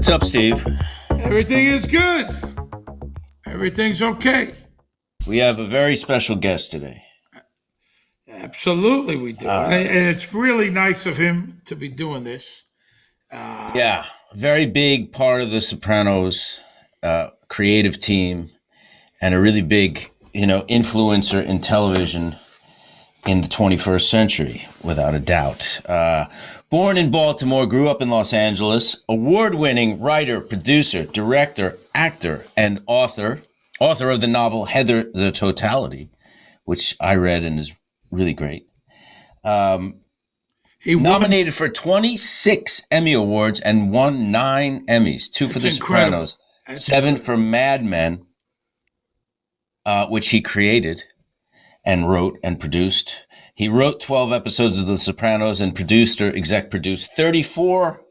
What's up, Steve? Everything is good. Everything's okay. We have a very special guest today. Absolutely, we do. And it's really nice of him to be doing this. Yeah, a very big part of the Sopranos creative team and a really big, influencer in television in the 21st century, without a doubt. Born in Baltimore, grew up in Los Angeles, award-winning writer, producer, director, actor, and author of the novel Heather the Totality, which I read and is really great. He Nominated for 26 Emmy Awards and won 9 Emmys, 2 for The Sopranos, 7 for Mad Men, which he created and wrote and produced. He wrote 12 episodes of The Sopranos and exec produced 34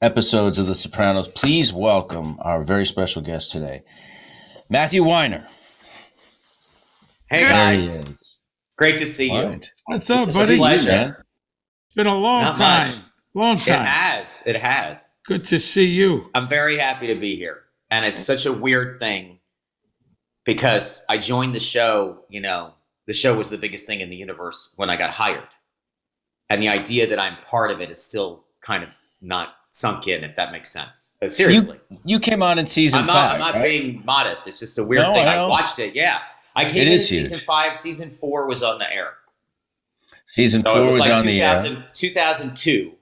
episodes of The Sopranos. Please welcome our very special guest today, Matthew Weiner. Hey guys, great to see you. What's up, buddy? Pleasure. It's been a long time. Long time. It has. Good to see you. I'm very happy to be here. And it's such a weird thing because I joined the show, the show was the biggest thing in the universe when I got hired. And the idea that I'm part of it is still kind of not sunk in, if that makes sense. But seriously. You came on in season 5, I'm not right? being modest. It's just a weird thing. I watched it, yeah. I came in season 5. Season 4 was on the air. Season 4 was on the air. 2002.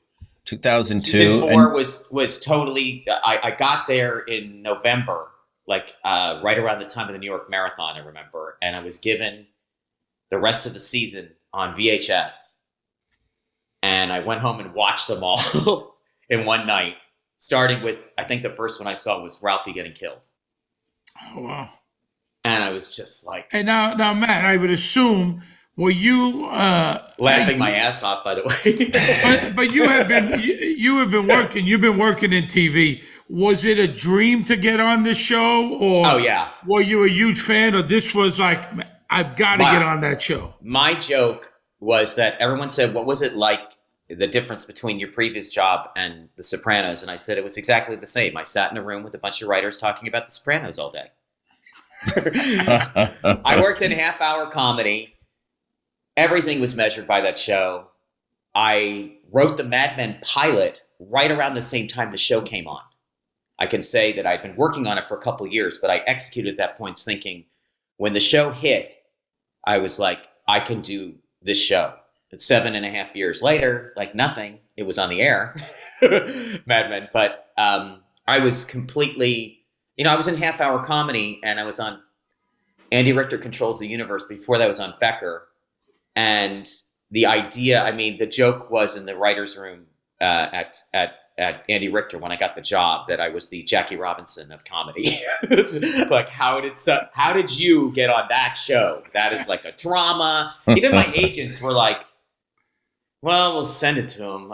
2002. Season 4 was totally. I got there in November, right around the time of the New York Marathon. I remember, and I was given the rest of the season on VHS, and I went home and watched them all in one night. Starting with, I think the first one I saw was Ralphie getting killed. Oh wow! And I was just like, "Hey, now, Matt, I would assume." Were you laughing my ass off? By the way, but you have been working. You've been working in TV. Was it a dream to get on this show, or oh yeah, were you a huge fan, or this was like, I've got to get on that show? My joke was that everyone said, "What was it like? The difference between your previous job and The Sopranos?" And I said it was exactly the same. I sat in a room with a bunch of writers talking about The Sopranos all day. I worked in half-hour comedy. Everything was measured by that show. I wrote the Mad Men pilot right around the same time the show came on. I can say that I'd been working on it for a couple of years, but I executed at that point thinking when the show hit, I was like, I can do this show. But 7.5 years later, like nothing, it was on the air, Mad Men. But I was completely, I was in half-hour comedy and I was on Andy Richter Controls the Universe. Before that was on Becker. And the idea, the joke was in the writer's room at Andy Richter when I got the job that I was the Jackie Robinson of comedy. Like, how did you get on that show? That is like a drama. Even my agents were like, well, we'll send it to him.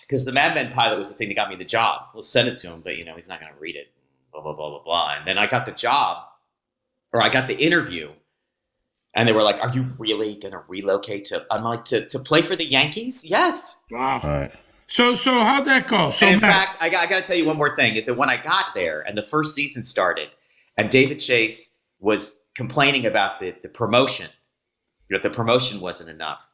Because the Mad Men pilot was the thing that got me the job. We'll send it to him, but, he's not going to read it. Blah, blah, blah, blah, blah. And then I got the job, or I got the interview. And they were like, are you really going to relocate to, I'm like, to play for the Yankees? Yes. Wow. All right. So how'd that go? So and in fact, I got to tell you one more thing, is that when I got there and the first season started and David Chase was complaining about the promotion, that the promotion wasn't enough.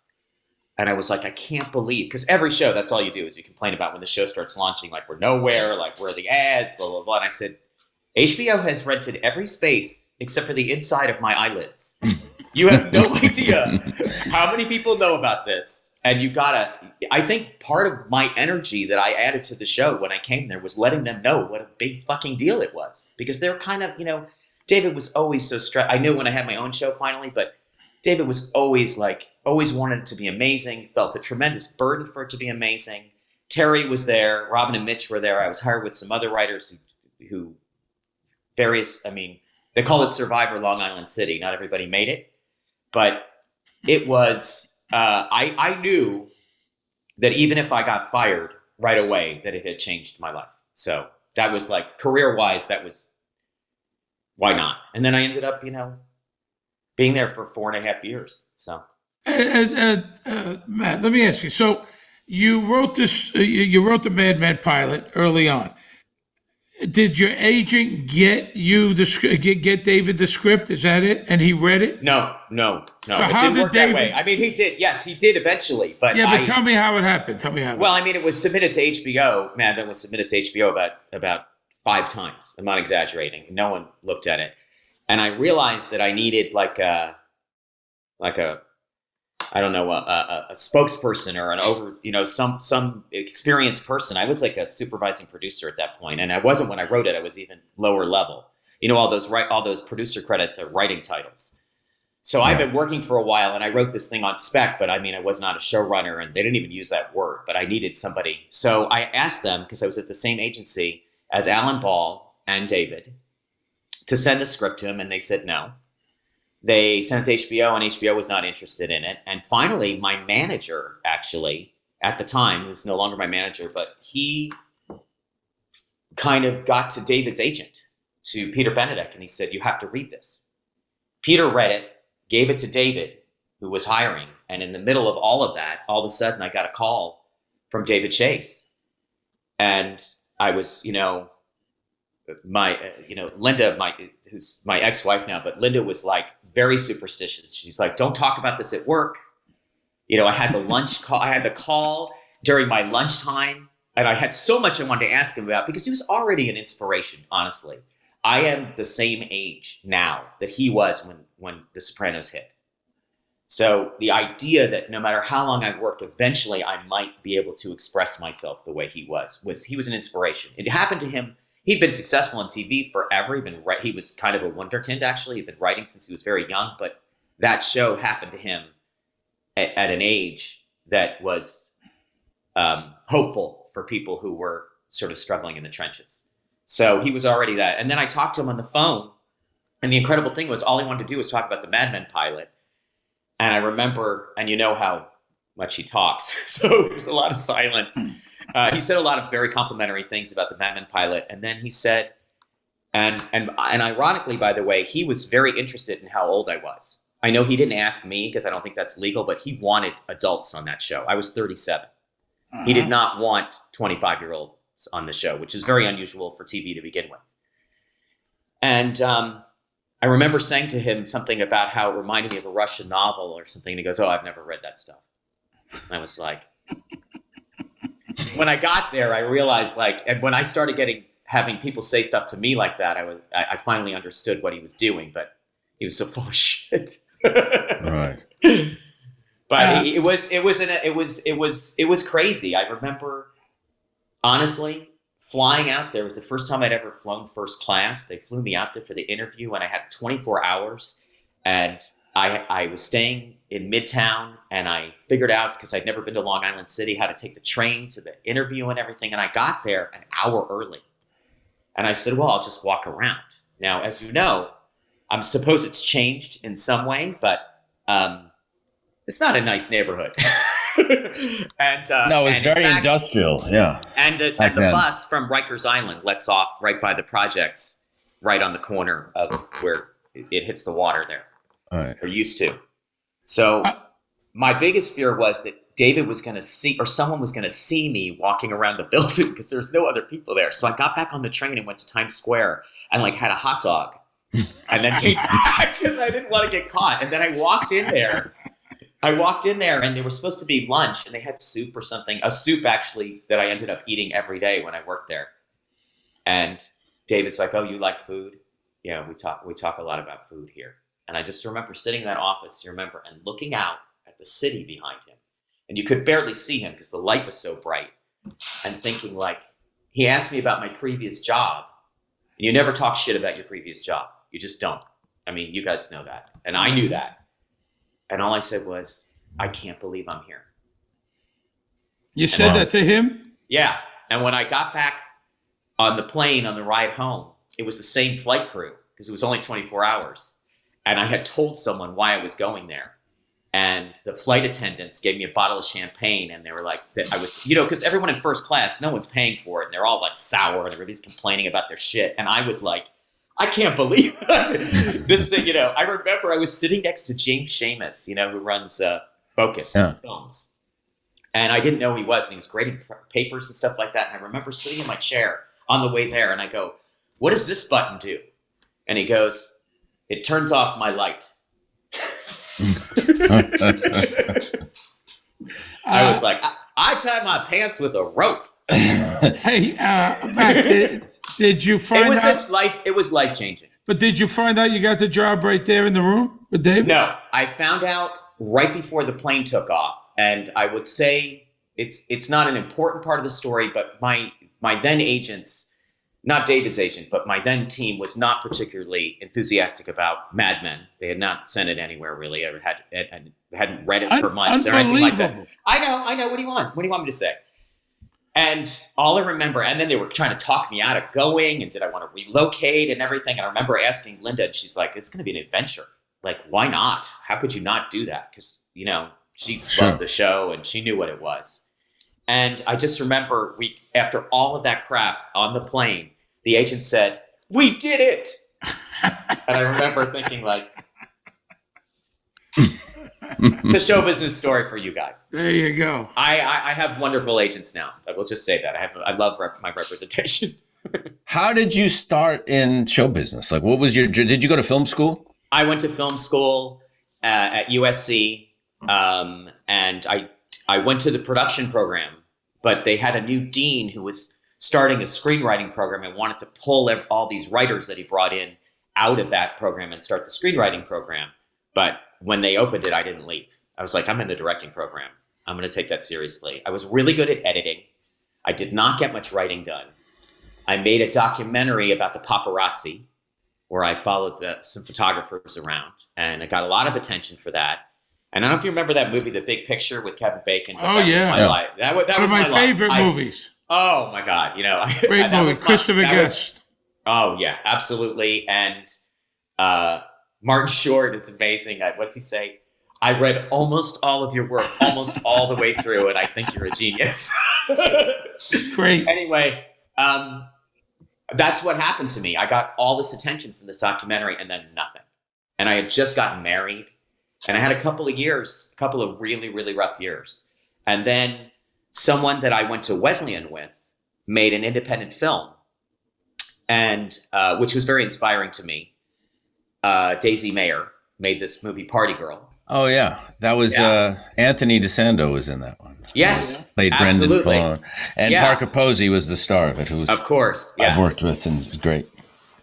And I was like, I can't believe, because every show, that's all you do is you complain about when the show starts launching, like we're nowhere, like where are the ads, blah, blah, blah. And I said, HBO has rented every space except for the inside of my eyelids. You have no idea how many people know about this. And I think part of my energy that I added to the show when I came there was letting them know what a big fucking deal it was. Because they're kind of, David was always so stressed. I knew when I had my own show finally, but David was always wanted it to be amazing, felt a tremendous burden for it to be amazing. Terry was there, Robin and Mitch were there. I was hired with some other writers who they call it Survivor Long Island City. Not everybody made it. But it was, I knew that even if I got fired right away, that it had changed my life. So that was like, career-wise, that was, why not? And then I ended up, being there for 4.5 years. So, Matt, let me ask you. So you wrote this. You wrote the Mad Men pilot early on. Did your agent get you get David the script? Is that it? And he read it? No. So It how didn't did work that David? way. I mean, he did. Yes, he did eventually. But Yeah, but tell me how it happened. Tell me how. Well, I mean, it was submitted to HBO. Mad Men was submitted to HBO about 5 times. I'm not exaggerating. No one looked at it, and I realized that I needed like a I don't know, a spokesperson or some experienced person. I was like a supervising producer at that point, and I wasn't when I wrote it. I was even lower level. All those producer credits are writing titles. So I've been working for a while, and I wrote this thing on spec. But I mean, I was not a showrunner, and they didn't even use that word. But I needed somebody, so I asked them, because I was at the same agency as Alan Ball and David, to send the script to him, and they said no. They sent it to HBO, and HBO was not interested in it. And finally, my manager, actually, at the time, who's no longer my manager, but he kind of got to David's agent, to Peter Benedict, and he said, "You have to read this." Peter read it, gave it to David, who was hiring. And in the middle of all of that, all of a sudden, I got a call from David Chase. And I was, Linda, who's my ex-wife now, but Linda was like very superstitious. She's like, "Don't talk about this at work." I had the lunch call. I had the call during my lunchtime, and I had so much I wanted to ask him about, because he was already an inspiration. Honestly, I am the same age now that he was when The Sopranos hit. So the idea that no matter how long I've worked, eventually I might be able to express myself the way he was an inspiration. It happened to him. He'd been successful on TV forever. He was kind of a wunderkind, actually. He'd been writing since he was very young, but that show happened to him at an age that was hopeful for people who were sort of struggling in the trenches. So he was already that. And then I talked to him on the phone, and the incredible thing was all he wanted to do was talk about the Mad Men pilot. And I remember, and you know how much he talks, so there's a lot of silence. He said a lot of very complimentary things about the Mad Men pilot, and then he said, and ironically, by the way, he was very interested in how old I was. I know he didn't ask me, because I don't think that's legal, but he wanted adults on that show. I was 37. He did not want 25-year-olds on the show, which is very unusual for TV to begin with. And I remember saying to him something about how it reminded me of a Russian novel or something, and he goes, "Oh, I've never read that stuff." And I was like, when I got there, I realized, and when I started having people say stuff to me like that, I finally understood what he was doing, but he was so full of shit. Right. But it was crazy. I remember, honestly, flying out there was the first time I'd ever flown first class. They flew me out there for the interview, and I had 24 hours, and I was staying in Midtown, and I figured out, because I'd never been to Long Island City, how to take the train to the interview and everything. And I got there an hour early, and I said, "Well, I'll just walk around." Now, as you know, I suppose it's changed in some way, but it's not a nice neighborhood. No, it's very industrial. Yeah. And the bus from Rikers Island lets off right by the projects, right on the corner of where it hits the water there. All right. Or used to. So my biggest fear was that David was going to see, or someone was going to see me walking around the building, because there's no other people there. So I got back on the train and went to Times Square and had a hot dog, and then came back because I didn't want to get caught. And then I walked in there, and there was supposed to be lunch, and they had soup or something, a soup actually that I ended up eating every day when I worked there. And David's like, "Oh, you like food?" "Yeah, we talk a lot about food here." And I just remember sitting in that office, and looking out at the city behind him. And you could barely see him because the light was so bright. And thinking, he asked me about my previous job. And you never talk shit about your previous job. You just don't. I mean, you guys know that. And I knew that. And all I said was, "I can't believe I'm here." You said that to him? Yeah. And when I got back on the plane on the ride home, it was the same flight crew, because it was only 24 hours. And I had told someone why I was going there. And the flight attendants gave me a bottle of champagne, and they were like, I was, because everyone in first class, no one's paying for it. And they're all sour, and everybody's complaining about their shit. And I was like, I can't believe this thing, I remember I was sitting next to James Seamus, who runs Focus Films. And I didn't know who he was, and he was grading papers and stuff like that. And I remember sitting in my chair on the way there. And I go, what does this button do? And he goes, it turns off my light. I was like, I tied my pants with a rope. Hey, Matt, did you find out? It was life changing. But did you find out you got the job right there in the room with Dave? No, I found out right before the plane took off. And I would say it's not an important part of the story, but my then agents, not David's agent, but my then team was not particularly enthusiastic about Mad Men. They had not sent it anywhere really. I hadn't read it for months or anything like that. I know. What do you want? What do you want me to say? And all I remember, and then they were trying to talk me out of going, and did I want to relocate and everything? And I remember asking Linda, and she's like, it's going to be an adventure. Like, why not? How could you not do that? Because, she loved the show and she knew what it was. And I just remember after all of that crap on the plane, the agent said, we did it. And I remember thinking like, the show business story for you guys. There you go. I have wonderful agents now. I will just say that. I love my representation. How did you start in show business? Like, what was did you go to film school? I went to film school at USC, and I went to the production program, but they had a new dean who was starting a screenwriting program and wanted to pull all these writers that he brought in out of that program and start the screenwriting program. But when they opened it, I didn't leave. I was like, I'm in the directing program. I'm going to take that seriously. I was really good at editing. I did not get much writing done. I made a documentary about the paparazzi where I followed some photographers around, and I got a lot of attention for that. And I don't know if you remember that movie, The Big Picture with Kevin Bacon. Oh, yeah. Was my life. That One was of my favorite life. movies. Oh, my God. Great movie. Christopher Guest. Oh, yeah, absolutely. And Martin Short is amazing. What's he say? I read almost all of your work, almost all the way through, and I think you're a genius. Great. Anyway, that's what happened to me. I got all this attention from this documentary and then nothing. And I had just gotten married, and I had a couple of really, really rough years. And then someone that I went to Wesleyan with made an independent film, and which was very inspiring to me. Daisy Mayer made this movie, Party Girl. Oh yeah, that was Anthony DeSando was in that one. Yes, played absolutely. Brendan Fallon, and Parker Posey was the star of it. Who's of course I've worked with and is great.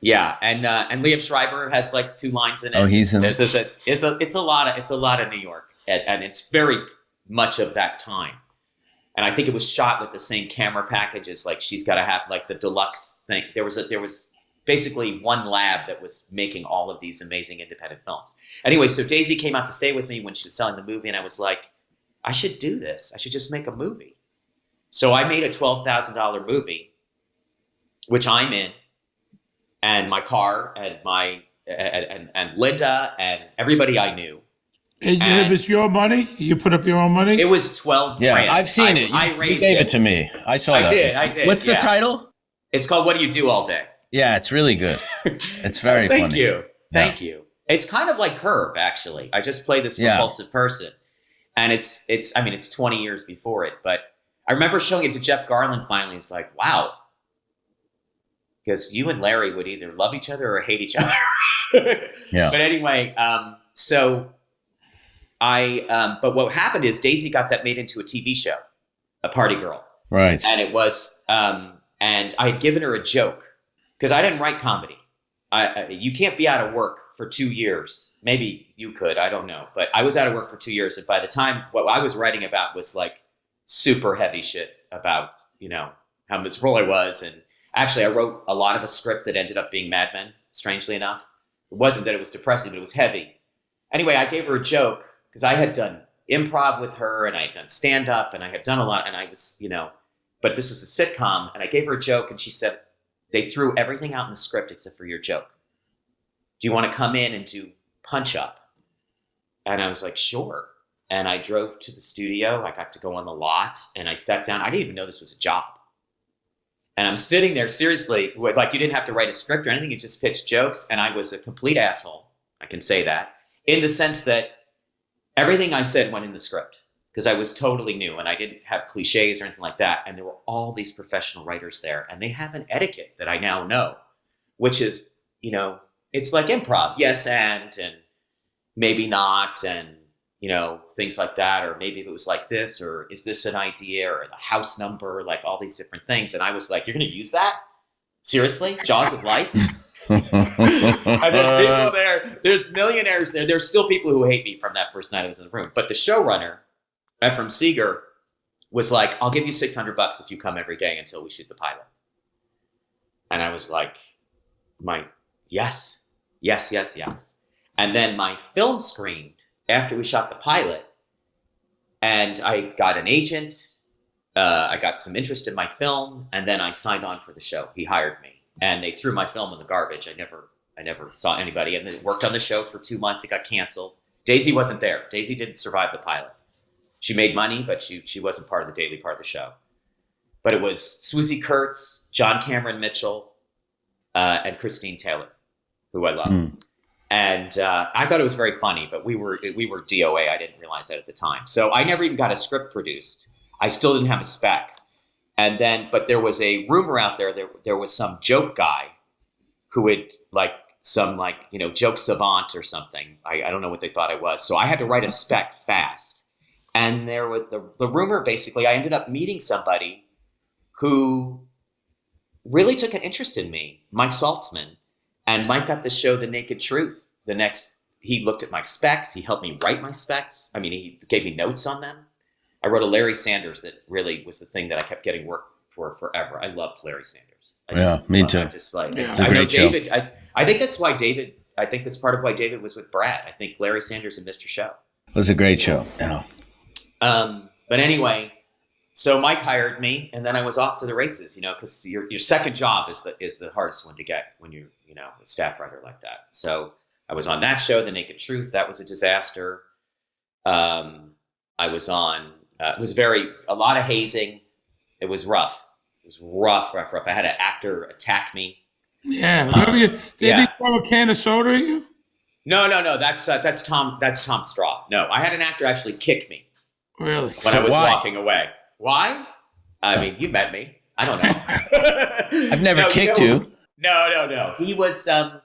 Yeah, and Liev Schreiber has like 2 lines in it. Oh, he's in it. It's a lot of New York, and it's very much of that time. And I think it was shot with the same camera packages. Like she's got to have like the deluxe thing. There was basically one lab that was making all of these amazing independent films. Anyway, so Daisy came out to stay with me when she was selling the movie, and I was like, I should do this. I should just make a movie. So I made a $12,000 movie, which I'm in, and my car, and and Linda, and everybody I knew. It was your money? You put up your own money? It was 12 Yeah, grand. I've seen it. You gave it to me. I saw that. I did. What's the title? It's called What Do You Do All Day? Yeah, it's really good. It's very funny. Thank you. It's kind of like Curb, actually. I just play this repulsive person, and it's 20 years before it. But I remember showing it to Jeff Garland. Finally, it's like, wow, because you and Larry would either love each other or hate each other. Yeah. But anyway, so but what happened is Daisy got that made into a TV show, A Party Girl, Right. and it was, and I had given her a joke. Because I didn't write comedy. You can't be out of work for 2 years. Maybe you could, I don't know. But I was out of work for 2 years. And by the time what I was writing about was like super heavy shit about, how miserable I was. And actually, I wrote a lot of a script that ended up being Mad Men, strangely enough. It wasn't that it was depressing, but it was heavy. Anyway, I gave her a joke because I had done improv with her and I had done stand-up and I had done a lot. And I was, but this was a sitcom. And I gave her a joke and she said, they threw everything out in the script except for your joke. Do you want to come in and do Punch Up? And I was like, sure. And I drove to the studio. I got to go on the lot and I sat down. I didn't even know this was a job. And I'm sitting there seriously, like you didn't have to write a script or anything. You just pitched jokes. And I was a complete asshole. I can say that in the sense that everything I said went in the script because I was totally new and I didn't have cliches or anything like that. And there were all these professional writers there, and they have an etiquette that I now know, which is, you know, it's like improv. Yes, and maybe not, and, you know, things like that. Or maybe if it was like this, or is this an idea, or the house number, like all these different things. And I was like, you're going to use that? Seriously? Jaws of Life? And there's people there, there's millionaires there. There's still people who hate me from that first night I was in the room. But the showrunner, Ephraim Seeger, was like, I'll give you $600 if you come every day until we shoot the pilot. And I was like, yes. And then my film screened after we shot the pilot, and I got an agent. I got some interest in my film, and then I signed on for the show. He hired me, and they threw my film in the garbage. I never saw anybody, and then worked on the show for 2 months. It got canceled. Daisy wasn't there. Daisy didn't survive the pilot. She made money, but she wasn't part of the daily part of the show. But it was Swoosie Kurtz, John Cameron Mitchell, and Christine Taylor, who I love. And I thought it was very funny, but we were DOA. I didn't realize that at the time. So I never even got a script produced. I still didn't have a spec. And then, but there was a rumor out there, there was some joke guy who would joke savant or something. I don't know what they thought I was. So I had to write a spec fast. And there was the rumor, basically, I ended up meeting somebody who really took an interest in me, Mike Saltzman. And Mike got the show The Naked Truth. He looked at my specs. He helped me write my specs. I mean, he gave me notes on them. I wrote a Larry Sanders that really was the thing that I kept getting work for forever. I loved Larry Sanders. Me too. It's a great show. David. I think that's why David. I think that's part of why David was with Brad. I think Larry Sanders and Mr. Show. It was a great show. Yeah. But anyway, so Mike hired me, and then I was off to the races. You know, because your second job is the hardest one to get when you a staff writer like that. So I was on that show, The Naked Truth. That was a disaster. I was on. It was a lot of hazing. It was rough. It was rough. I had an actor attack me. Yeah. Did he throw a can of soda at you? No. That's Tom Straw. No, I had an actor actually kick me. Really? When I was walking away. Why? I mean, you met me. I don't know. I've never kicked you. No. He was. I'm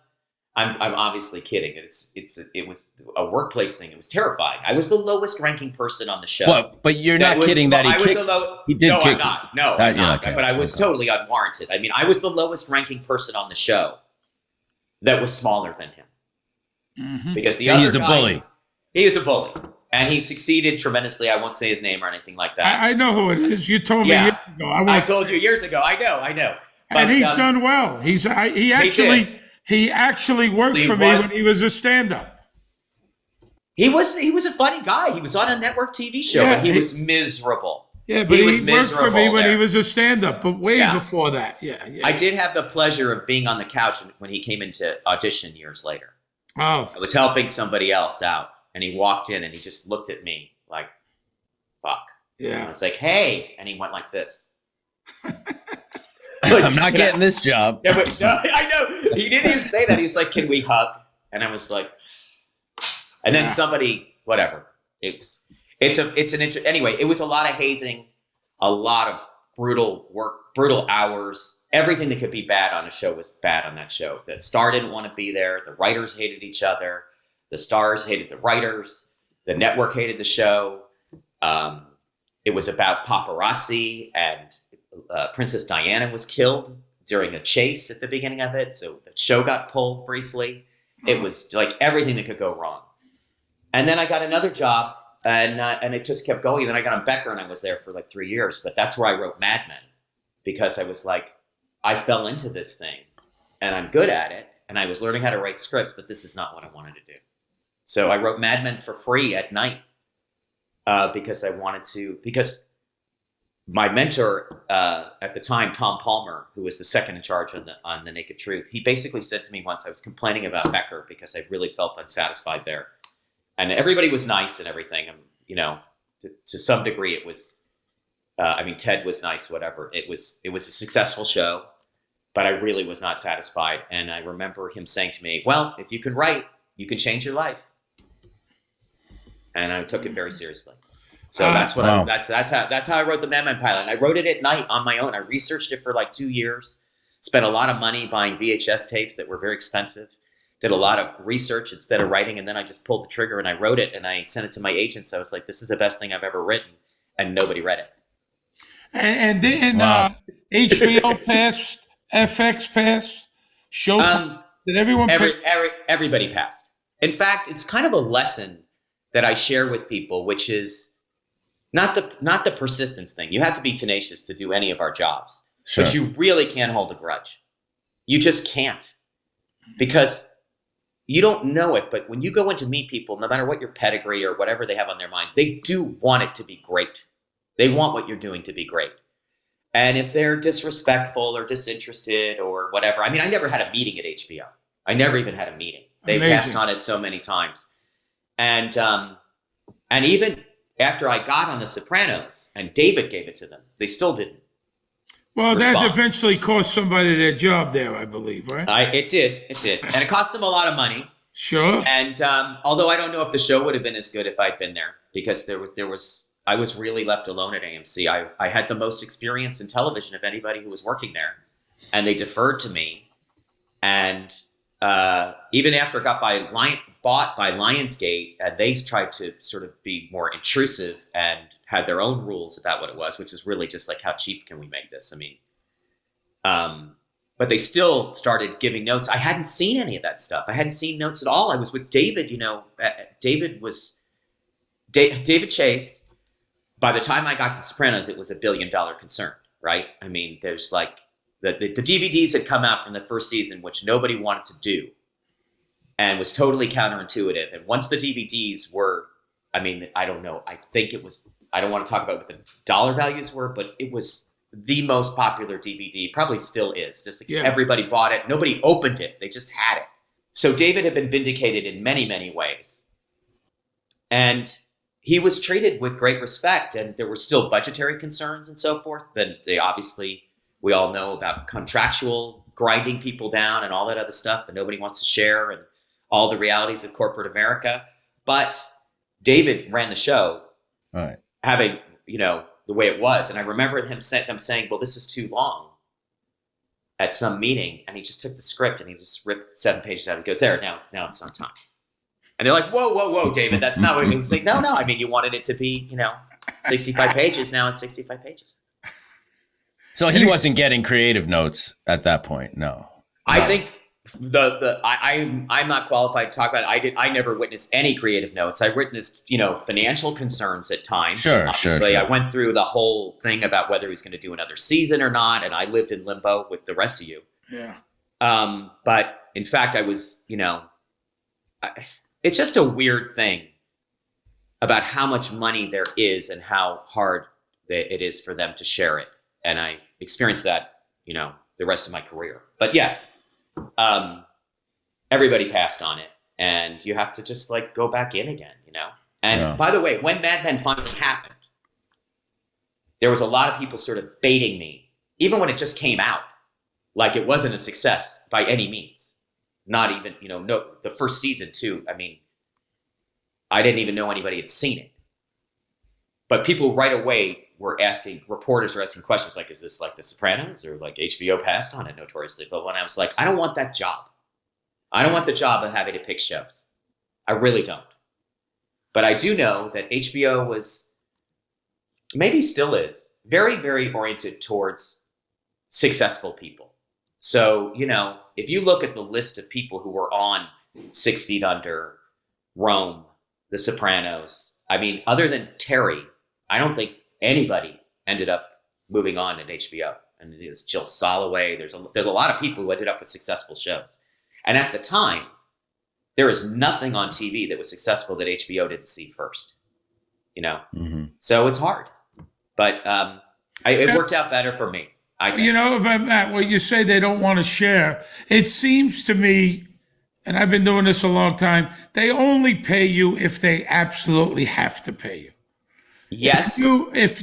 obviously kidding. It was a workplace thing. It was terrifying. I was the lowest ranking person on the show. Well, but you're not kidding that he kicked. He did kick. I'm not. No, I'm not. But I was totally unwarranted. I mean, I was the lowest ranking person on the show that was smaller than him. Mm-hmm. Because he's a bully. He is a bully. And he succeeded tremendously. I won't say his name or anything like that. I know who it is. You told me years ago. I told you years ago. I know. But, and he's done well. He actually worked for me when he was a stand-up. He was a funny guy. He was on a network TV show, but he was miserable. Yeah, but he worked for me when he was a stand-up, but way before that. Yeah. I did have the pleasure of being on the couch when he came into audition years later. Oh. I was helping somebody else out, and he walked in, and he just looked at me like, fuck. Yeah. And I was like, hey. And he went like this. I'm not getting this job. Yeah, but no, I know. He didn't even say that. He was like, can we hug? And I was like, and then somebody, whatever. Anyway, it was a lot of hazing, a lot of brutal work, brutal hours. Everything that could be bad on a show was bad on that show. The star didn't want to be there. The writers hated each other. The stars hated the writers. The network hated the show. It was about paparazzi, and Princess Diana was killed during a chase at the beginning of it. So the show got pulled briefly. It was like everything that could go wrong. And then I got another job, and it just kept going. Then I got on Becker, and I was there for like 3 years. But that's where I wrote Mad Men, because I was like, I fell into this thing, and I'm good at it, and I was learning how to write scripts, but this is not what I wanted to do. So I wrote Mad Men for free at night because I wanted to. Because my mentor at the time, Tom Palmer, who was the second in charge on the Naked Truth, he basically said to me once, I was complaining about Becker because I really felt unsatisfied there. And everybody was nice and everything. And, to some degree it was, Ted was nice, whatever. It was a successful show, but I really was not satisfied. And I remember him saying to me, well, if you can write, you can change your life. And I took it very seriously. So that's what Wow. that's how I wrote the Mad Men pilot. And I wrote it at night on my own. I researched it for like 2 years, spent a lot of money buying VHS tapes that were very expensive, did a lot of research instead of writing, and then I just pulled the trigger and I wrote it and I sent it to my agents. I was like, this is the best thing I've ever written, and nobody read it. And then Wow. HBO passed, FX passed, Showtime. Did everyone Everybody passed. In fact, it's kind of a lesson that I share with people, which is not the persistence thing. You have to be tenacious to do any of our jobs, Sure. but you really can't hold a grudge. You just can't, because you don't know it. But when you go in to meet people, no matter what your pedigree or whatever they have on their mind, they do want it to be great. They want what you're doing to be great. And if they're disrespectful or disinterested or whatever, I mean, I never had a meeting at HBO. I never even had a meeting. They Amazing. passed on it so many times. And even after I got on The Sopranos and David gave it to them, they still didn't. Well, respond. that eventually cost somebody their job there, I believe, right? It did. And it cost them a lot of money. Sure. And although I don't know if the show would have been as good if I'd been there, because I was really left alone at AMC. I had the most experience in television of anybody who was working there, and they deferred to me. And even after it got bought by Lionsgate, they tried to sort of be more intrusive and had their own rules about what it was, which was really just like, how cheap can we make this? I mean, but they still started giving notes. I hadn't seen any of that stuff. I hadn't seen notes at all. I was with David. David Chase. By the time I got to The Sopranos, it was $1 billion concern, right? I mean, there's like the DVDs had come out from the first season, which nobody wanted to do and was totally counterintuitive. And once the DVDs were, I mean, I don't know. I think it was, I don't want to talk about what the dollar values were, but it was the most popular DVD, probably still is. Just like Everybody bought it. Nobody opened it. They just had it. So David had been vindicated in many, many ways. And he was treated with great respect, and there were still budgetary concerns and so forth. Then we all know about contractual grinding people down and all that other stuff that nobody wants to share, and all the realities of corporate America. But David ran the show, Right. having, the way it was. And I remember them saying, well, this is too long at some meeting. And he just took the script and he just ripped 7 pages out. He goes, there, now it's not time. And they're like, whoa, David, that's not what it means. He's like, no, I mean, you wanted it to be, 65 pages. Now it's 65 pages. So he wasn't getting creative notes at that point. No. I think I'm not qualified to talk about it. I never witnessed any creative notes. I witnessed, financial concerns at times. Sure. I went through the whole thing about whether he's going to do another season or not. And I lived in limbo with the rest of you. Yeah. But in fact, I was, it's just a weird thing about how much money there is and how hard it is for them to share it. And I experienced that, the rest of my career. But yes, everybody passed on it, and you have to just like go back in again, And by the way, when Mad Men finally happened, there was a lot of people sort of baiting me, even when it just came out, like it wasn't a success by any means. Not even, the first season too. I mean, I didn't even know anybody had seen it. But people right away reporters were asking questions like, is this like The Sopranos, or like HBO passed on it notoriously? But when I was like, I don't want that job. I don't want the job of having to pick shows. I really don't. But I do know that HBO was, maybe still is, very, very oriented towards successful people. So, if you look at the list of people who were on 6 Feet Under, Rome, The Sopranos, I mean, other than Terry, I don't think anybody ended up moving on at HBO. And there's Jill Soloway. There's a lot of people who ended up with successful shows. And at the time, there was nothing on TV that was successful that HBO didn't see first. Mm-hmm. So it's hard. But it worked out better for me. But Matt, what you say they don't want to share, it seems to me, and I've been doing this a long time, they only pay you if they absolutely have to pay you. Yes. If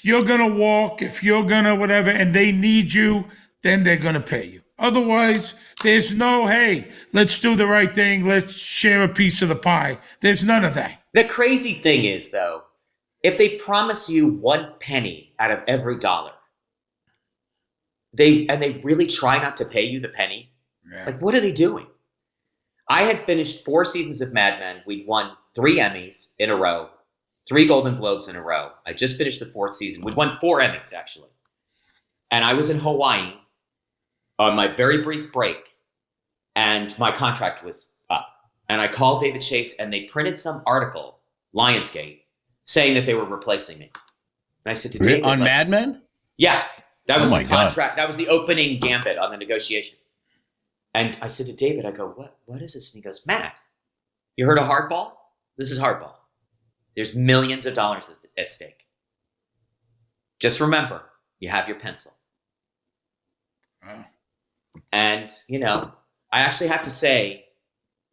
you're going to walk, if you're going to whatever, and they need you, then they're going to pay you. Otherwise, there's no, hey, let's do the right thing. Let's share a piece of the pie. There's none of that. The crazy thing is, though, if they promise you 1 penny out of every dollar, they really try not to pay you the penny. Yeah. Like, what are they doing? I had finished 4 seasons of Mad Men. We'd won 3 Emmys in a row, 3 Golden Globes in a row. I just finished the 4th season. We'd won 4 Emmys, actually. And I was in Hawaii on my very brief break, and my contract was up. And I called David Chase, and they printed some article, Lionsgate, saying that they were replacing me. And I said to David, on Mad Men? Yeah, that was Oh my the contract. That was the opening gambit on the negotiation. And I said to David, I go, what is this? And he goes, Matt, you heard of hardball? This is hardball. There's millions of dollars at stake. Just remember, you have your pencil. Oh. And, you know, I actually have to say,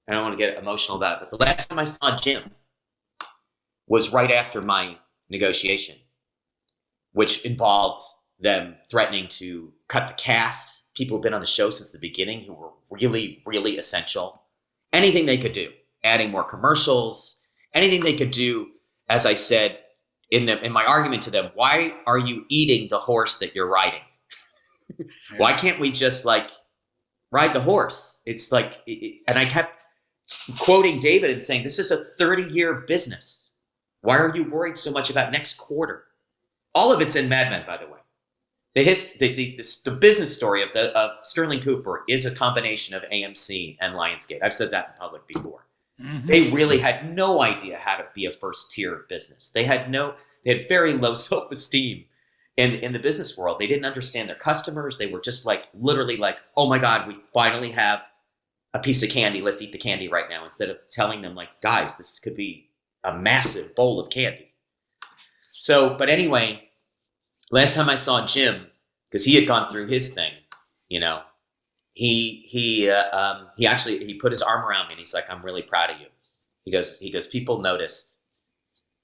I don't want to get emotional about it, but the last time I saw Jim was right after my negotiation, which involved them threatening to cut the cast. People who've been on the show since the beginning who were really, really essential. Anything they could do, adding more commercials, anything they could do, as I said in my argument to them, why are you eating the horse that you're riding? Why can't we just like ride the horse? It's like, and I kept quoting David and saying, this is a 30-year business. Why are you worried so much about next quarter? All of it's in Mad Men, by the way. The business story of Sterling Cooper is a combination of AMC and Lionsgate. I've said that in public before. Mm-hmm. They really had no idea how to be a first-tier business. They had very low self-esteem in the business world. They didn't understand their customers. They were just like, literally like, oh my God, we finally have a piece of candy. Let's eat the candy right now. Instead of telling them like, guys, this could be a massive bowl of candy. So, but anyway, last time I saw Jim, because he had gone through his thing, you know, he put his arm around me and he's like, I'm really proud of you. He goes, people noticed,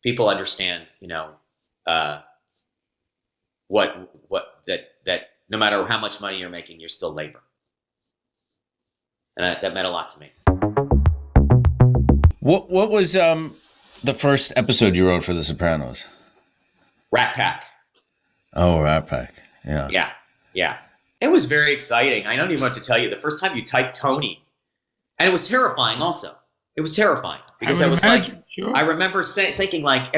people understand, you know, that no matter how much money you're making, you're still labor. And that meant a lot to me. What was the first episode you wrote for The Sopranos? Rat Pack. Oh, Rat Pack. Yeah. Yeah. It was very exciting. I don't even know what to tell you. The first time you typed Tony, and it was terrifying also. It was terrifying because I was imagine, like, sure. I remember thinking like,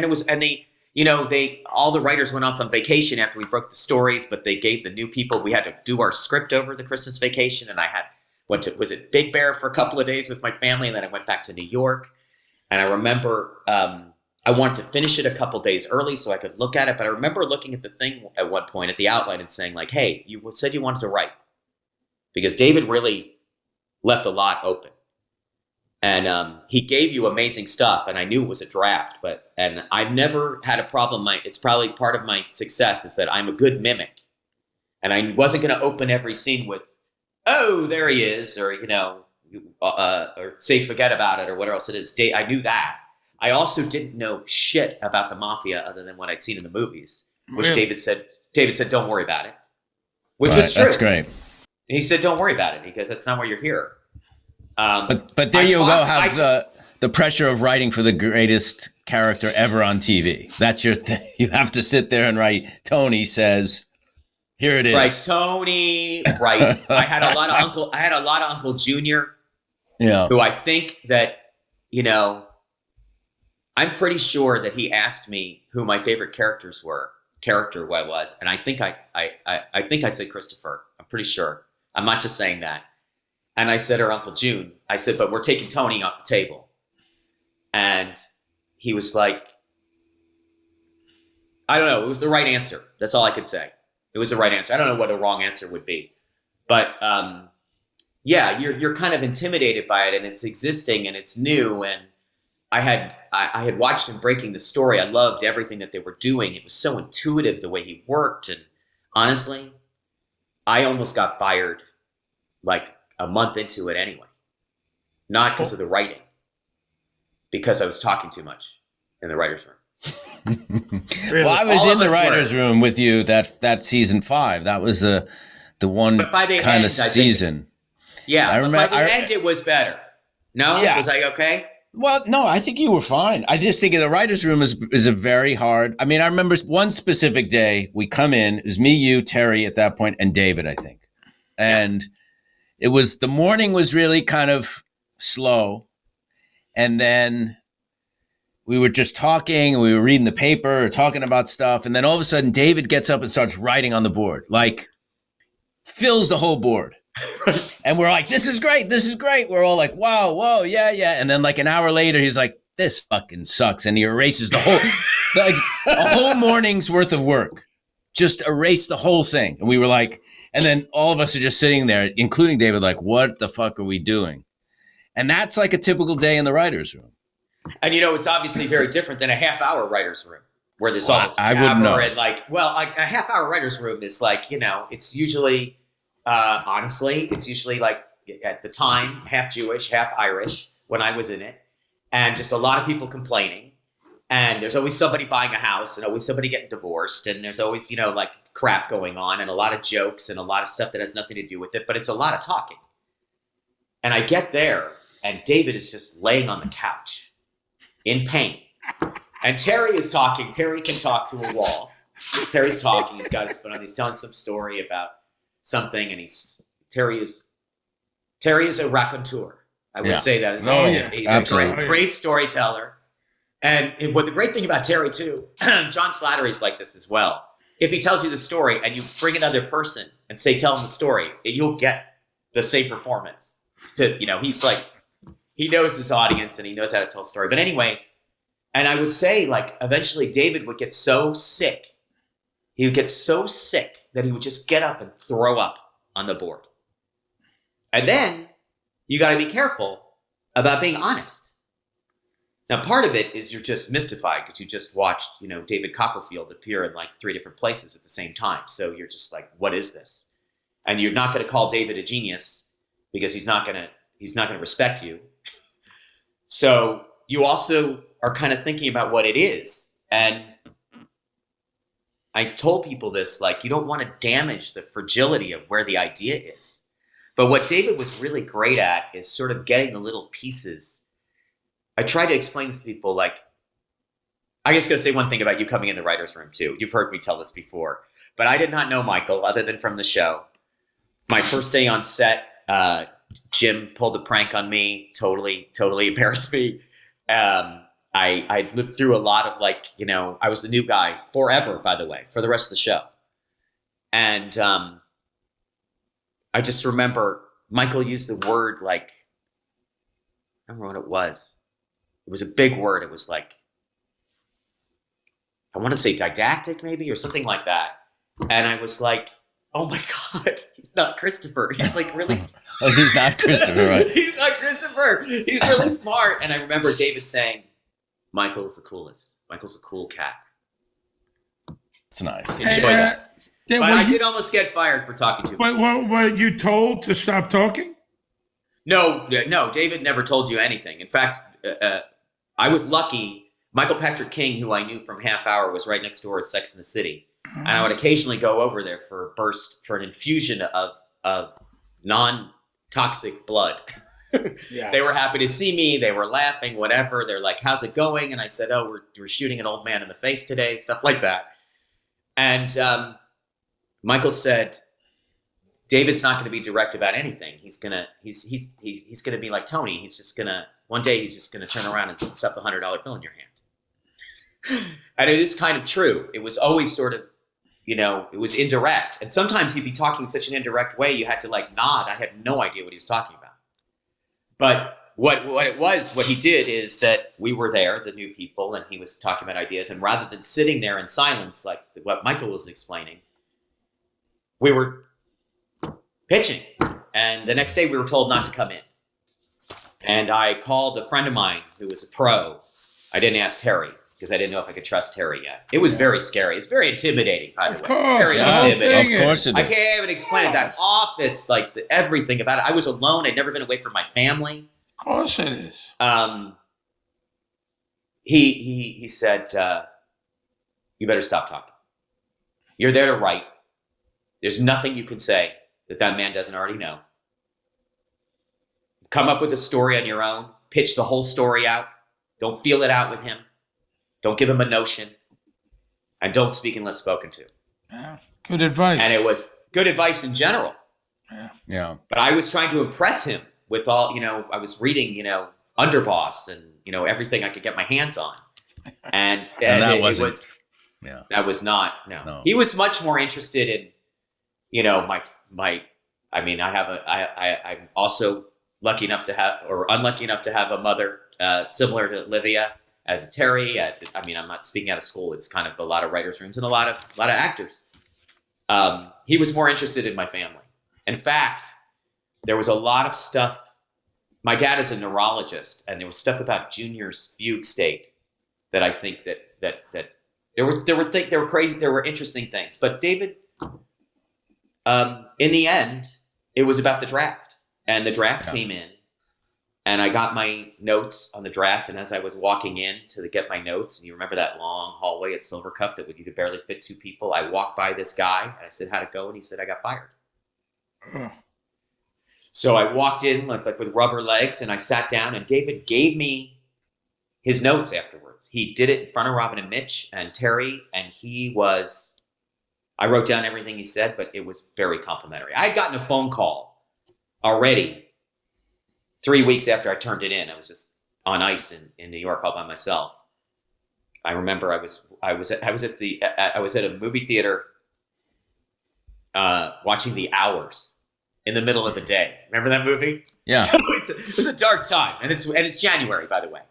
all the writers went off on vacation after we broke the stories, but they gave the new people, we had to do our script over the Christmas vacation. And I went to Big Bear for a couple of days with my family. And then I went back to New York. And I remember, I wanted to finish it a couple days early so I could look at it. But I remember looking at the thing at one point at the outline and saying like, hey, you said you wanted to write, because David really left a lot open. And he gave you amazing stuff, and I knew it was a draft, and I've never had a problem. It's probably part of my success is that I'm a good mimic, and I wasn't going to open every scene with, "Oh, there he is," or or say forget about it, or whatever else it is. I knew that. I also didn't know shit about the mafia other than what I'd seen in the movies, which really? David said, "Don't worry about it," which was true. That's great. And he said, "Don't worry about it," because that's not why you're here. But there you go. Have the pressure of writing for the greatest character ever on TV. That's your thing. You have to sit there and write. Tony says, "Here it is." Right, Tony. Right. I had a lot of Uncle Junior. Yeah. Who I think that, you know, I'm pretty sure that he asked me who my favorite character was, and I think I said Christopher. I'm pretty sure. I'm not just saying that. And I said, or Uncle June. I said, but we're taking Tony off the table. And he was like, I don't know. It was the right answer. That's all I could say. It was the right answer. I don't know what a wrong answer would be. But yeah, you're kind of intimidated by it, and it's existing and it's new. And I had watched him breaking the story. I loved everything that they were doing. It was so intuitive the way he worked. And honestly, I almost got fired like a month into it anyway. Not because of the writing, because I was talking too much in the writer's room. Really? Well, I was in the writer's room with you that season 5. That was the one kind of season. Yeah, I remember. By the end, it was better. No? Yeah. Was I okay? Well, no, I think you were fine. I just think the writer's room is a very hard. I mean, I remember one specific day we come in, it was me, you, Terry at that point, and David, I think. And it was, the morning was really kind of slow. And then we were just talking, and we were reading the paper or talking about stuff. And then all of a sudden, David gets up and starts writing on the board, like fills the whole board. And we're like, this is great. This is great. We're all like, wow, whoa, yeah, yeah. And then like an hour later, he's like, this fucking sucks. And he erases the whole, like a whole morning's worth of work, just erased the whole thing. And we were like, and then all of us are just sitting there, including David, like, what the fuck are we doing? And that's like a typical day in the writer's room. And it's obviously very different than a half-hour writer's room where there's all this I wouldn't know. and like a half-hour writer's room is like, it's usually, honestly, it's usually like at the time, half Jewish, half Irish when I was in it. And just a lot of people complaining. And there's always somebody buying a house and always somebody getting divorced. And there's always, like crap going on and a lot of jokes and a lot of stuff that has nothing to do with it. But it's a lot of talking. And I get there and David is just laying on the couch in pain. And Terry is talking. Terry can talk to a wall. Terry's talking. He's got his phone on. He's telling some story about something. And Terry is a raconteur. I would say that. He's absolutely. a great storyteller. And what the great thing about Terry too, John Slattery's like this as well. If he tells you the story and you bring another person and say, tell him the story, you'll get the same performance. He's like, he knows his audience and he knows how to tell a story. But anyway, and I would say like eventually David would get so sick. He would get so sick that he would just get up and throw up on the board. And then you got to be careful about being honest. Now, part of it is you're just mystified because you just watched, David Copperfield appear in like 3 different places at the same time. So you're just like, what is this? And you're not going to call David a genius because he's not going to respect you. So you also are kind of thinking about what it is. And I told people this, like, you don't want to damage the fragility of where the idea is. But what David was really great at is sort of getting the little pieces. I try to explain this to people, like, I'm just going to say one thing about you coming in the writer's room, too. You've heard me tell this before. But I did not know Michael other than from the show. My first day on set, Jim pulled a prank on me, totally embarrassed me. I lived through a lot of like, I was the new guy forever, by the way, for the rest of the show. And I just remember Michael used the word like, I don't remember what it was. It was a big word. It was like, I want to say didactic maybe or something like that. And I was like, oh my God, he's not Christopher. He's like really Oh, he's not Christopher, right? He's not Christopher. He's really smart. And I remember David saying, Michael's the coolest. Michael's a cool cat. It's nice. Enjoy that. But I did almost get fired for talking to him. Were you told to stop talking? No, David never told you anything. In fact, I was lucky. Michael Patrick King, who I knew from Half Hour, was right next door at Sex and the City. And I would occasionally go over there for an infusion of non-toxic blood. Yeah. They were happy to see me. They were laughing, whatever. They're like, how's it going? And I said, oh, we're shooting an old man in the face today, stuff like that. And Michael said, David's not going to be direct about anything. He's gonna be like Tony. He's just gonna one day he's just gonna turn around and stuff a $100 bill in your hand. And it is kind of true. It was always sort of, it was indirect. And sometimes he'd be talking in such an indirect way, you had to like nod. I had no idea what he was talking about. But what he did is that we were there, the new people, and he was talking about ideas. And rather than sitting there in silence, like what Michael was explaining, we were pitching. And the next day we were told not to come in. And I called a friend of mine who was a pro. I didn't ask Terry because I didn't know if I could trust Terry yet. It was very scary. It's very intimidating, by the way. Very intimidating. Of course it is. I can't even explain it. That office, like everything about it. I was alone. I'd never been away from my family. Of course it is. He said, you better stop talking. You're there to write. There's nothing you can say that man doesn't already know. Come up with a story on your own. pitch the whole story out. Don't feel it out with him. Don't give him a notion. And don't speak unless spoken to. Yeah. Good advice. And it was good advice in general. Yeah. But I was trying to impress him with all, I was reading, Underboss and, everything I could get my hands on. And that it wasn't, was, yeah. that was not, no. He was much more interested in, I'm also lucky enough to have, or unlucky enough to have a mother similar to Livia as a Terry. I'm not speaking out of school. It's kind of a lot of writers' rooms and a lot of actors. He was more interested in my family. In fact, there was a lot of stuff. My dad is a neurologist, and there was stuff about Junior's fugue state that I think that there were crazy, there were interesting things. But David, in the end, it was about the draft, and the draft came in, and I got my notes on the draft. And as I was walking in to get my notes, and you remember that long hallway at Silver Cup that you could barely fit two people, I walked by this guy and I said, "How'd it go?" And he said, "I got fired." So I walked in like with rubber legs, and I sat down, and David gave me his notes afterwards. He did it in front of Robin and Mitch and Terry, and I wrote down everything he said, but it was very complimentary. I had gotten a phone call already 3 weeks after I turned it in. I was just on ice in New York all by myself. I remember I was at a movie theater watching The Hours in the middle of the day. Remember that movie? Yeah. So it was a dark time, and it's January, by the way.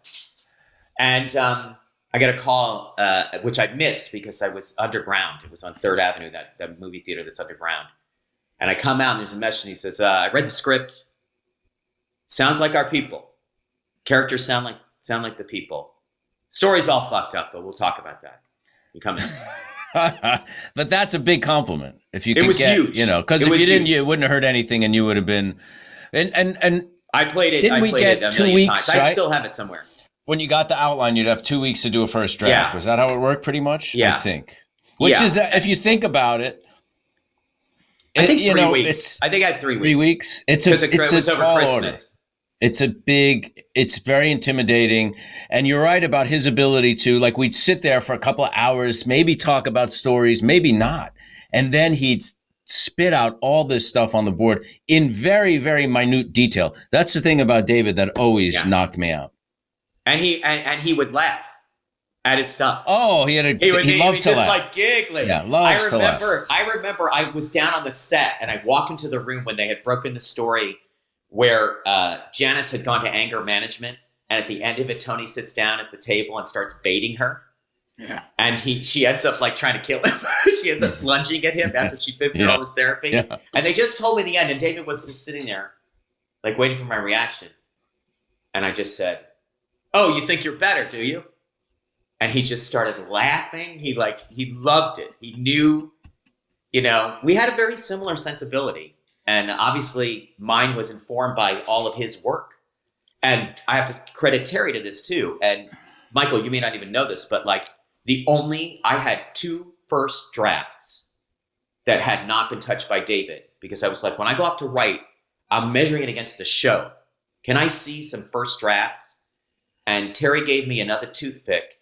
And I got a call, which I missed because I was underground. It was on 3rd Avenue, that movie theater that's underground. And I come out, and there's a message, and he says, "I read the script. Sounds like our people. Characters sound like the people. Story's all fucked up, but we'll talk about that." You come in. But that's a big compliment. If you It could was get, huge. because It if was you didn't, huge. you wouldn't have heard anything, and you would have been. And I played it. Didn't we get a 2 million weeks, times. I right? still have it somewhere. when you got the outline, you'd have 2 weeks to do a first draft. Yeah. Was that how it worked? Pretty much. Yeah. I think. Which Yeah. is, if you think about it, I think you 3 know, weeks. it's I think I had 3 weeks. 3 weeks. It's a Because it was over tall Christmas. order. It's very intimidating. And you're right about his ability to, like, we'd sit there for a couple of hours, maybe talk about stories, maybe not. And then he'd spit out all this stuff on the board in very, very minute detail. That's the thing about David that always knocked me out. And he would laugh at his stuff. Oh, he would loved to just laugh. like giggling. Yeah, loves to laugh. I remember I was down on the set and I walked into the room when they had broken the story where Janice had gone to anger management, and at the end of it, Tony sits down at the table and starts baiting her. Yeah. And she ends up like trying to kill him. She ends up lunging at him after she'd been through all his therapy. Yeah. And they just told me the end, and David was just sitting there, like waiting for my reaction. And I just said, "Oh, you think you're better, do you?" And he just started laughing. He loved it. He knew, we had a very similar sensibility. And obviously mine was informed by all of his work. And I have to credit Terry to this too. And Michael, you may not even know this, but I had 2 first drafts that had not been touched by David, because I was like, when I go off to write, I'm measuring it against the show. Can I see some first drafts? And Terry gave me another toothpick.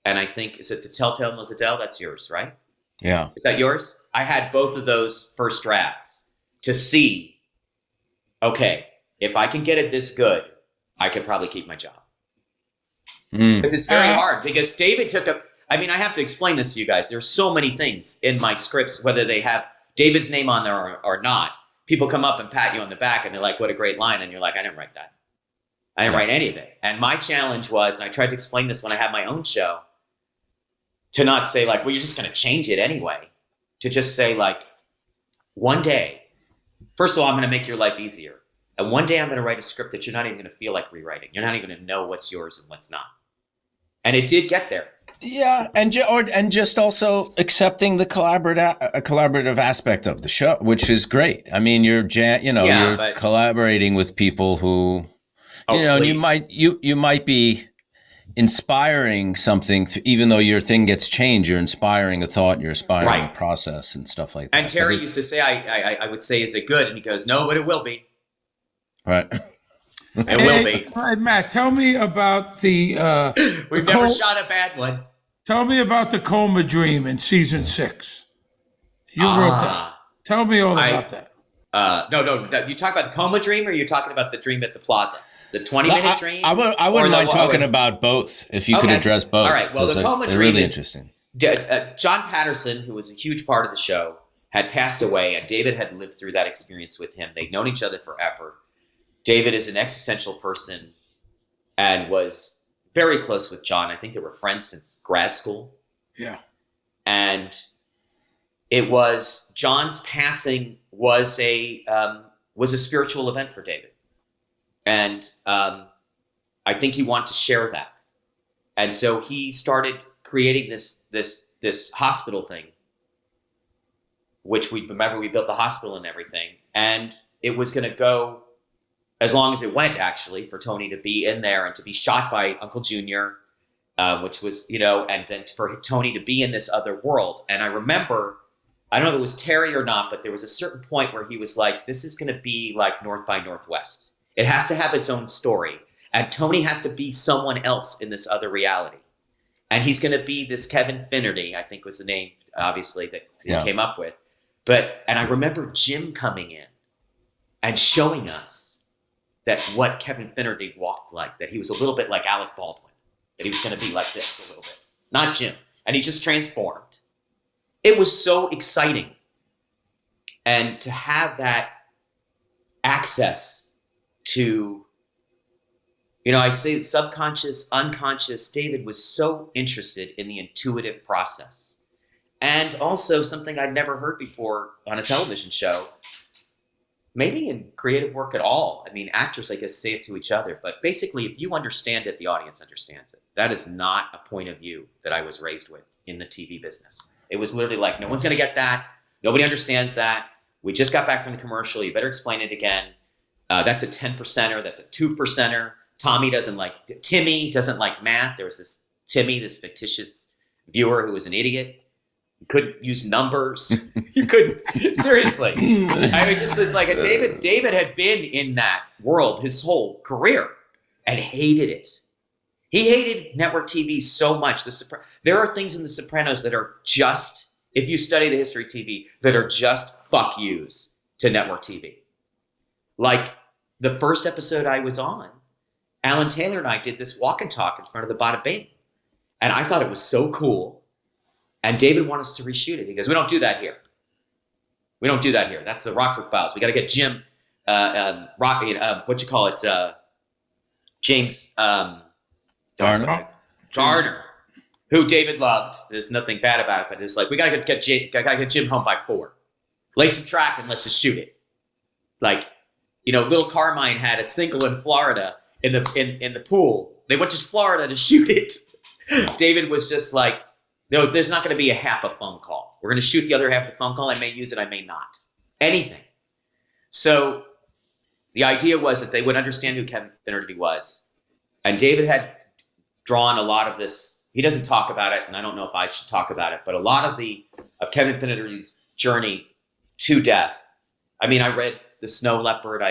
And I think, is it the Telltale Mozadell? That's yours, right? Yeah. Is that yours? I had both of those first drafts to see, okay, if I can get it this good, I could probably keep my job. Because it's very hard. Because David I have to explain this to you guys. There's so many things in my scripts, whether they have David's name on there or not. People come up and pat you on the back and they're like, "What a great line." And you're like, "I didn't write that. I didn't write any of it." And my challenge was, and I tried to explain this when I had my own show, to not say well, you're just going to change it anyway. To just say one day, first of all, I'm going to make your life easier. And one day I'm going to write a script that you're not even going to feel like rewriting. You're not even going to know what's yours and what's not. And it did get there. Yeah, and just also accepting the collaborative aspect of the show, which is great. I mean, you're collaborating with people who, and you might be inspiring something, even though your thing gets changed. You're inspiring a thought, you're inspiring a process and stuff like that. And Terry used to say, I would say, "Is it good?" And he goes, "No, but it will be." Right. It will be. Hey, Matt, tell me about the We've never shot a bad one. tell me about the coma dream in season 6. You wrote that. Tell me all about that. No. You talk about the coma dream, or you're talking about the dream at the plaza? The 20-minute dream? I wouldn't mind talking about both, if you could address both. All right. Well, the coma dream really is interesting. John Patterson, who was a huge part of the show, had passed away, and David had lived through that experience with him. They'd known each other forever. David is an existential person and was very close with John. I think they were friends since grad school. Yeah. And it was John's passing was a spiritual event for David, and I think he wanted to share that, and so he started creating this hospital thing, which we built the hospital and everything, and it was going to go as long as it went, actually, for Tony to be in there and to be shot by Uncle Junior, which was, and then for Tony to be in this other world. And I remember, I don't know if it was Terry or not, but there was a certain point where he was like, this is going to be like North by Northwest. It has to have its own story. And Tony has to be someone else in this other reality. And he's going to be this Kevin Finnerty, I think was the name, obviously, that he came up with. And I remember Jim coming in and showing us that what Kevin Finnerty walked like, that he was a little bit like Alec Baldwin, that he was going to be like this a little bit, not Jim. And he just transformed. It was so exciting. And to have that access to, I say subconscious, unconscious, David was so interested in the intuitive process. And also something I'd never heard before on a television show, maybe in creative work at all. I mean, actors, I guess, say it to each other. But basically, if you understand it, the audience understands it. That is not a point of view that I was raised with in the TV business. It was literally like, no one's going to get that. Nobody understands that. We just got back from the commercial. You better explain it again. That's a 10%er. That's a 2%er. Timmy doesn't like math. There was this Timmy, this fictitious viewer who was an idiot. You couldn't use numbers. You couldn't, seriously. I mean, just it's like David had been in that world his whole career and hated it. He hated network TV so much. There are things in The Sopranos that are just, if you study the history of TV, that are just fuck yous to network TV. Like the first episode I was on, Alan Taylor and I did this walk and talk in front of the Bada Bing. And I thought it was so cool. And David wanted us to reshoot it. He goes, we don't do that here. We don't do that here. That's the Rockford Files. We got to get Jim, James Garner, who David loved. There's nothing bad about it, but it's like, we got to get Jim home by 4. Lay some track and let's just shoot it. Like, Little Carmine had a single in Florida in the pool. They went to Florida to shoot it. David was just like, no, there's not going to be a half a phone call. We're going to shoot the other half of the phone call. I may use it, I may not. Anything. So the idea was that they would understand who Kevin Finnerty was. And David had drawn a lot of this. He doesn't talk about it, and I don't know if I should talk about it, but a lot of Kevin Finnerty's journey to death. I mean, I read The Snow Leopard.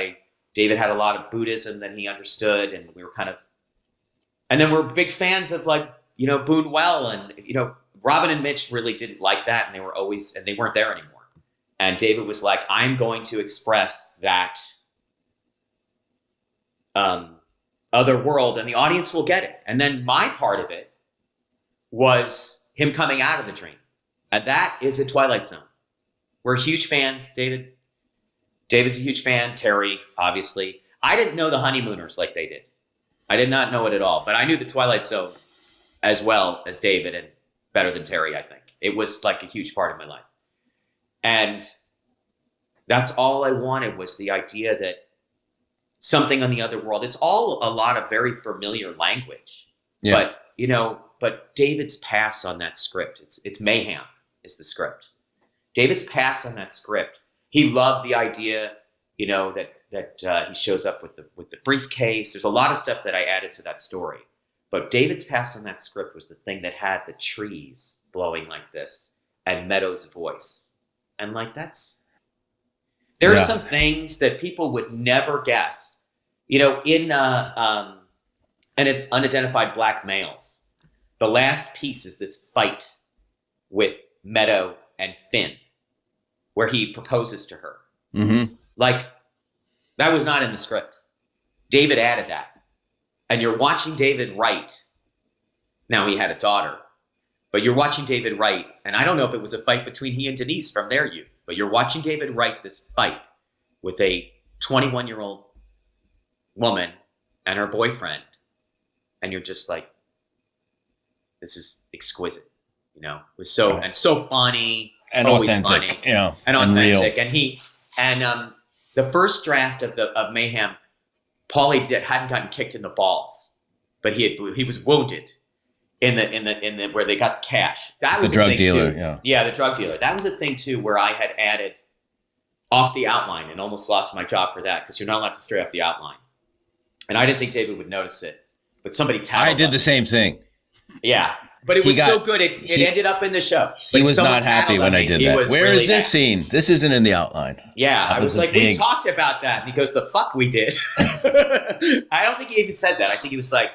David had a lot of Buddhism that he understood, and we were and then we're big fans of Boone Well, and Robin and Mitch really didn't like that, and they weren't there anymore. And David was like, I'm going to express that other world, and the audience will get it. And then my part of it was him coming out of the dream. And that is a Twilight Zone. We're huge fans. David's a huge fan. Terry, obviously. I didn't know the Honeymooners like they did. I did not know it at all. But I knew the Twilight Zone as well as David, and better than Terry, I think. It was like a huge part of my life. And that's all I wanted, was the idea that something on the other world. It's all a lot of very familiar language. Yeah. But David's pass on that script, it's Mayhem is the script. David's pass on that script. He loved the idea, that he shows up with the briefcase. There's a lot of stuff that I added to that story. But David's pass on that script was the thing that had the trees blowing like this and Meadows' voice. And there are some things that people would never guess In an unidentified black males, the last piece is this fight with Meadow and Finn, where he proposes to her. Mm-hmm. Like, that was not in the script. David added that. And you're watching David write. Now, he had a daughter, but you're watching David write, and I don't know if it was a fight between he and Denise from their youth, but you're watching David write this fight with a 21-year-old woman and her boyfriend, and you're just like, this is exquisite. It was so funny and always authentic, funny, and authentic. real. And the first draft of Mayhem, Paulie hadn't gotten kicked in the balls, but he was wounded in the where they got the cash. That was the drug thing dealer, too. Yeah, the drug dealer. That was a thing too, where I had added off the outline and almost lost my job for that, because you're not allowed to stray off the outline. And I didn't think David would notice it, but somebody tattled I did the same thing. Yeah. But it was so good, it ended up in the show. He was not happy when I did that. Where is this scene? This isn't in the outline. Yeah, I was like, we talked about that. And he goes, the fuck we did. I don't think he even said that. I think he was like,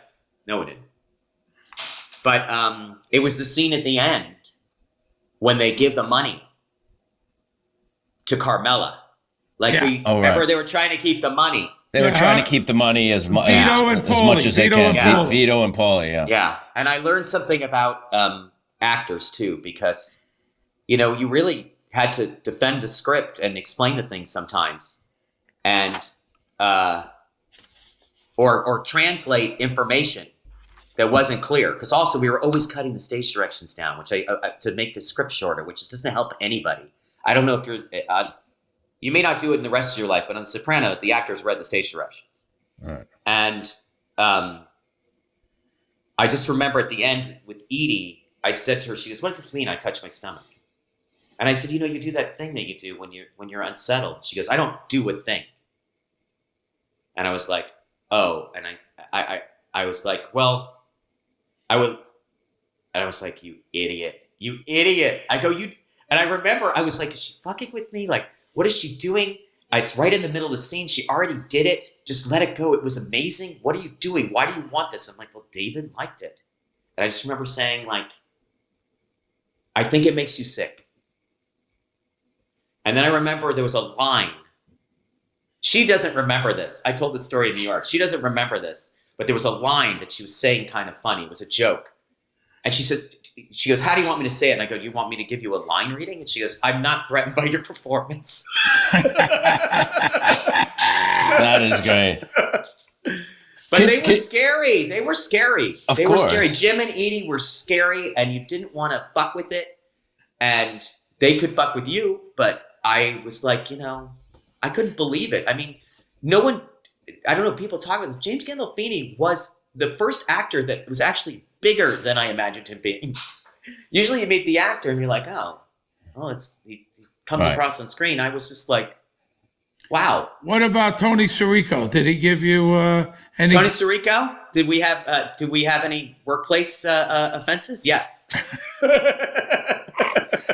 no, we didn't. But it was the scene at the end when they give the money to Carmela. Remember, they were trying to keep the money. They were trying to keep the money as much as they can. Vito and Paulie, yeah. Yeah, and I learned something about actors too, because you really had to defend the script and explain the things sometimes, and or translate information that wasn't clear. Because also we were always cutting the stage directions down, which to make the script shorter, which just doesn't help anybody. I don't know if you're. You may not do it in the rest of your life, but on The Sopranos, the actors read the stage directions. Right. And I just remember at the end with Edie, I said to her, she goes, "What does this mean? I touch my stomach." And I said, you do that thing that you do when you're unsettled. She goes, "I don't do a thing." And I was like, "Oh," and I was like, "Well, I would," and I was like, "You idiot. I go, "You," and I remember I was like, "Is she fucking with me? Like, what is she doing? It's right in the middle of the scene. She already did it. Just let it go. It was amazing. What are you doing? Why do you want this?" I'm like, "Well, David liked it." And I just remember saying, like, "I think it makes you sick." And then I remember there was a line. She doesn't remember this. I told this story in New York. She doesn't remember this. But there was a line that she was saying kind of funny. It was a joke. And she goes, "How do you want me to say it?" And I go, "You want me to give you a line reading?" And she goes, "I'm not threatened by your performance." That is great. But they were scary. They were scary. Of they course. were scary. Jim and Edie were scary, and you didn't want to fuck with it. And they could fuck with you, but I was like, I couldn't believe it. I mean, no one, I don't know, people talk about this. James Gandolfini was the first actor that was actually bigger than I imagined him being. Usually you meet the actor and you're like, he comes across on screen. I was just like, wow. What about Tony Sirico? Did he give you any? Tony Sirico? Did we have any workplace offenses? Yes.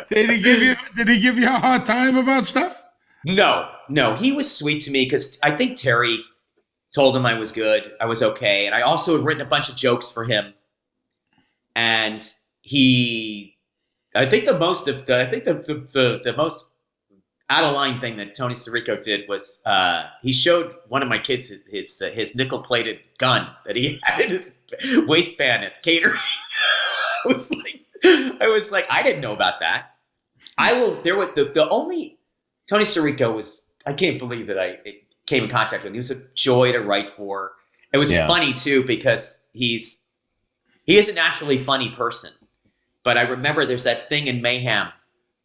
Did he give you a hard time about stuff? No. He was sweet to me because I think Terry told him I was good. I was okay. And I also had written a bunch of jokes for him. And I think the most out of line thing that Tony Sirico did was he showed one of my kids his nickel plated gun that he had in his waistband at catering. I was like, I didn't know about that. The only Tony Sirico was, I can't believe that I came in contact with him. He was a joy to write for. It was funny too because he is a naturally funny person. But I remember there's that thing in Mayhem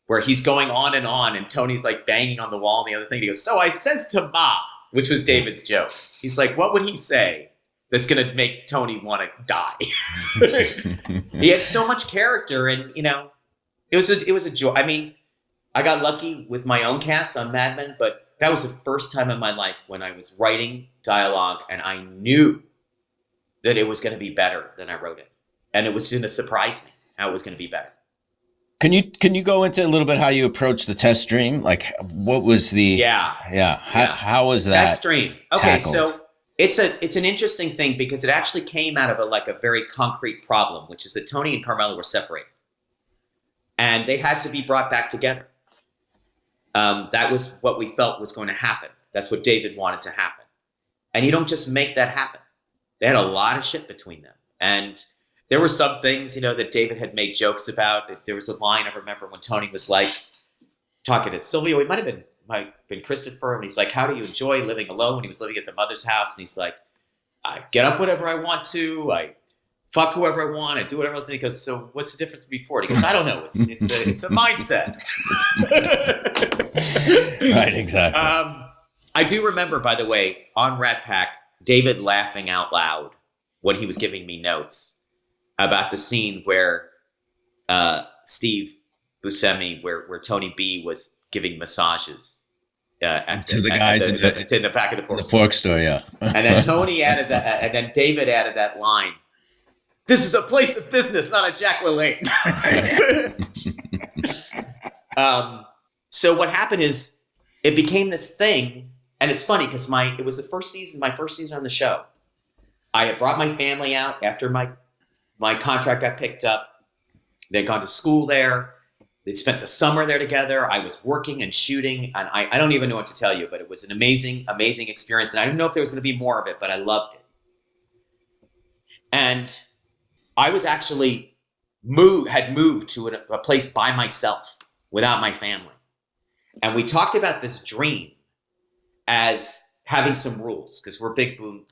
where he's going on and Tony's like banging on the wall and the other thing. He goes, "So I says to Ma," which was David's joke. He's like, "What would he say that's going to make Tony want to die?" He had so much character and, it was a joy. I mean, I got lucky with my own cast on Mad Men, but that was the first time in my life when I was writing dialogue and I knew that it was going to be better than I wrote it. And it was going to surprise me how it was going to be better. Can you go into a little bit how you approached the test stream? Like, what was the how was that test stream? Okay, tackled? so It's an interesting thing because it actually came out of a very concrete problem, which is that Tony and Carmela were separated, and they had to be brought back together. That was what we felt was going to happen. That's what David wanted to happen, and you don't just make that happen. They had a lot of shit between them, and there were some things, that David had made jokes about. There was a line I remember when Tony was like talking to Silvio. He might have been Christopher, and he's like, "How do you enjoy living alone?" When he was living at the mother's house, and he's like, "I get up whenever I want to. I fuck whoever I want. I do whatever else." And he goes, "So what's the difference before?" And he goes, "I don't know. It's a mindset." Right, exactly. I do remember, by the way, on Rat Pack, David laughing out loud when he was giving me notes about the scene where Steve Buscemi, where Tony B was giving massages to the guys in the back of the pork store. Pork store, yeah. And then Tony added that, and then David added that line: "This is a place of business, not a Jack LaLanne." So what happened is it became this thing, and it's funny because it was my first season on the show. I had brought my family out after my contract got picked up. They'd gone to school there. They'd spent the summer there together. I was working and shooting, and I don't even know what to tell you, but it was an amazing, amazing experience. And I didn't know if there was going to be more of it, but I loved it. And I was actually had moved to a place by myself without my family. And we talked about this dream as having some rules, because we're big Boone.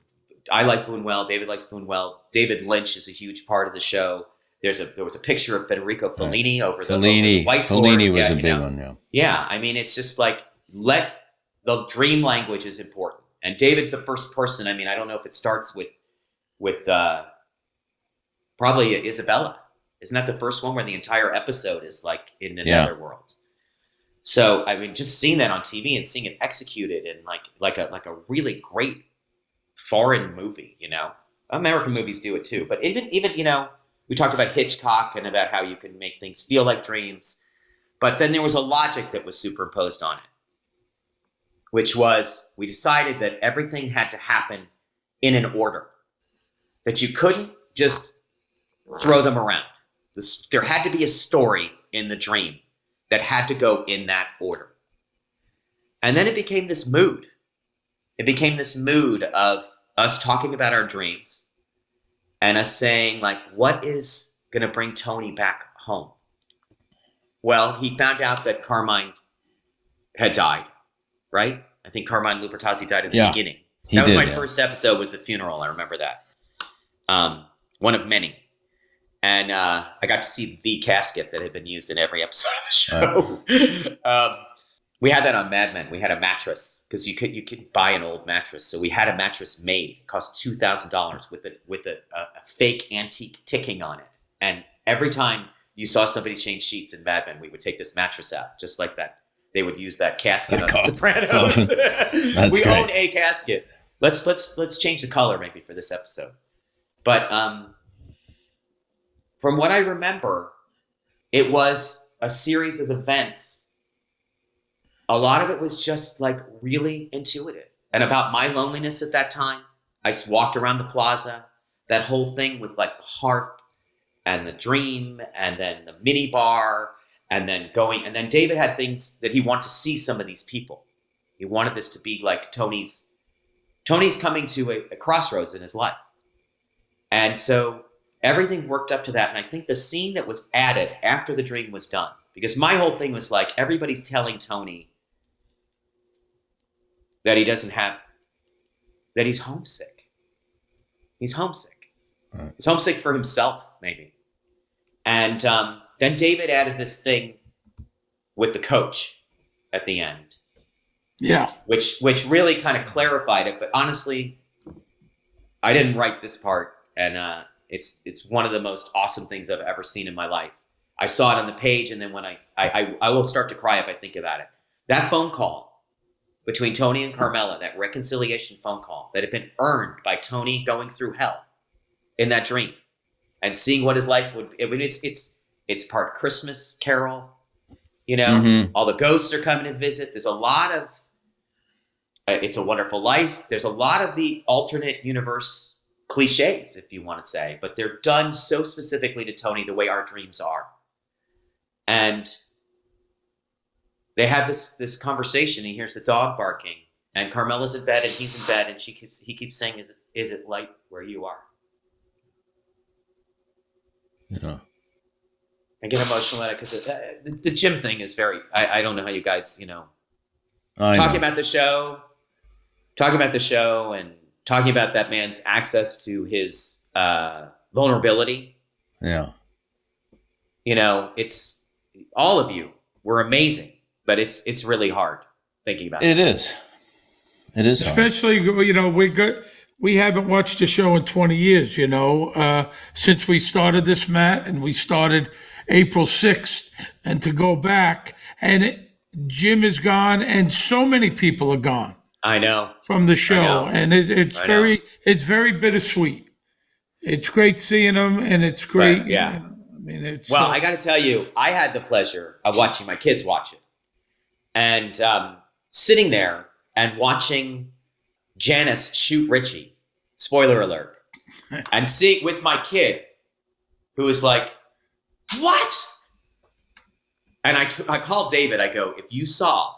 I like Boonwell. David likes Boonwell. David Lynch is a huge part of the show. There was a picture of Federico Fellini over the whiteboard. Fellini was a big one, yeah. Yeah, I mean, it's just like, the dream language is important. And David's the first person. I mean, I don't know if it starts with probably Isabella. Isn't that the first one where the entire episode is like in another world? So, I mean, just seeing that on TV and seeing it executed in like a really great foreign movie, American movies do it too. But even, we talked about Hitchcock and about how you can make things feel like dreams. But then there was a logic that was superimposed on it, which was we decided that everything had to happen in an order, that you couldn't just throw them around. There had to be a story in the dream that had to go in that order. And then it became this mood. It became this mood of us talking about our dreams and us saying, like, what is going to bring Tony back home? Well, he found out that Carmine had died, right? I think Carmine Lupertazzi died in the beginning. That was my first episode, was the funeral. I remember that. One of many. And I got to see the casket that had been used in every episode of the show. We had that on Mad Men. We had a mattress, because you could buy an old mattress. So we had a mattress made. It cost $2,000 with a fake antique ticking on it. And every time you saw somebody change sheets in Mad Men, we would take this mattress out, just like that. They would use that casket on The Sopranos. We own a casket. Let's change the color maybe for this episode. But from what I remember, it was a series of events. A lot of it was just like really intuitive. And about my loneliness at that time, I walked around the plaza, that whole thing with like the harp and the dream and then the mini bar and then David had things that he wanted to see some of these people. He wanted this to be like Tony's coming to a crossroads in his life. And so everything worked up to that. And I think the scene that was added after the dream was done, because my whole thing was like, everybody's telling Tony that that he's homesick. He's homesick. Right. He's homesick for himself, maybe. And then David added this thing with the coach at the end. Yeah. Which really kind of clarified it. But honestly, I didn't write this part. And it's one of the most awesome things I've ever seen in my life. I saw it on the page, and then when I will start to cry if I think about it. That phone call between Tony and Carmela, that reconciliation phone call that had been earned by Tony going through hell in that dream and seeing what his life would be. I mean, it's part Christmas Carol, all the ghosts are coming to visit. There's a lot of It's a Wonderful Life. There's a lot of the alternate universe cliches, if you want to say, but they're done so specifically to Tony the way our dreams are. And they have this conversation. He hears the dog barking, and Carmela's in bed, and he's in bed, and he keeps saying, "Is it light where you are?" Yeah. I get emotional at it because the Jim thing is very. I don't know how you guys, talking about the show, and talking about that man's access to his vulnerability. Yeah. It's all of you were amazing, but it's really hard thinking about it. It is. It is hard. Especially, we haven't watched the show in 20 years, since we started this, Matt, and we started April 6th. And to go back, and Jim is gone, and so many people are gone. I know. From the show. And it's very bittersweet. It's great seeing them, and it's great. But, yeah. It's I got to tell you, I had the pleasure of watching my kids watch it. And sitting there and watching Janice shoot Richie, spoiler alert, and seeing with my kid who was like, "What?" And I called David. I go, "If you saw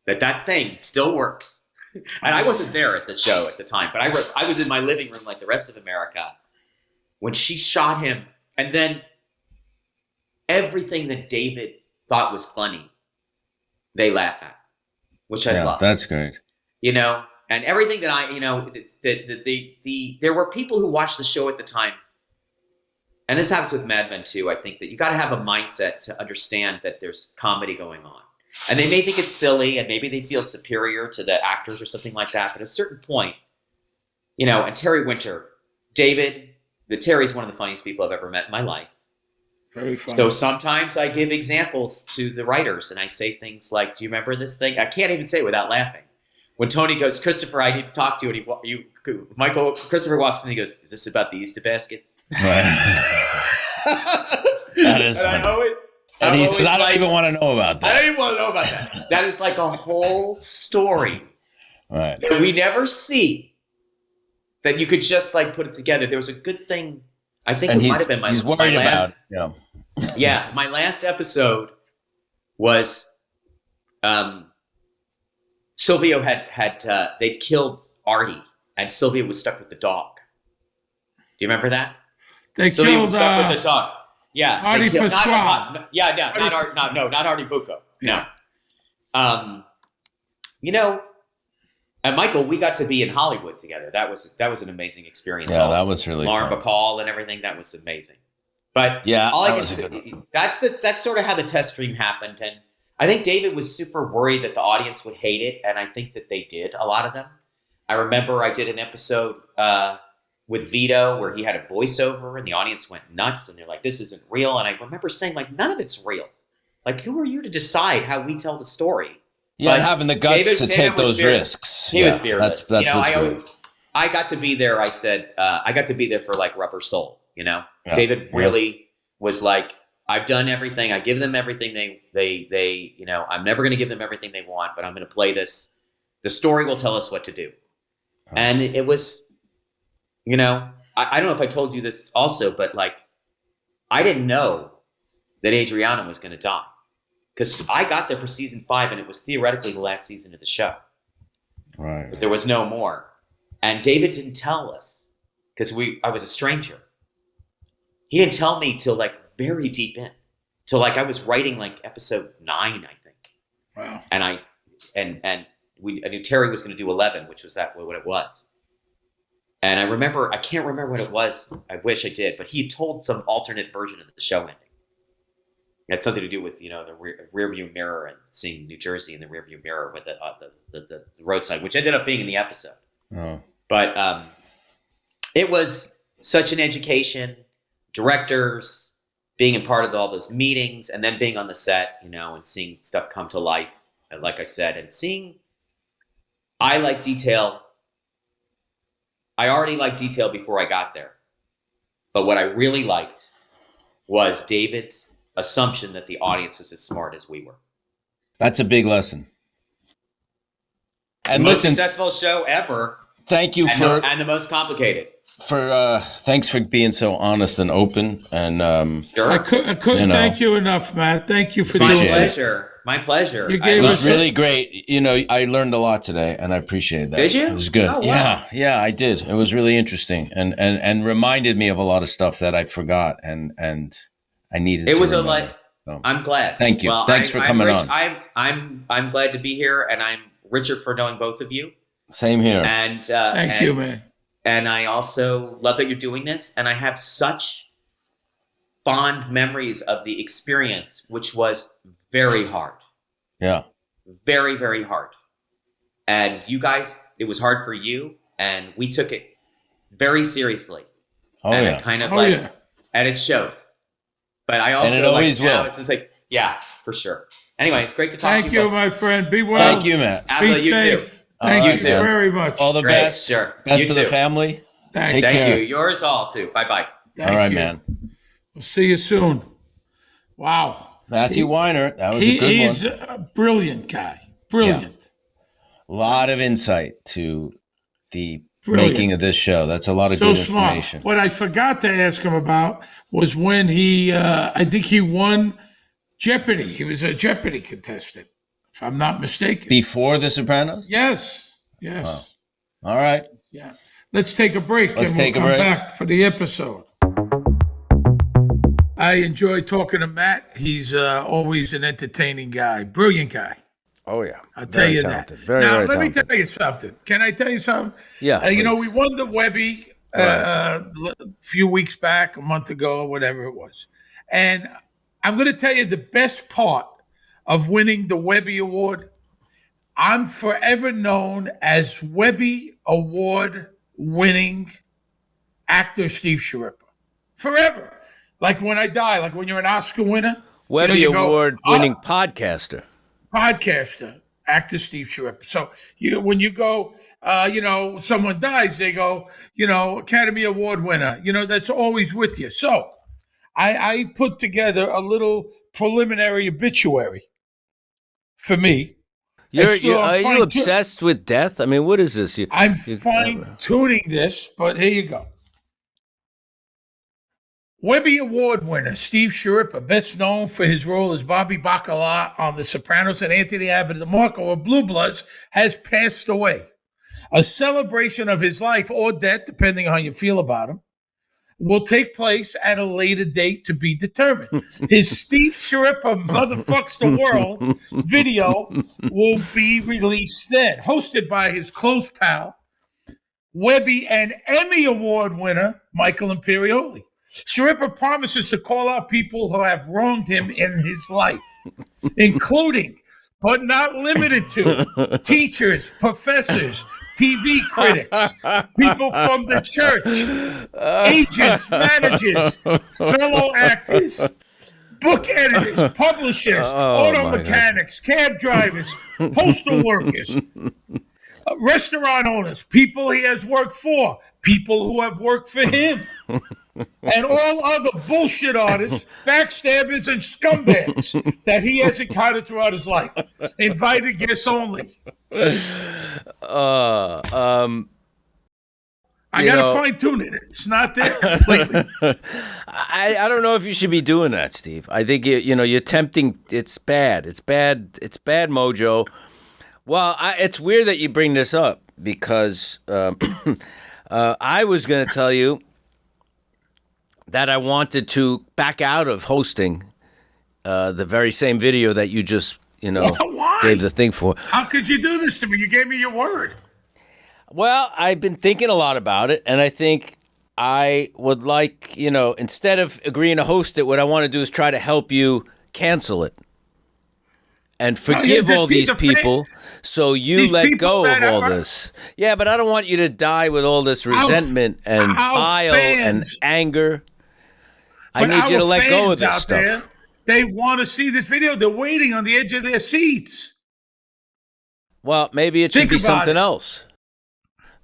that thing still works," and I wasn't there at the show at the time, but I was in my living room like the rest of America when she shot him, and then everything that David thought was funny, they laugh at, which I love. That's great. And everything that there were people who watched the show at the time, and this happens with Mad Men too. I think that you got to have a mindset to understand that there's comedy going on, and they may think it's silly, and maybe they feel superior to the actors or something like that. But at a certain point, and Terry Winter, Terry's one of the funniest people I've ever met in my life. Very funny. So sometimes I give examples to the writers, and I say things like, "Do you remember this thing?" I can't even say it without laughing. When Tony goes, "Christopher, I need to talk to you," and Christopher walks in and he goes, "Is this about the Easter baskets?" Right. That is funny. And he says, "I don't even want to know about that." I don't even want to know about that. That is like a whole story Right. that we never see, that you could just like put it together. There was a good thing. I think it might have been he's worried about. Yeah, my last episode was Silvio had they killed Artie, and Silvio was stuck with the dog. Do you remember that? Silvio was stuck with the dog. Yeah, Artie Pasquale. Not Artie Bucco. No. And Michael, we got to be in Hollywood together. That was an amazing experience. Yeah, also. that was really Lauren fun. Bacall and everything. That was amazing. But yeah, all I can say, that's sort of how the test stream happened. And I think David was super worried that the audience would hate it, and I think that they did, a lot of them. I remember I did an episode with Vito where he had a voiceover, and the audience went nuts, and they're like, "This isn't real." And I remember saying, like, none of it's real. Like, who are you to decide how we tell the story? Yeah, having the guts to take those risks. He was fearless. That's what's great. I got to be there. I said, I got to be there for like Rubber Soul. Yeah. David really was like, I've done everything. I give them everything they I'm never going to give them everything they want, but I'm going to play this. The story will tell us what to do. And it was, I don't know if I told you this also, but like, I didn't know that Adriana was going to die, because I got there for season 5 and it was theoretically the last season of the show. Right. But there was no more. And David didn't tell us because I was a stranger. He didn't tell me till like very deep in, till like I was writing like episode 9, I think. Wow. And I knew Terry was going to do 11, which was what it was. And I can't remember what it was. I wish I did, but he told some alternate version of the show ending. It had something to do with, the rear view mirror and seeing New Jersey in the rear view mirror with the roadside, which ended up being in the episode. Oh. But it was such an education. Directors, being a part of all those meetings, and then being on the set, and seeing stuff come to life, like I said, and I like detail. I already liked detail before I got there. But what I really liked was David's assumption that the audience was as smart as we were. That's a big lesson. And most listen, successful show ever, thank you and the most complicated. thanks for being so honest and open. And Sure. I couldn't thank you enough, Matt. Thank you for My doing Appreciate it. this. pleasure. My pleasure. You I gave it love was us really great. I learned a lot today, and I appreciate that. Did you? It was good. Oh, wow. Yeah, I did. It was really interesting, and reminded me of a lot of stuff that I forgot, and I needed. It to was remember. So, I'm glad. thank you. Well, Thanks for coming Rich. on. I'm glad to be here, and I'm richer for knowing both of you. Same here. And Thank you, man. And I also love that you're doing this, and I have such fond memories of the experience, which was very hard. Yeah. Very, very hard. And you guys, it was hard for you, and we took it very seriously. Oh and yeah. it kind of Yeah. and it shows. But I also And it always now will. it's just like, yeah, for sure. Anyway, it's great to talk Thank to you, you. my friend. Be well. Thank you, Matt. Absolutely, Be you safe. too. Thank All you right, man. very much. All the Great, best. sure. Best You to the too. family. Thank Take Thank care. you. Yours all too. Bye bye. Thank All right, you. man. We'll see you soon. Wow. Matthew Weiner. That was a good He's one. a brilliant guy. Brilliant. A lot of insight to the Brilliant. making of this show. That's a lot of So good smart. information. What I forgot to ask him about was when he, I think he won Jeopardy. He was a Jeopardy contestant, if I'm not mistaken. Before The Sopranos? Yes. Yes. Wow. All right. Yeah. Let's take a break Let's and we'll take a come break. back for the episode. I enjoy talking to Matt. He's always an entertaining guy, brilliant guy. Oh, yeah. I'll tell you that. Very, now, very let me talented. tell you something. Can I tell you something? Yeah, You know, please. we won the Webby a few weeks back, a month ago, whatever it was. And I'm going to tell you the best part of winning the Webby Award. I'm forever known as Webby Award winning actor Steve Sharippa. Forever. Like when I die, like when you're an Oscar winner. Webby you go, Award-winning podcaster. podcaster, actor Steve Sharippa. So when you go, someone dies, they go, Academy Award winner. That's always with you. So I put together a little preliminary obituary for me. Are I'm you fine-tu- obsessed with death? I mean, what is this? I'm fine-tuning this, but here you go. Webby Award winner Steve Sharippa, best known for his role as Bobby Bacala on The Sopranos and Anthony Abbott of Marco of Blue Bloods, has passed away. A celebration of his life or death, depending on how you feel about him, will take place at a later date to be determined. His Steve Sharippa Motherfucks the World video will be released then, hosted by his close pal, Webby and Emmy Award winner Michael Imperioli. Sharippa promises to call out people who have wronged him in his life, including, but not limited to, teachers, professors, TV critics, people from the church, agents, managers, fellow actors, book editors, publishers, auto mechanics, cab drivers, postal workers, restaurant owners, people he has worked for, people who have worked for him, and all other bullshit artists, backstabbers, and scumbags that he has encountered throughout his life. Invited guests only. I got to fine tune it. It's not there completely. I don't know if you should be doing that, Steve. I think you're tempting. It's bad. It's bad. It's bad mojo. Well, it's weird that you bring this up because I was going to tell you that I wanted to back out of hosting the very same video that you just Why? gave the thing for. How could you do this to me? You gave me your word. Well, I've been thinking a lot about it, and I think I would like, instead of agreeing to host it, what I want to do is try to help you cancel it and forgive all these people so you let go of all this. Yeah, but I don't want you to die with all this resentment and bile and anger. I need you to let go of this stuff. They want to see this video. They're waiting on the edge of their seats. Well, maybe it should be something else.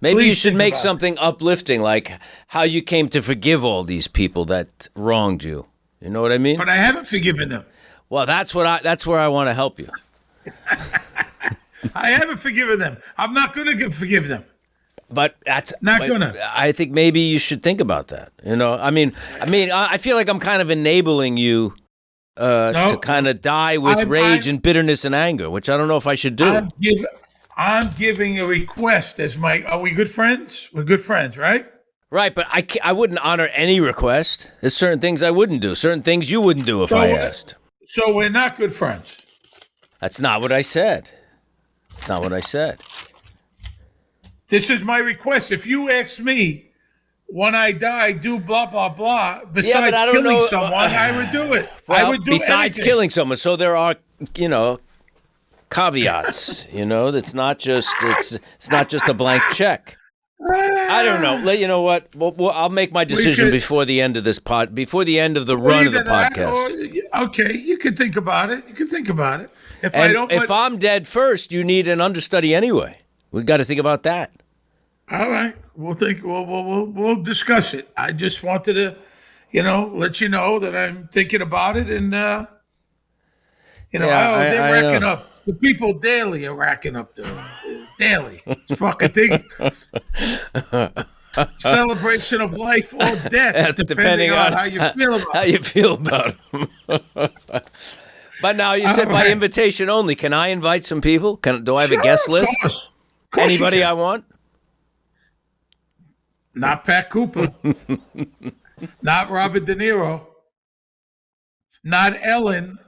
Maybe you should make something uplifting, like how you came to forgive all these people that wronged you. You know what I mean? But I haven't forgiven them. Well, that's where I want to help you. I haven't forgiven them. I'm not going to forgive them. But that's Not gonna. I think maybe you should think about that. I feel like I'm kind of enabling you to kind of die with rage and bitterness and anger, which I don't know if I should do. I'm giving a request as my. Are we good friends? We're good friends, right? Right, but I wouldn't honor any request. There's certain things I wouldn't do, certain things you wouldn't do if I asked. So we're not good friends. That's not what I said. That's not what I said. This is my request. If you ask me when I die, do blah, blah, blah, besides killing someone, I would do it. Well, I would do besides anything. killing someone. So there are, caveats, It's not just a blank check. I don't know. You know what? I'll make my decision before the end of this before the end of the run of the podcast. Okay, you can think about it. If I'm dead first, you need an understudy anyway. We got to think about that. All right, we'll think. We'll discuss it. I just wanted to, let you know that I'm thinking about it, and they're racking up. The people daily are racking up daily. It's fucking thing. Celebration of life or death, depending on how you feel about them. But now you said by invitation only. Can I invite some people? Do I have a guest list? Of course Anybody I want? Not Pat Cooper. Not Robert De Niro. Not Ellen.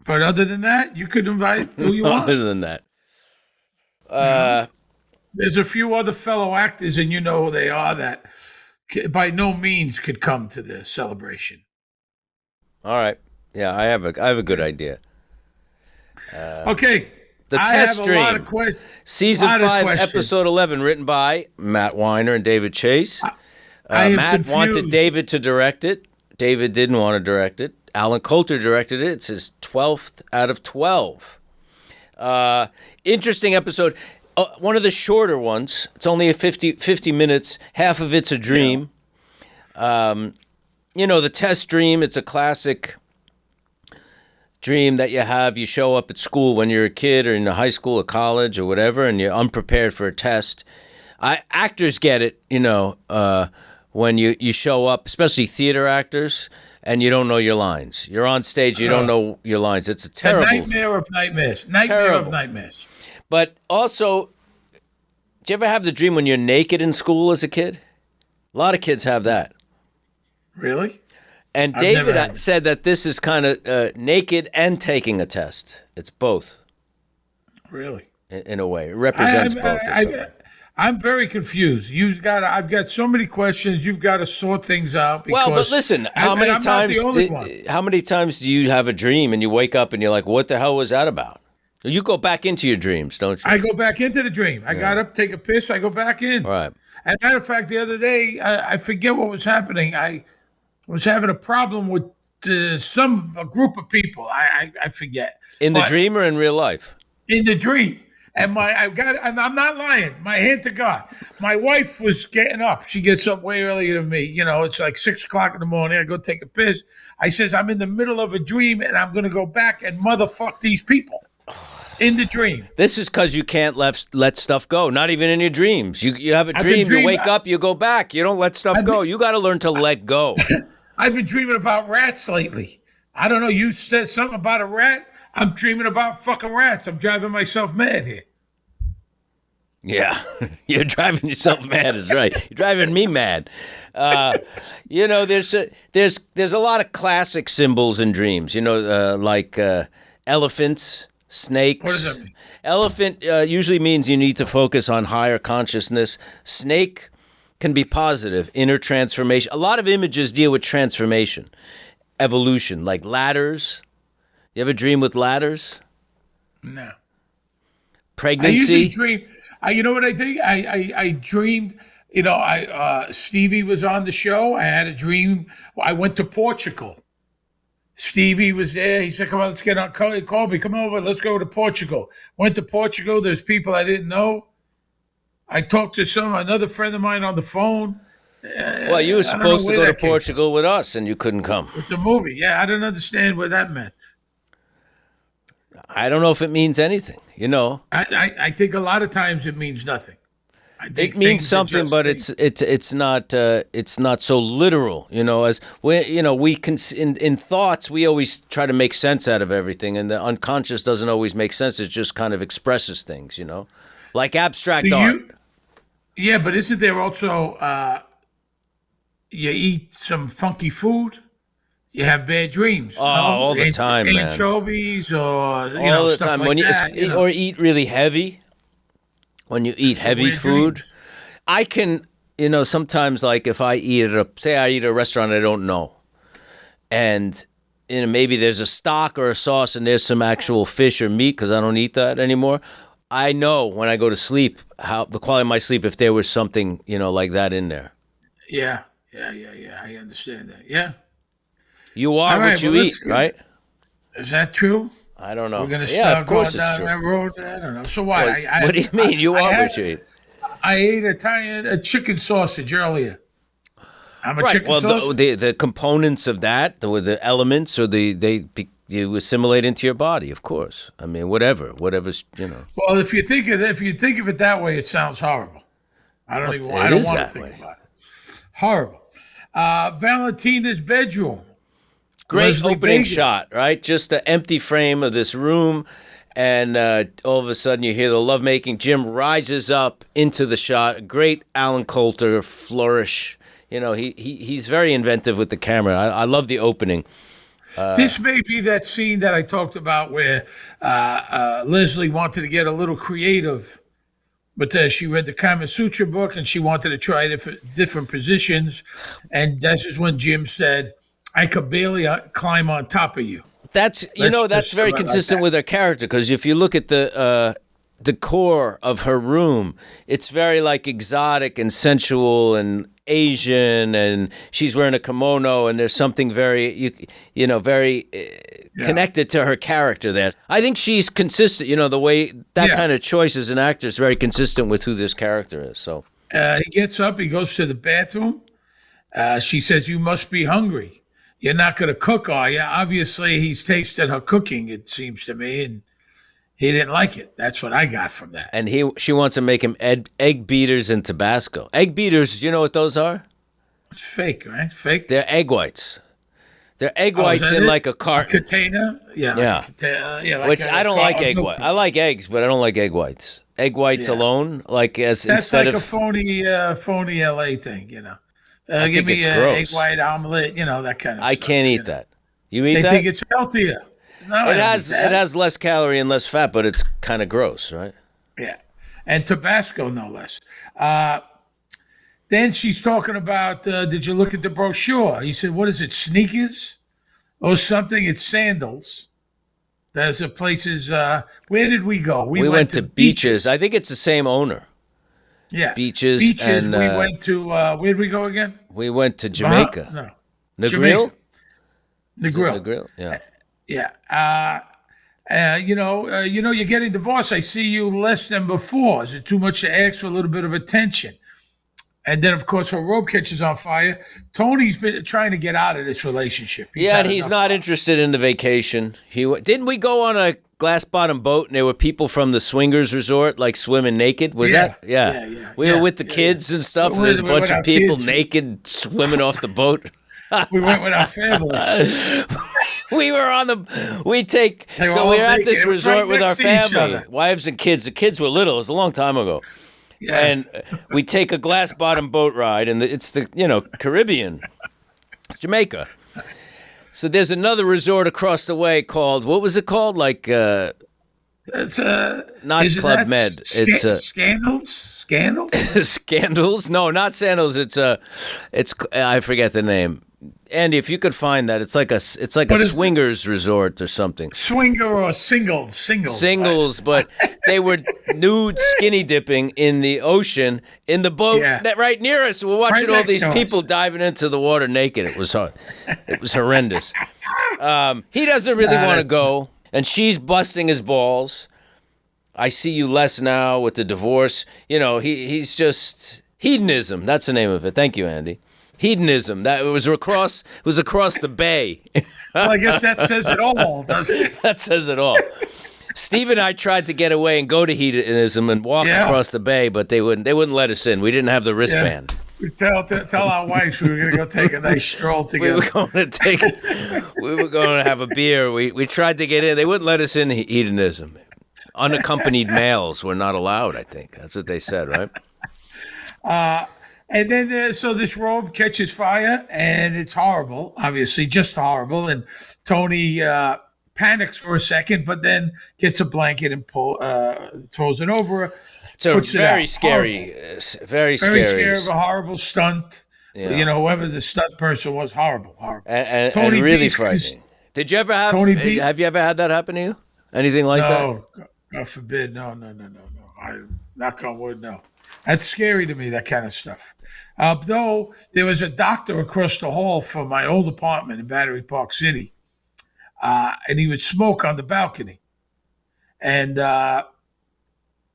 But other than that, you could invite who you want. Other than that. There's a few other fellow actors, and you know who they are, that by no means could come to the celebration. All right. Yeah, I have a good idea. Okay. The Test Stream, Season 5, Episode 11, written by Matt Weiner and David Chase. Matt wanted David to direct it. David didn't want to direct it. Alan Coulter directed it. It's his 12th out of 12. Interesting episode. One of the shorter ones. It's only a 50 minutes. Half of it's a dream. Yeah. The Test Dream, it's a classic dream that you show up at school when you're a kid or in high school or college or whatever, and you're unprepared for a test. Actors get it, when you show up, especially theater actors, and you don't know your lines. You're on stage, you don't know your lines. It's a terrible... A nightmare of nightmares. Nightmare of nightmares. But also, do you ever have the dream when you're naked in school as a kid? A lot of kids have that. Really? And David said that this is kind of naked and taking a test. It's both. Really? In a way. It represents both. I'm very confused. I've got so many questions. You've got to sort things out. Well, but listen, how many times do you have a dream and you wake up and you're like, what the hell was that about? You go back into your dreams, don't you? I go back into the dream. I got up, take a piss, I go back in. All right. As a matter of fact, the other day, I forget what was happening. I was having a problem with a group of people. I forget. In the dream or in real life? In the dream. And I'm not lying. My hand to God. My wife was getting up. She gets up way earlier than me. It's like 6 o'clock in the morning. I go take a piss. I says, I'm in the middle of a dream and I'm going to go back and motherfuck these people. In the dream. This is because you can't let stuff go. Not even in your dreams. You have a dream, you wake up, you go back. You don't let stuff go. You got to learn to let go. I've been dreaming about rats lately. I don't know. You said something about a rat. I'm dreaming about fucking rats. I'm driving myself mad here. Yeah, you're driving yourself mad is right. You're driving me mad. There's a lot of classic symbols in dreams. Like elephants, snakes. What does that mean? Elephant usually means you need to focus on higher consciousness. Snake can be positive, inner transformation. A lot of images deal with transformation, evolution, like ladders. You ever dream with ladders? No. Pregnancy? I usually dream. You know what I did? I dreamed, Stevie was on the show. I had a dream. I went to Portugal. Stevie was there. He said, come on, let's get on. Call me. Come over. Let's go to Portugal. Went to Portugal. There's people I didn't know. I talked to another friend of mine on the phone. Well, you were supposed to go to Portugal with us, and you couldn't come. It's a movie. Yeah, I don't understand what that meant. I don't know if it means anything, you know. I think a lot of times it means nothing. I think It means things are something, just but things. it's not so literal, you know. As we can in thoughts we always try to make sense out of everything, and the unconscious doesn't always make sense. It just kind of expresses things, you know, like Do abstract art. you? Yeah, but isn't there also you eat some funky food, you have bad dreams? Oh, No, all the time, man. anchovies or All the stuff time like when that. or eat really heavy. When you eat Some heavy weird food, dreams. I can, sometimes like if I eat at I eat at a restaurant I don't know, and maybe there's a stock or a sauce and there's some actual fish or meat because I don't eat that anymore. I know when I go to sleep how the quality of my sleep if there was something like that in there. Yeah, yeah. I understand that. Yeah. You are All right. what you Well, eat, right? is that true? I don't know. We're gonna Yeah, of start going course it's down true. that road. I don't know. So what? Well, what do you mean? You are what you eat. I ate a chicken sausage earlier. I'm a Right. chicken Well, sausage. the components of that, the elements, or you assimilate into your body, of course. I mean, whatever's. Well, if you think of it that way, it sounds horrible. I don't even. I It don't is want to that think way. about it. Horrible. Valentina's bedroom. Great Leslie opening Bacon. shot, right? Just an empty frame of this room, and all of a sudden you hear the lovemaking. Jim rises up into the shot. Great Alan Coulter flourish. He's very inventive with the camera. I love the opening. This may be that scene that I talked about where Leslie wanted to get a little creative, but she read the Kama Sutra book and she wanted to try different positions. And this is when Jim said, I could barely climb on top of you. That's Let's very do it like consistent that. with her character because if you look at the decor of her room, it's very like exotic and sensual and Asian, and she's wearing a kimono, and there's something very very connected to her character there. I think she's consistent. The way that Yeah. kind of choice as an actor is very consistent with who this character is. So He gets up, he goes to the bathroom. She says, you must be hungry. You're not going to cook, are you? Obviously, he's tasted her cooking, it seems to me, and he didn't like it. That's what I got from that. and she wants to make him egg beaters in Tabasco. Egg beaters, you know what those are? It's fake, right? Fake. They're egg whites. They're egg Oh, is whites that in it? like a carton. Container? Yeah. Yeah. Like Which a I don't like egg milk white. tea. I like eggs, but I don't like egg whites. Egg whites Yeah. alone, like as That's instead like of a phony LA thing, I give think me it's an gross. egg white omelet, that kind of I stuff. can't eat that. You eat They that? think it's healthier. No, I It don't eat has that. it has less calorie and less fat, but it's kind of gross, right? Yeah. And Tabasco, no less. Then she's talking about, did you look at the brochure? He said, what is it, sneakers or something? It's sandals. There's a places, where did we go? We went to beaches. I think it's the same owner. Yeah. Beaches and, we went to, where'd we go again? We went to Jamaica. No. Negril? Negril. Negril? Yeah. Yeah. You're getting divorced. I see you less than before. Is it too much to ask for a little bit of attention? And then, of course, her robe catches on fire. Tony's been trying to get out of this relationship. Yeah, had and he's enough not of it. interested in the vacation. Didn't we go on a glass bottom boat and there were people from the swingers resort like swimming naked? Was Yeah. that? Yeah. Yeah. We were with the kids and stuff, and We there's a were bunch with of our people kids. naked swimming off the boat. We went with our family. We were on the. We take. They were So all we were at naked. this It was resort right with our next to each family, other. wives and kids. The kids were little. It was a long time ago. Yeah. And we take a glass bottom boat ride, and it's the Caribbean. It's Jamaica. So there's another resort across the way called, what was it called? Like It's not is it Club that Med. It's Scandals. Scandals. No, not Sandals. It's I forget the name. Andy, if you could find that, it's like a What is it? swingers resort or something. Swinger or singles? Singles, but they were nude skinny dipping in the ocean in the boat Yeah. right near us. We're watching Right all next these to us. people diving into the water naked. It was horrendous. He doesn't really want to that's- go, and she's busting his balls. I see you less now with the divorce. He's just hedonism. That's the name of it. Thank you, Andy. Hedonism. That was across. It was across the bay. Well, I guess that says it all, doesn't it? That says it all. Steve and I tried to get away and go to Hedonism and walk across the bay, but they wouldn't let us in. We didn't have the wristband. We tell our wives we were going to go take a nice stroll together. We were going to have a beer. We tried to get in. They wouldn't let us in Hedonism. Unaccompanied males were not allowed, I think. That's what they said, right? And then, so this robe catches fire, and it's horrible, obviously, just horrible. And Tony panics for a second, but then gets a blanket and throws it over her. So very scary, very scary. Very scary of a horrible stunt. Yeah. You know, whoever the stunt person was, horrible. And really frightening. Did you ever have you ever had that happen to you? Anything like that? No, God forbid. No. Knock on wood, no. That's scary to me, that kind of stuff. Though there was a doctor across the hall from my old apartment in Battery Park City, and he would smoke on the balcony. And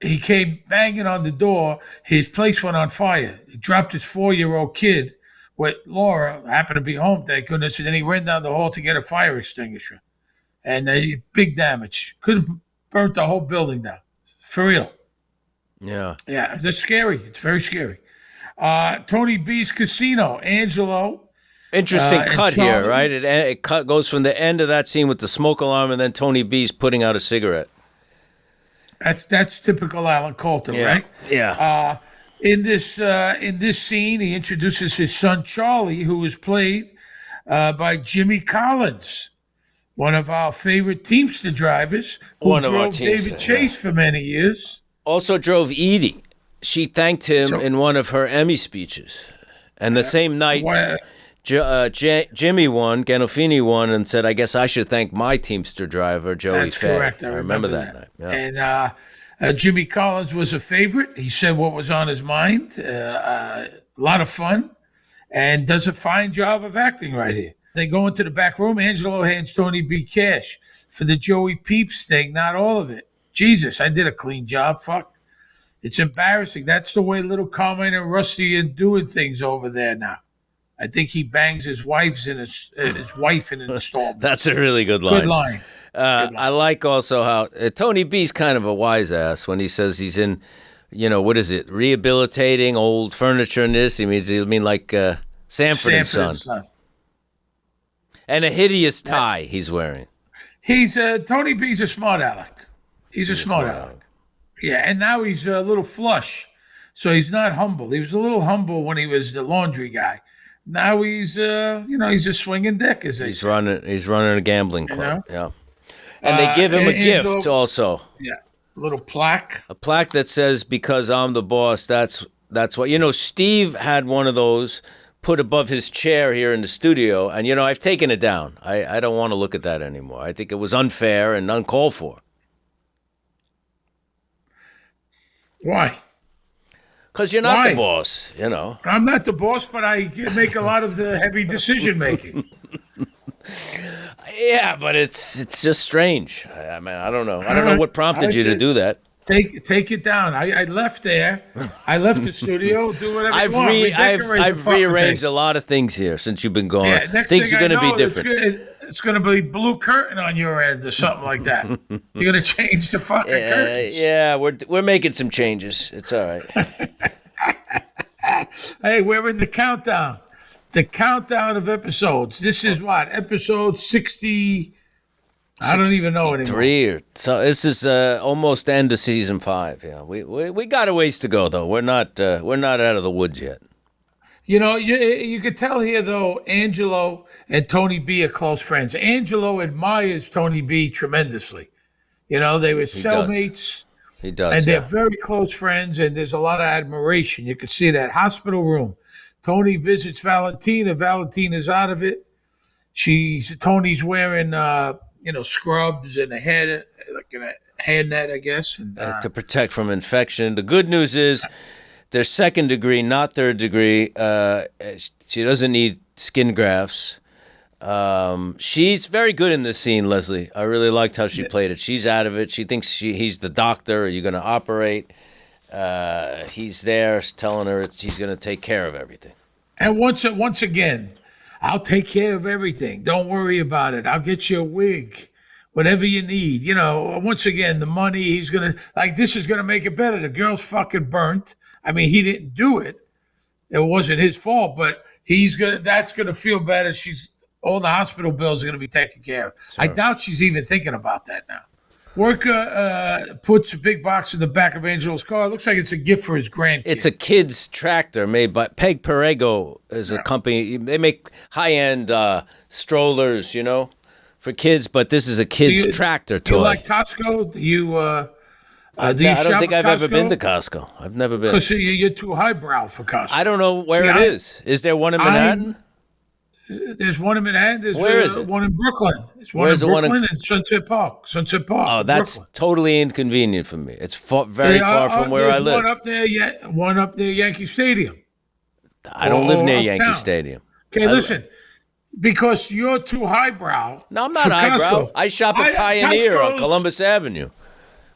he came banging on the door. His place went on fire. He dropped his 4-year-old kid with Laura, happened to be home, thank goodness, and then he ran down the hall to get a fire extinguisher. And big damage. Could have burnt the whole building down. For real. Yeah. Yeah, it's scary. It's very scary. Tony B's Casino, Angelo. Interesting cut here, right? It goes from the end of that scene with the smoke alarm, and then Tony B's putting out a cigarette. That's typical Alan Coulter, right? Yeah. In this scene, he introduces his son Charlie, who was played by Jimmy Collins, one of our favorite Teamster drivers, who drove David Chase for many years. Also drove Edie. She thanked him in one of her Emmy speeches. And the same night, Jimmy won, Gandolfini won, and said, I guess I should thank my Teamster driver, Joey That's Fay. correct. I remember that night. Yeah. And Jimmy Collins was a favorite. He said what was on his mind. A lot of fun. And does a fine job of acting right here. They go into the back room. Angelo hands Tony B cash for the Joey Peeps thing, not all of it. Jesus, I did a clean job. Fuck. It's embarrassing. That's the way little Carmine and Rusty are doing things over there now. I think he bangs his wife in an installment. That's a really good line. Good line. I like also how Tony B's kind of a wise ass when he says he's in, what is it, rehabilitating old furniture and this. He mean like Sanford and Son. And a hideous tie he's wearing. Tony B's a smart aleck. He's a smart aleck. Yeah, and now he's a little flush, so he's not humble. He was a little humble when he was the laundry guy. Now he's, he's a swinging dick, as they say. He's running a gambling club. Yeah, and they give him a gift also. Yeah, a little plaque. A plaque that says, "Because I'm the boss." That's what Steve had one of those put above his chair here in the studio, and I've taken it down. I don't want to look at that anymore. I think it was unfair and uncalled for. Why? Because you're not the boss, I'm not the boss, but I make a lot of the heavy decision making. Yeah, but it's just strange. I mean, I don't know. I don't know what prompted you to do that. Take it down. I left there. I left the studio. Do whatever you want. I've rearranged a lot of things here since you've been gone. Yeah, things are going to be different. It's going to be blue curtain on your end or something like that. You're going to change the fucking curtains. Yeah, we're making some changes. It's all right. Hey, we're in the countdown. The countdown of episodes. This is what? Episode 60. I don't even know anymore. This is almost end of season 5. Yeah, we got a ways to go though. We're not out of the woods yet. You could tell here though, Angelo and Tony B are close friends. Angelo admires Tony B tremendously. They were cellmates. He does. And they're very close friends, and there's a lot of admiration. You could see that hospital room. Tony visits Valentina. Valentina's out of it. Tony's wearing scrubs and a hairnet, I guess. And, to protect from infection. The good news is they're second degree, not third degree. She doesn't need skin grafts. She's very good in this scene, Leslie. I really liked how she played it. She's out of it. She thinks he's the doctor. Are you going to operate? He's there telling her he's going to take care of everything. And once again, I'll take care of everything. Don't worry about it. I'll get you a wig. whatever you need. You know, once again, the money, he's going to, like, this is going to make it better. The girl's fucking burnt. I mean, he didn't do it. It wasn't his fault, but that's going to feel better. All the hospital bills are going to be taken care of. Sure. I doubt she's even thinking about that now. Worker puts a big box in the back of Angelo's car. It looks like it's a gift for his grandkid. It's a kid's tractor made by Peg Perego is a company. They make high-end strollers, you know, for kids, but this is a kid's tractor toy. Do you like Costco? Do you I don't think I've ever been to Costco. I've never been. Because you're too highbrow for Costco. I don't know where it is. Is there one in Manhattan? There's one in Manhattan. There's Where is it? one in Brooklyn. There's one in Brooklyn and Sunset Park. Sunset Park. Oh, that's Brooklyn. totally inconvenient for me. It's very far from where I live. One up near Yankee Stadium. I don't live near uptown. Yankee Stadium. Okay, listen. Because you're too highbrow. No, I'm not highbrow. I shop at Pioneer on Columbus Avenue.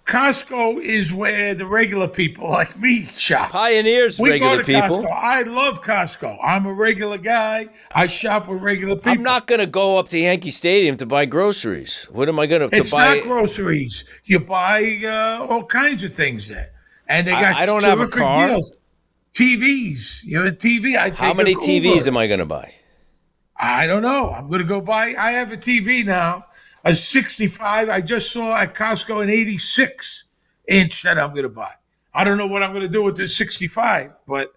Costco is where the regular people like me shop. Pioneer's regular people. Costco. I love Costco. I'm a regular guy. I shop with regular people. I'm not going to go up to Yankee Stadium to buy groceries. What am I going to buy? It's not groceries. You buy all kinds of things there. And they got I don't have a car. Deals. TVs. You have a TV. How many TVs am I going to buy? I don't know. I'm going to go buy. I have a TV now. A 65. I just saw at Costco an 86-inch that I'm going to buy. I don't know what I'm going to do with this 65, but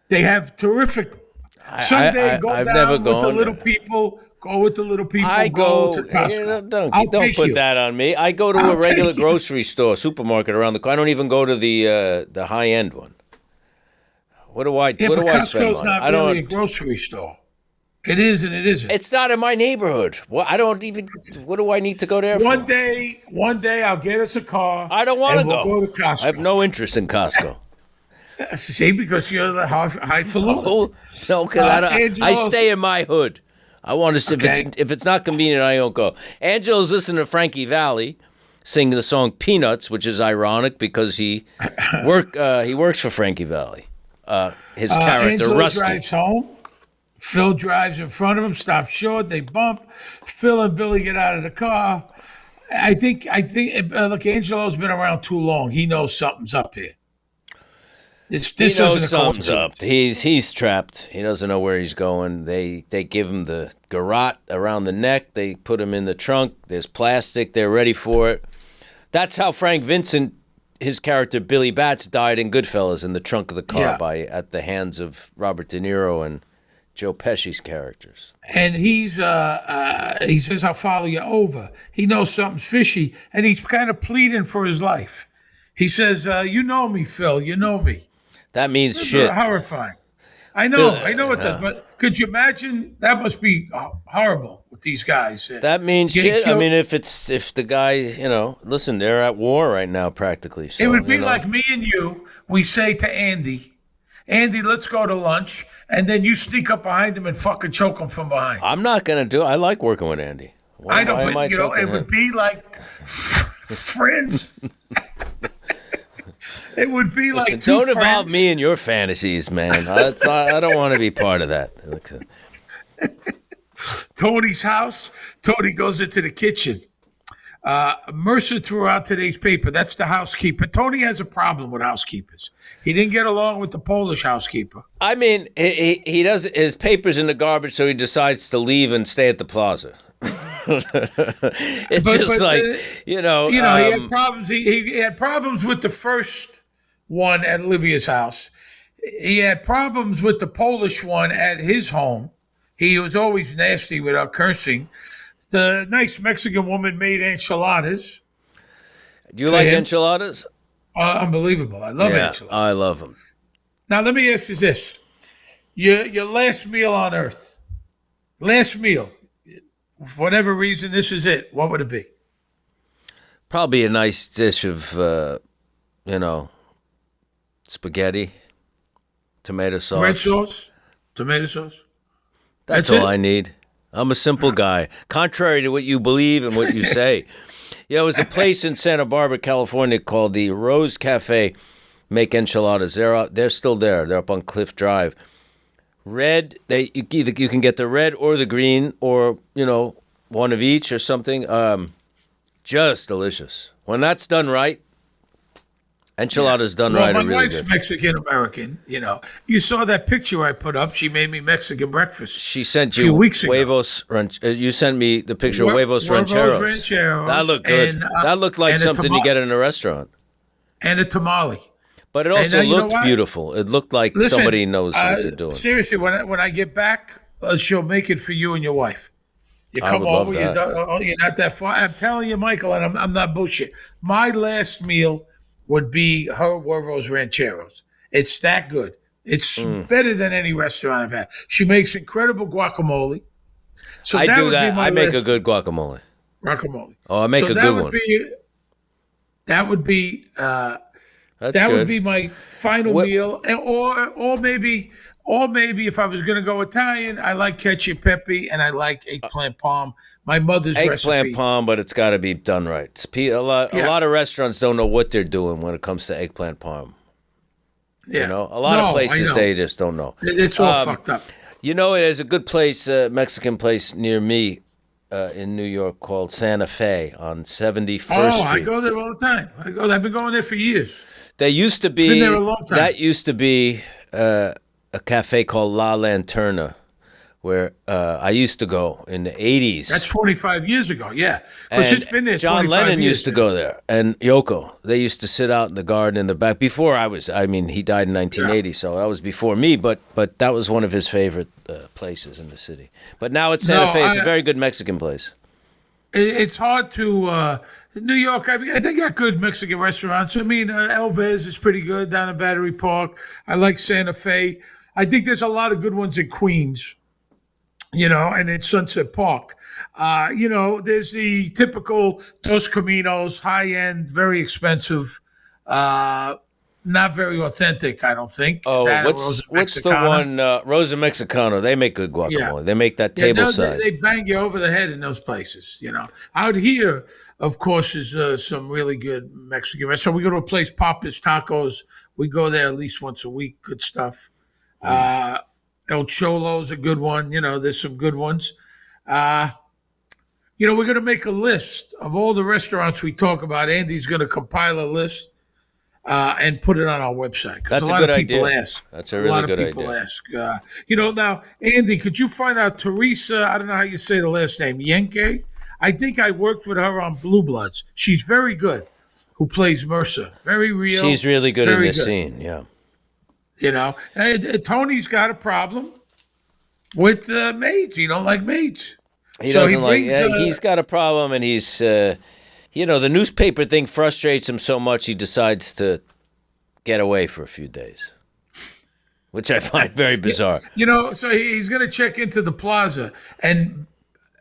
they have terrific. Someday go I've down never with gone. the little people. Go with the little people. I go to Costco. Don't put that on me. I go to a regular grocery store, supermarket around the corner. I don't even go to the high end one. What do I spend money? Costco's not really a grocery store. It is and it isn't. It's not in my neighborhood. Well, I don't even. What do I need to go there for? One day I'll get us a car. I don't want to go. We'll go to Costco. I have no interest in Costco. See, because you're the highfalutin. No, because I stay in my hood. I want to. Okay. If it's not convenient, I don't go. Angelo's listening to Frankie Valli sing the song "Peanuts," which is ironic because he works for Frankie Valli. His character Angelo Rusty drives home. Phil drives in front of him, stops short, they bump. Phil and Billy get out of the car. I think. Look, Angelo's been around too long. He knows something's up here. This knows something's up. He's trapped. He doesn't know where he's going. They give him the garrote around the neck. They put him in the trunk. There's plastic. They're ready for it. That's how Frank Vincent, his character Billy Batts, died in Goodfellas, in the trunk of the car at the hands of Robert De Niro and Joe Pesci's characters. And he says, "I'll follow you over." He knows something's fishy, and he's kind of pleading for his life. He says, "You know me, Phil. You know me." That means shit. Horrifying. I know it does. But could you imagine? That must be horrible with these guys. That means shit. Killed. I mean, if the guy, listen, they're at war right now, practically. So, it would be like me and you. We say to Andy, let's go to lunch. And then you sneak up behind him and fucking choke him from behind. I'm not going to do it. I like working with Andy. I know, but it would be like friends. It would be like two don't friends. Involve me in your fantasies, man. I don't want to be part of that. Tony's house. Tony goes into the kitchen. Mercer threw out today's paper. That's the housekeeper. Tony has a problem with housekeepers. He didn't get along with the Polish housekeeper. I mean, he does his papers in the garbage, so he decides to leave and stay at the plaza. He had problems. He had problems with the first one at Olivia's house. He had problems with the Polish one at his home. He was always nasty without cursing. The nice Mexican woman made enchiladas. Do you like enchiladas? Unbelievable. I love enchiladas. I love them. Now, let me ask you this. Your last meal on earth. Last meal. For whatever reason, this is it. What would it be? Probably a nice dish of, spaghetti, tomato sauce. Red sauce? Tomato sauce? That's all I need. I'm a simple guy, contrary to what you believe and what you say. There was a place in Santa Barbara, California called the Rose Cafe, make enchiladas. They're still there. They're up on Cliff Drive. Red, you can get the red or the green or, one of each or something. Just delicious. When that's done right, enchiladas done Well, right my are really wife's good. Mexican American. You saw that picture I put up. She made me Mexican breakfast She a sent few you weeks ago. you sent me the picture of huevos Huevos rancheros. That rancheros looked good. That looked like and a something you get in a restaurant. and a tamale. But it And also you know looked what? beautiful. It looked like Listen, somebody knows what they're doing. seriously, when I get back, she'll make it for you and your wife. You I come would love over. that. You're not that far. I'm telling you, Michael, and I'm not bullshit. My last meal would be her huevos rancheros. It's that good. It's better than any restaurant I've had. She makes incredible guacamole. So I that do would be that. my I make a last good guacamole. guacamole. Oh, I make So a good one. That would be That's that would good. be my final What meal, or maybe if I was going to go Italian, I like cacio e pepe and I like eggplant palm. My mother's eggplant recipe. palm, but it's got to be done right. A Yeah, lot of restaurants don't know what they're doing when it comes to eggplant palm. yeah. A lot of No, I places know. they just don't know. It's all fucked up. There's a good place, Mexican place near me in New York called Santa Fe on 71st Oh, I Street. go there all the time. I've been going there for years. There used to Been there be a long time. that used to be a cafe called La Lanterna, where I used to go in the 80s. That's 25 years ago. Yeah, because And it's been there. John 25 Lennon years used to now. go there, and Yoko. They used to sit out in the garden in the back. Before I was, I mean, he died in 1980, so that was before me. But that was one of his favorite places in the city. But now it's Santa Fe. It's a very good Mexican place. It's hard to New York. I mean, they got good Mexican restaurants. I mean, Elvez is pretty good down in Battery Park. I like Santa Fe. I think there's a lot of good ones in Queens, and in Sunset Park. There's the typical Dos Caminos, high end, very expensive, not very authentic. I don't think. Oh, That or what's Rosa the Mexicana. one? Rosa Mexicano. They make good guacamole. Yeah. They make that Yeah, table they, side. they bang you over the head in those places. Out here, of course, is some really good Mexican restaurants. So we go to a place, Papa's Tacos. We go there at least once a week. Good stuff. El Cholo's a good one. There's some good ones. We're going to make a list of all the restaurants we talk about. Andy's going to compile a list and put it on our website. 'Cause That's a lot good of people idea. ask. That's a really lot of good people idea. ask. Now, Andy, could you find out Teresa? I don't know how you say the last name. Yenke. I think I worked with her on Blue Bloods. She's very good. Who plays Mercer? Very real. She's really good in very this good. scene. Yeah. Tony's got a problem with maids. He don't like maids. He So doesn't like. brings, He's got a problem, and he's. The newspaper thing frustrates him so much he decides to get away for a few days, which I find very bizarre. So he's going to check into the plaza, and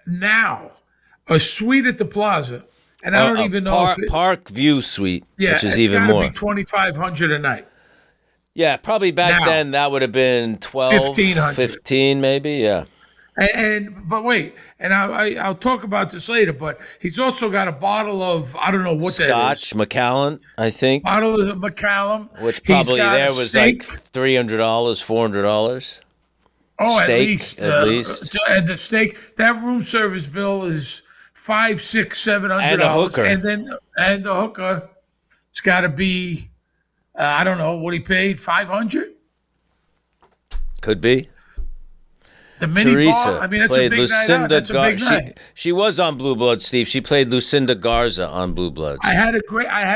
now a suite at the plaza, and I don't even know if Park View Suite, which is it's even gotta more. be 2,500 a night. Yeah, probably back Now. then that would have been 12, 1,500. 15 maybe. Yeah. But wait, and I'll talk about this later. But he's also got a bottle of I don't know what that Scotch, is. Macallan, I think, Bottle of Macallan, which He's probably got there a was steak. like $300, $400. Oh, steak, at at least. least. And the steak, that room service bill is $500, $600, $700, And a hooker. and the hooker, it's got to be, I don't know what he paid, $500. Could be. The mini Teresa bar. I mean, that's a played big night out. Lucinda That's a big Garza. night. She was on Blue Bloods, Steve. She played Lucinda Garza on Blue Bloods. I had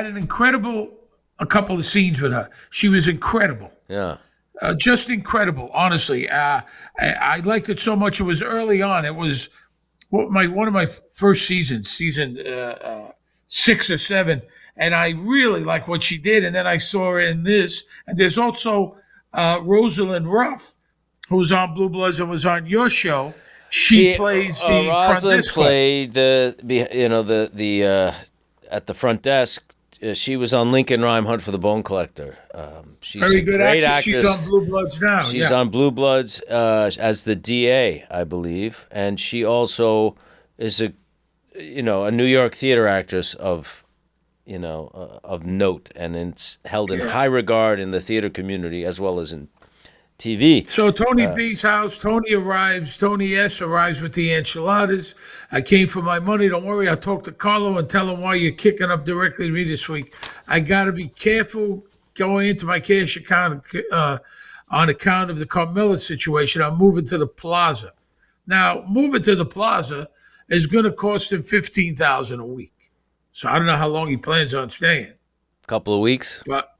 an incredible, a couple of scenes with her. She was incredible. Yeah. Just incredible, honestly. I liked it so much. It was early on. It was one of my first seasons, season 6 or 7, and I really like what she did. And then I saw her in this. And there's also Rosalind Ruff, who was on Blue Bloods and was on your show. She plays the front Rosalind desk. played the at the front desk. She was on Lincoln Rhyme Hunt for the Bone Collector. She's Very a good great actress. She's actress. on Blue Bloods now. She's yeah. on Blue Bloods as the DA, I believe, and she also is a New York theater actress of note, and it's held in high regard in the theater community as well as in TV. So Tony B's house, Tony arrives, Tony S arrives with the enchiladas. I came for my money. Don't worry, I'll talk to Carlo and tell him why you're kicking up directly to me this week. I got to be careful going into my cash account on account of the Carmella situation. I'm moving to the plaza. Now, moving to the plaza is going to cost him $15,000 a week. So I don't know how long he plans on staying. Couple of weeks. But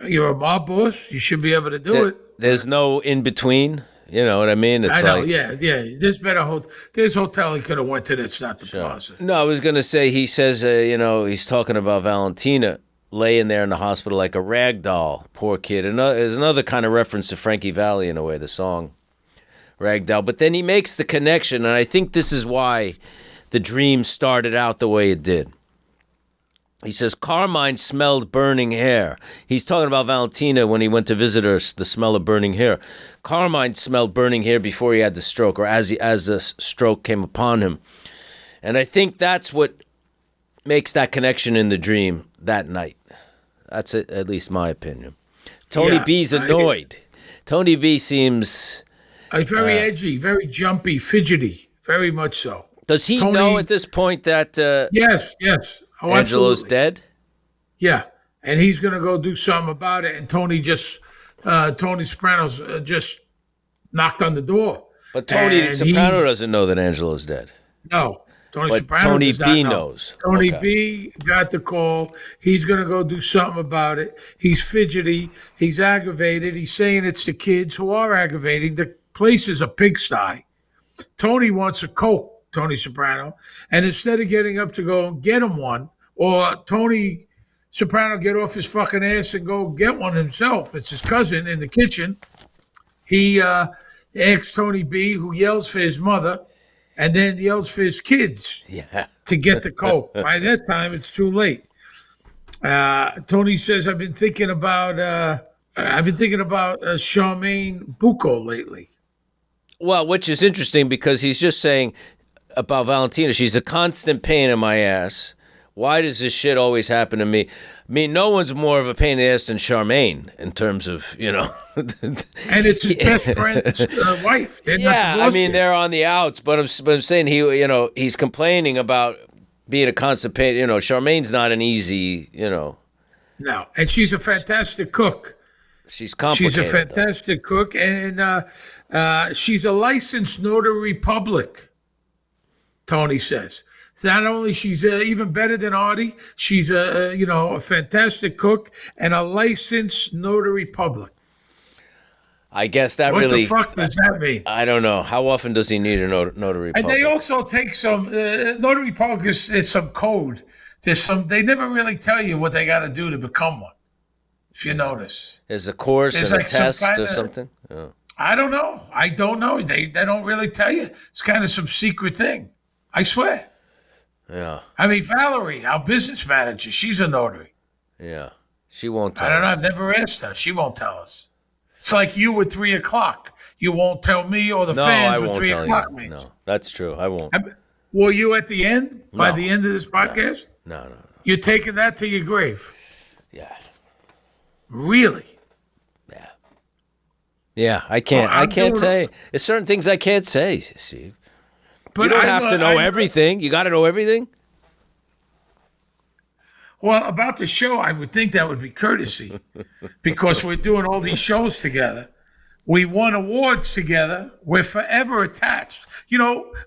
you're a mob boss. You should be able to do it. There's no in between. You know what I mean? It's I know, like, yeah. There's hotel he could have went to that's not the plaza. No, I was gonna say. He says, he's talking about Valentina laying there in the hospital like a rag doll. Poor kid. And there's another kind of reference to Frankie Valli in a way, the song Rag Doll. But then he makes the connection, and I think this is why the dream started out the way it did. He says, Carmine smelled burning hair. He's talking about Valentina when he went to visit her, the smell of burning hair. Carmine smelled burning hair before he had the stroke, or as the stroke came upon him. And I think that's what makes that connection in the dream that night. That's at least my opinion. Tony B's annoyed. Tony B seems... very edgy, very jumpy, fidgety, very much so. Does he know at this point that yes. Oh, Angelo's absolutely. dead? Yeah, and he's going to go do something about it. And Tony Sopranos just knocked on the door. But Tony Soprano doesn't know that Angelo's dead. No, But Soprano Tony does not B know. knows. Tony Okay. B got the call. He's going to go do something about it. He's fidgety. He's aggravated. He's saying it's the kids who are aggravating. The place is a pigsty. Tony wants a Coke, Tony Soprano, and instead of getting up to go get him one, or Tony Soprano get off his fucking ass and go get one himself, it's his cousin in the kitchen, he asks Tony B, who yells for his mother, and then yells for his kids to get the Coke. By that time, it's too late. Tony says, I've been thinking about Charmaine Bucco lately. Well, which is interesting because he's just saying about Valentina, she's a constant pain in my ass. Why does this shit always happen to me? I mean, no one's more of a pain in the ass than Charmaine in terms of, And it's his best friend's wife. They're not I divorced mean, yet. they're on the outs, but I'm saying he's complaining about being a constant pain. Charmaine's not an easy, No, and she's a fantastic cook. She's complicated. She's a fantastic cook, and she's a licensed notary public, Tony says. Not only she's even better than Artie, she's a fantastic cook and a licensed notary public. I guess that What really... the fuck does that mean? I don't know. How often does he need a notary public? And they also take some notary public is some code. They never really tell you what they got to do to become one. If you notice, There's a course There's and like a some test or kinda- something? Oh. I don't know. They don't really tell you. It's kind of some secret thing. I swear. Yeah, I mean, Valerie, our business manager, she's a notary. yeah. She won't tell I don't know. us. I've never asked her. She won't tell us. It's like you at 3 o'clock. You won't tell me or the No, I fans what won't 3 tell o'clock you. means. No, that's true. I won't. Were you at the end? By No. the end of this podcast? No. You're taking that to your grave. Yeah. Really? Yeah, I can't. Well, I I'm can't doing- say. There's certain things I can't say, Steve. But You don't I have to know everything. You got to know everything? Well, about the show, I would think that would be courtesy because we're doing all these shows together. We won awards together. We're forever attached.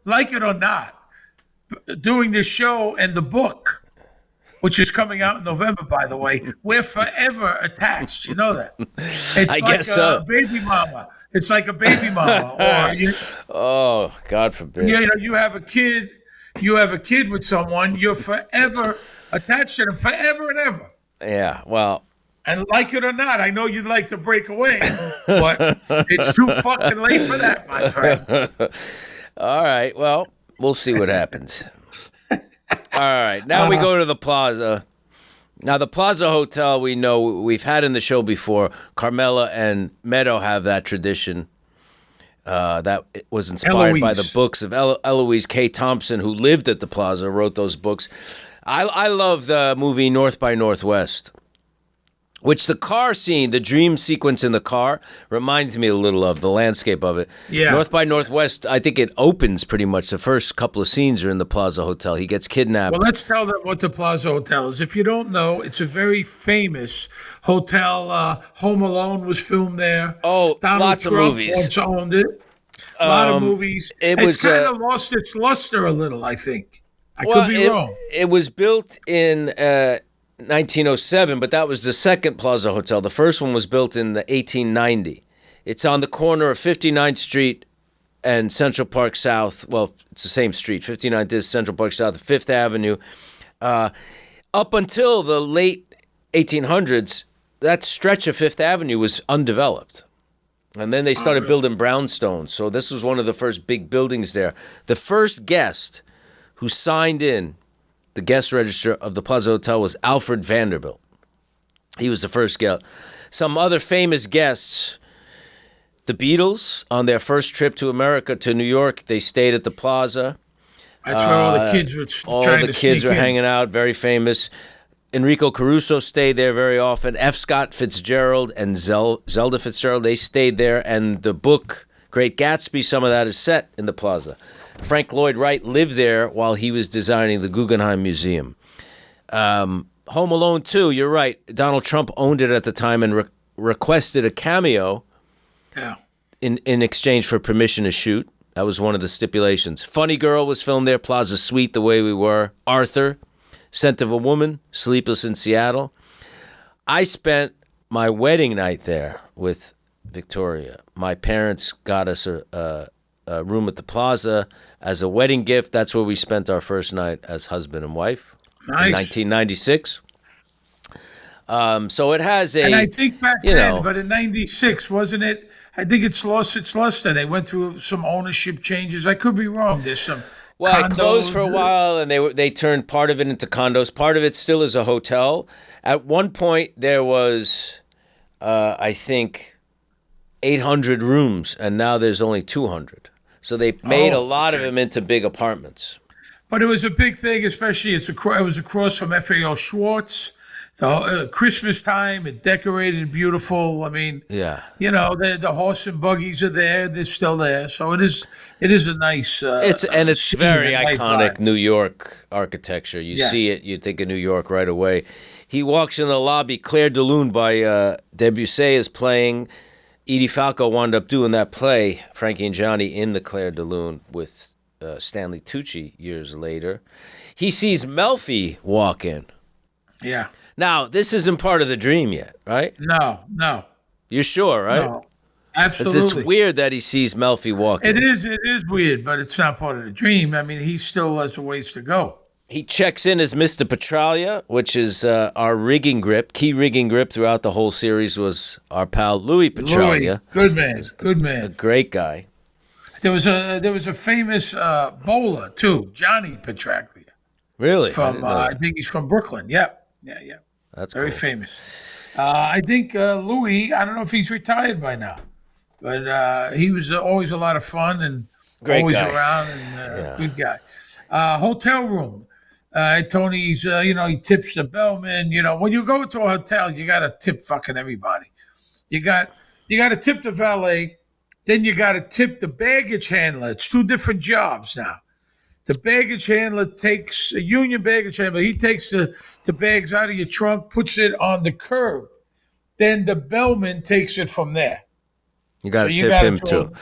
Like it or not, doing this show and the book, which is coming out in November, by the way, we're forever attached. You know that? It's I like guess so. a baby mama. It's like a baby mama. Or Oh, God forbid. you have a kid. You have a kid with someone. You're forever attached to them, forever and ever. Yeah, well, And like it or not, I know you'd like to break away, but it's too fucking late for that, my friend. all right. Well, we'll see what happens. All right. Now we go to the Plaza. Now, the Plaza Hotel, we know we've had in the show before. Carmela and Meadow have that tradition that was inspired by the Eloise. books of Eloise K. Thompson, who lived at the Plaza, wrote those books. I love the movie North by Northwest Which the car scene, the dream sequence in the car, reminds me a little of the landscape of it. Yeah. North by Northwest, I think it opens pretty much. The first couple of scenes are in the Plaza Hotel. He gets kidnapped. Well, let's tell them what the Plaza Hotel is. If you don't know, it's a very famous hotel. Home Alone was filmed there. Oh, Donald lots of Trump movies. once owned it. A lot of movies. It's kind of lost its luster a little, I think. I could be wrong. It was built in 1907, but that was the second Plaza Hotel. The first one was built in the 1890. It's on the corner of 59th Street and Central Park South. Well, it's the same street. 59th is Central Park South, 5th Avenue. Up until the late 1800s, that stretch of 5th Avenue was undeveloped. And then they started building brownstones. So this was one of the first big buildings there. The first guest who signed in the guest register of the Plaza Hotel was Alfred Vanderbilt. He was the first guest. Some other famous guests, the Beatles, on their first trip to America, to New York, they stayed at the Plaza. That's where all the kids were All trying the to kids sneak were in. hanging out, very famous. Enrico Caruso stayed there very often. F. Scott Fitzgerald and Zelda Fitzgerald, they stayed there. And the book, Great Gatsby, some of that is set in the Plaza. Frank Lloyd Wright lived there while he was designing the Guggenheim Museum. Home Alone 2, you're right. Donald Trump owned it at the time and requested a cameo in exchange for permission to shoot. That was one of the stipulations. Funny Girl was filmed there. Plaza Suite, The Way We Were. Arthur, Scent of a Woman, Sleepless in Seattle. I spent my wedding night there with Victoria. My parents got us a room at the Plaza as a wedding gift. That's where we spent our first night as husband and wife in 1996. So it has a... And I think back you then, know, but in 96, wasn't it? I think it's lost its luster. They went through some ownership changes. I could be wrong. There's some well, it condos. closed for a while, and they turned part of it into condos. Part of it still is a hotel. At one point, there was, I think, 800 rooms, and now there's only 200. So they made a lot of them into big apartments. But it was a big thing, especially it was across from FAO Schwartz. The Christmas time, it decorated beautiful. I mean, Yeah. you know, the horse and buggies are there. They're still there. So it is a nice. It's scene very and nice iconic vibe. New York architecture. You Yes. see it, you think of New York right away. He walks in the lobby. Claire de Lune by Debussy is playing. Edie Falco wound up doing that play, Frankie and Johnny, in the Claire de Lune with Stanley Tucci years later. He sees Melfi walk in. Yeah. Now, this isn't part of the dream yet, right? No. You're sure, right? No. 'Cause Absolutely. it's weird that he sees Melfi walk in. It is weird, but it's not part of the dream. I mean, he still has a ways to go. He checks in as Mr. Petralia, which is our rigging grip. Key rigging grip throughout the whole series was our pal Louis Petralia. Good man. Good A man. great guy. There was a famous bowler too, Johnny Petraglia. Really? I From didn't know I that. think he's from Brooklyn. Yeah. That's Very cool. famous. I think Louis. I don't know if he's retired by now, but he was always a lot of fun and Great always guy. around and good guy. Hotel room. Tony's. He tips the bellman. You know, when you go to a hotel, you got to tip fucking everybody. You got to tip the valet. Then you got to tip the baggage handler. It's two different jobs now. The baggage handler takes a union baggage handler. He takes the bags out of your trunk, puts it on the curb. Then the bellman takes it from there. You got to So you tip gotta him throw- too.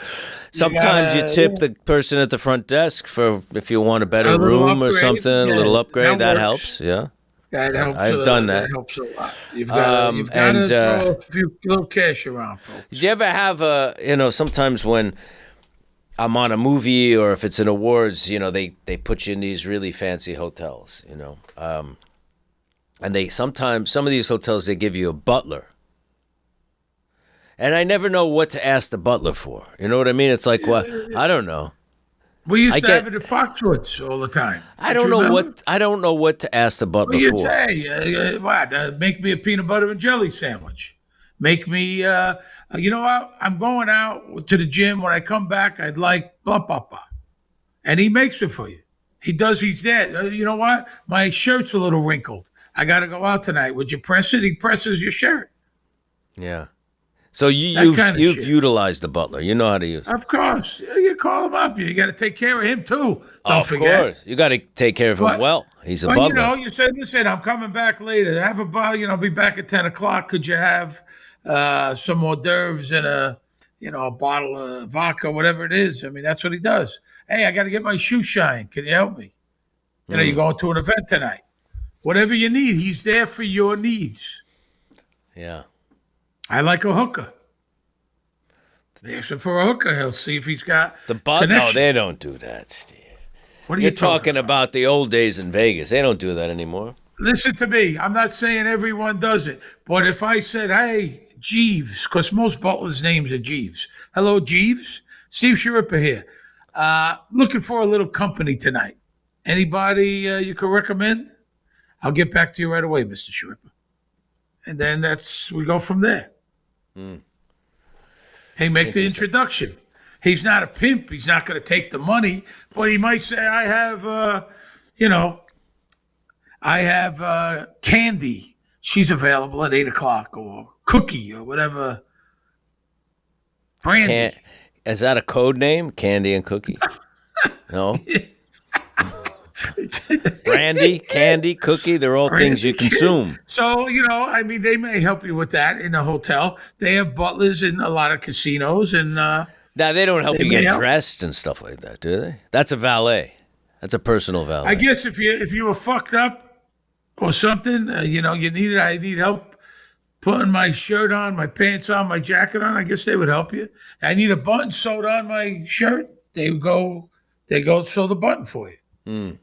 Sometimes you gotta- tip the person at the front desk for if you want a better A little room or upgrade, something, a yeah, little upgrade. that That works. helps. Yeah. That helps. I've done that. That helps a lot. You've got and, to throw a few little cash around, folks. Did you ever have sometimes when I'm on a movie or if it's in awards, they put you in these really fancy hotels, and some of these hotels, they give you a butler. And I never know what to ask the butler for. You know what I mean? It's like, well, I don't know. We used I to get- have it at Foxwoods all the time. I don't know what to ask the butler Well, you'd for. say, make me a peanut butter and jelly sandwich. Make me, you know what? I'm going out to the gym. When I come back, I'd like blah, blah, blah. And he makes it for you. He's there. You know what? My shirt's a little wrinkled. I got to go out tonight. Would you press it? He presses your shirt. Yeah. So That kind of you've shit. utilized the butler. You know how to use it. Of course. You call him up. You got to take care of him, too. Don't Of forget. course. You got to take care of him But- well. He's a Well, butler. you know, you said, listen, I'm coming back later. Have a bottle, be back at 10 o'clock. Could you have some hors d'oeuvres and a bottle of vodka, whatever it is? I mean, that's what he does. Hey, I got to get my shoe shine. Can you help me? You're going to an event tonight. Whatever you need, he's there for your needs. Yeah. I like a hooker. Ask him for a hooker. He'll see if he's got The butler, no, connection. they don't do that, Steve. What are You're you talking talking about the old days in Vegas. They don't do that anymore. Listen to me. I'm not saying everyone does it, but if I said, "Hey, Jeeves," because most butlers' names are Jeeves. Hello, Jeeves. Steve Sharippa here. Looking for a little company tonight. Anybody you could recommend? I'll get back to you right away, Mr. Sharippa. And then we go from there. Hey, make the introduction. He's not a pimp. He's not going to take the money, but he might say, I have Candy. She's available at 8 o'clock, or Cookie, or whatever. Brandy. Is that a code name? Candy and Cookie? No? Brandy, candy, cookie, they're all things you consume. So, they may help you with that in a hotel. They have butlers in a lot of casinos, and Now, they don't help They you may get help. dressed and stuff like that, do they? That's a valet. That's a personal valet. I guess if you were fucked up or something, I need help putting my shirt on, my pants on, my jacket on. I guess they would help you. I need a button sewed on my shirt. They go sew the button for you.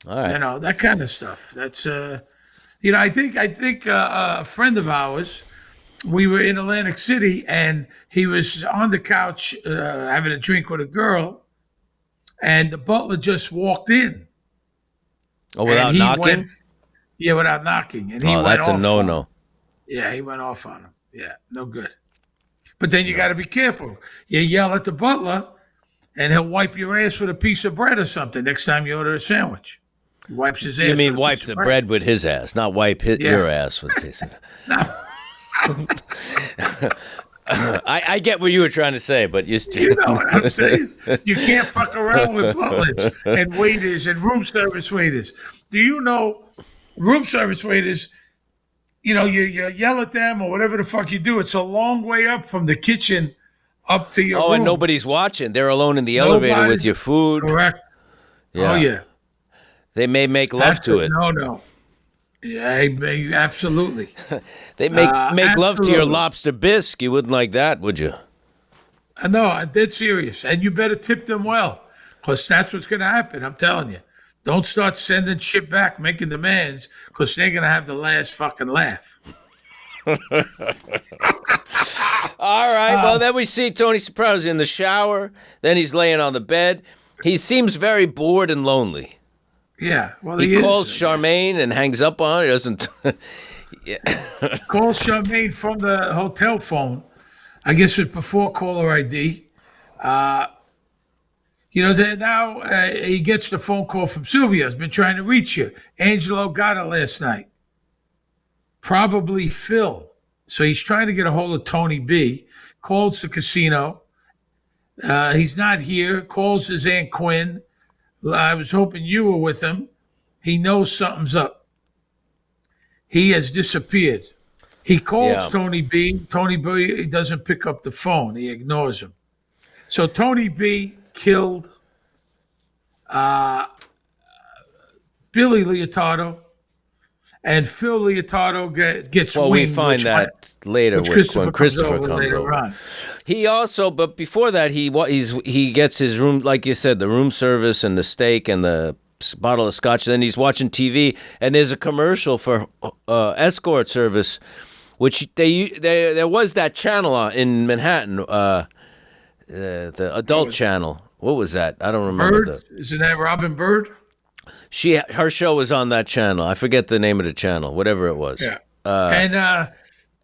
All right. That kind of stuff. That's I think a friend of ours. We were in Atlantic City, and he was on the couch having a drink with a girl, and the butler just walked in. Oh, without And he knocking? without knocking. And he went That's a off on no-no. him. Yeah, he went off on him. Yeah, no good. But then you got to be careful. You yell at the butler, and he'll wipe your ass with a piece of bread or something next time you order a sandwich. He wipes his ass. You mean with a wipe piece the of bread with his ass, not wipe your ass with his ass. I get what you were trying to say, but You know what I'm saying? You can't fuck around with butlers and waiters and room service waiters. Do you know room service waiters? You yell at them or whatever the fuck you do. It's a long way up from the kitchen up to your room. and nobody's watching. They're alone in the elevator with your food. Correct. Yeah. Oh, yeah. They may make love to it. No. Yeah, absolutely. They make love to your absolutely. lobster bisque. You wouldn't like that, would you? No, I'm dead serious. And you better tip them well, because that's what's going to happen. I'm telling you. Don't start sending shit back, making demands, because they're going to have the last fucking laugh. All right. Well, then we see Tony Sopranos in the shower. Then he's laying on the bed. He seems very bored and lonely. Yeah. Well, He is, calls I guess. Charmaine and hangs up on her. He doesn't. Calls Charmaine from the hotel phone. I guess it's before caller ID. Now he gets the phone call from Sylvia. Has been trying to reach you. Angelo got it last night. Probably Phil. So he's trying to get a hold of Tony B. Calls the casino. He's not here. Calls his Aunt Quinn. I was hoping you were with him. He knows something's up. He has disappeared. He calls Yeah. Tony B. Tony B doesn't pick up the phone. He ignores him. So Tony B killed Billy Leotardo, and Phil Leotardo gets Well, we winged, find which that later which when Christopher Christopher comes over comes later over. on. He also, but before that, he gets his room, like you said, the room service and the steak and the bottle of scotch. Then he's watching TV, and there's a commercial for escort service, which there was that channel in Manhattan, the adult channel. What was that? I don't remember. Bird? Isn't that Robin Bird? Her show was on that channel. I forget the name of the channel, whatever it was. Yeah.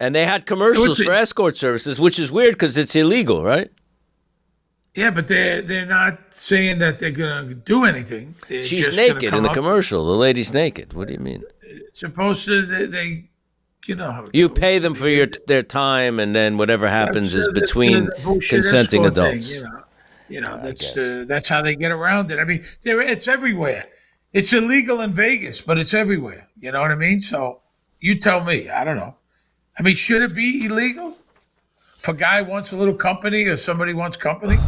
And they had commercials for escort services, which is weird because it's illegal, right? Yeah, but they're not saying that they're gonna do anything. They're She's just gonna naked come in the up- commercial. The lady's naked. What do you mean? supposed to they you know how it You goes. pay them for their time, and then whatever happens is between the bullshit consenting escort adults. thing, I guess. that's how they get around it. I mean, it's everywhere. It's illegal in Vegas, but it's everywhere. You know what I mean? So you tell me. I don't know. I mean, should it be illegal if a guy wants a little company or somebody wants company?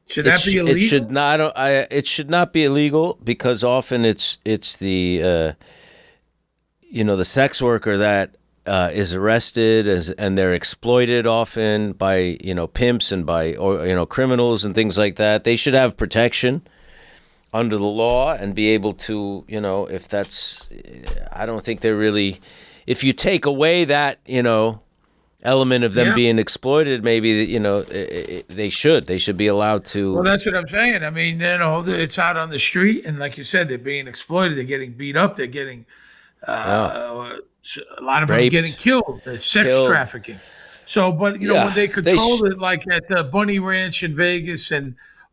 Should that be illegal? It should not. It should not be illegal because often it's the the sex worker that is arrested and they're exploited often by pimps and by criminals and things like that. They should have protection under the law and be able to if that's. I don't think they're really. If you take away that element of them being exploited, maybe they should be allowed to. Well, that's what I'm saying. I mean, it's out on the street, and like you said, they're being exploited. They're getting beat up. They're getting a lot of them getting killed. It's sex trafficking. So, but when they control it, like at the Bunny Ranch in Vegas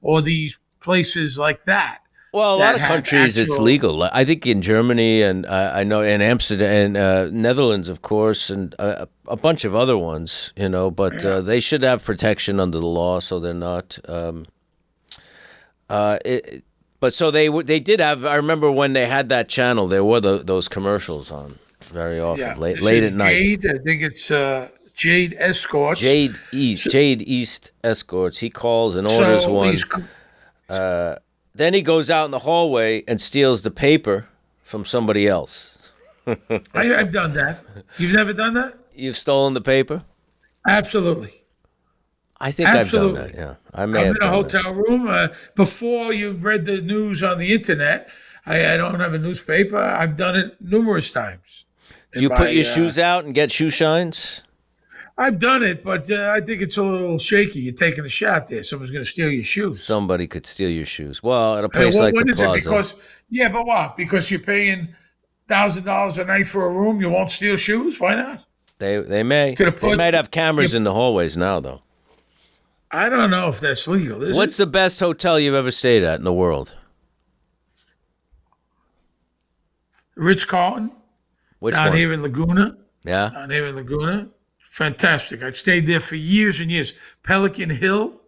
or these places like that. Well, a lot of countries it's legal. I think in Germany and I know in Amsterdam and Netherlands, of course, and a bunch of other ones, but they should have protection under the law, so they're not. But so they did have. I remember when they had that channel, there were those commercials on very often, late at night. Jade, I think it's Jade Escorts. Jade East Escorts. He calls and orders one. Then he goes out in the hallway and steals the paper from somebody else. I've done that. You've never done that? You've stolen the paper? Absolutely. I think I've done that, yeah. I'm in a hotel room. Before you read the news on the internet, I don't have a newspaper. I've done it numerous times. Do you put your shoes out and get shoe shines? I've done it, but I think it's a little shaky. You're taking a shot there. Someone's going to steal your shoes. Somebody could steal your shoes. Well, at a place like the Plaza. But what? Because you're paying $1,000 a night for a room, you won't steal shoes? Why not? They may. They might have cameras in the hallways now, though. I don't know if that's legal. What's the best hotel you've ever stayed at in the world? Ritz-Carlton. Which down one? Here in Laguna. Yeah. Down here in Laguna. Fantastic. I've stayed there for years and years. Pelican Hill.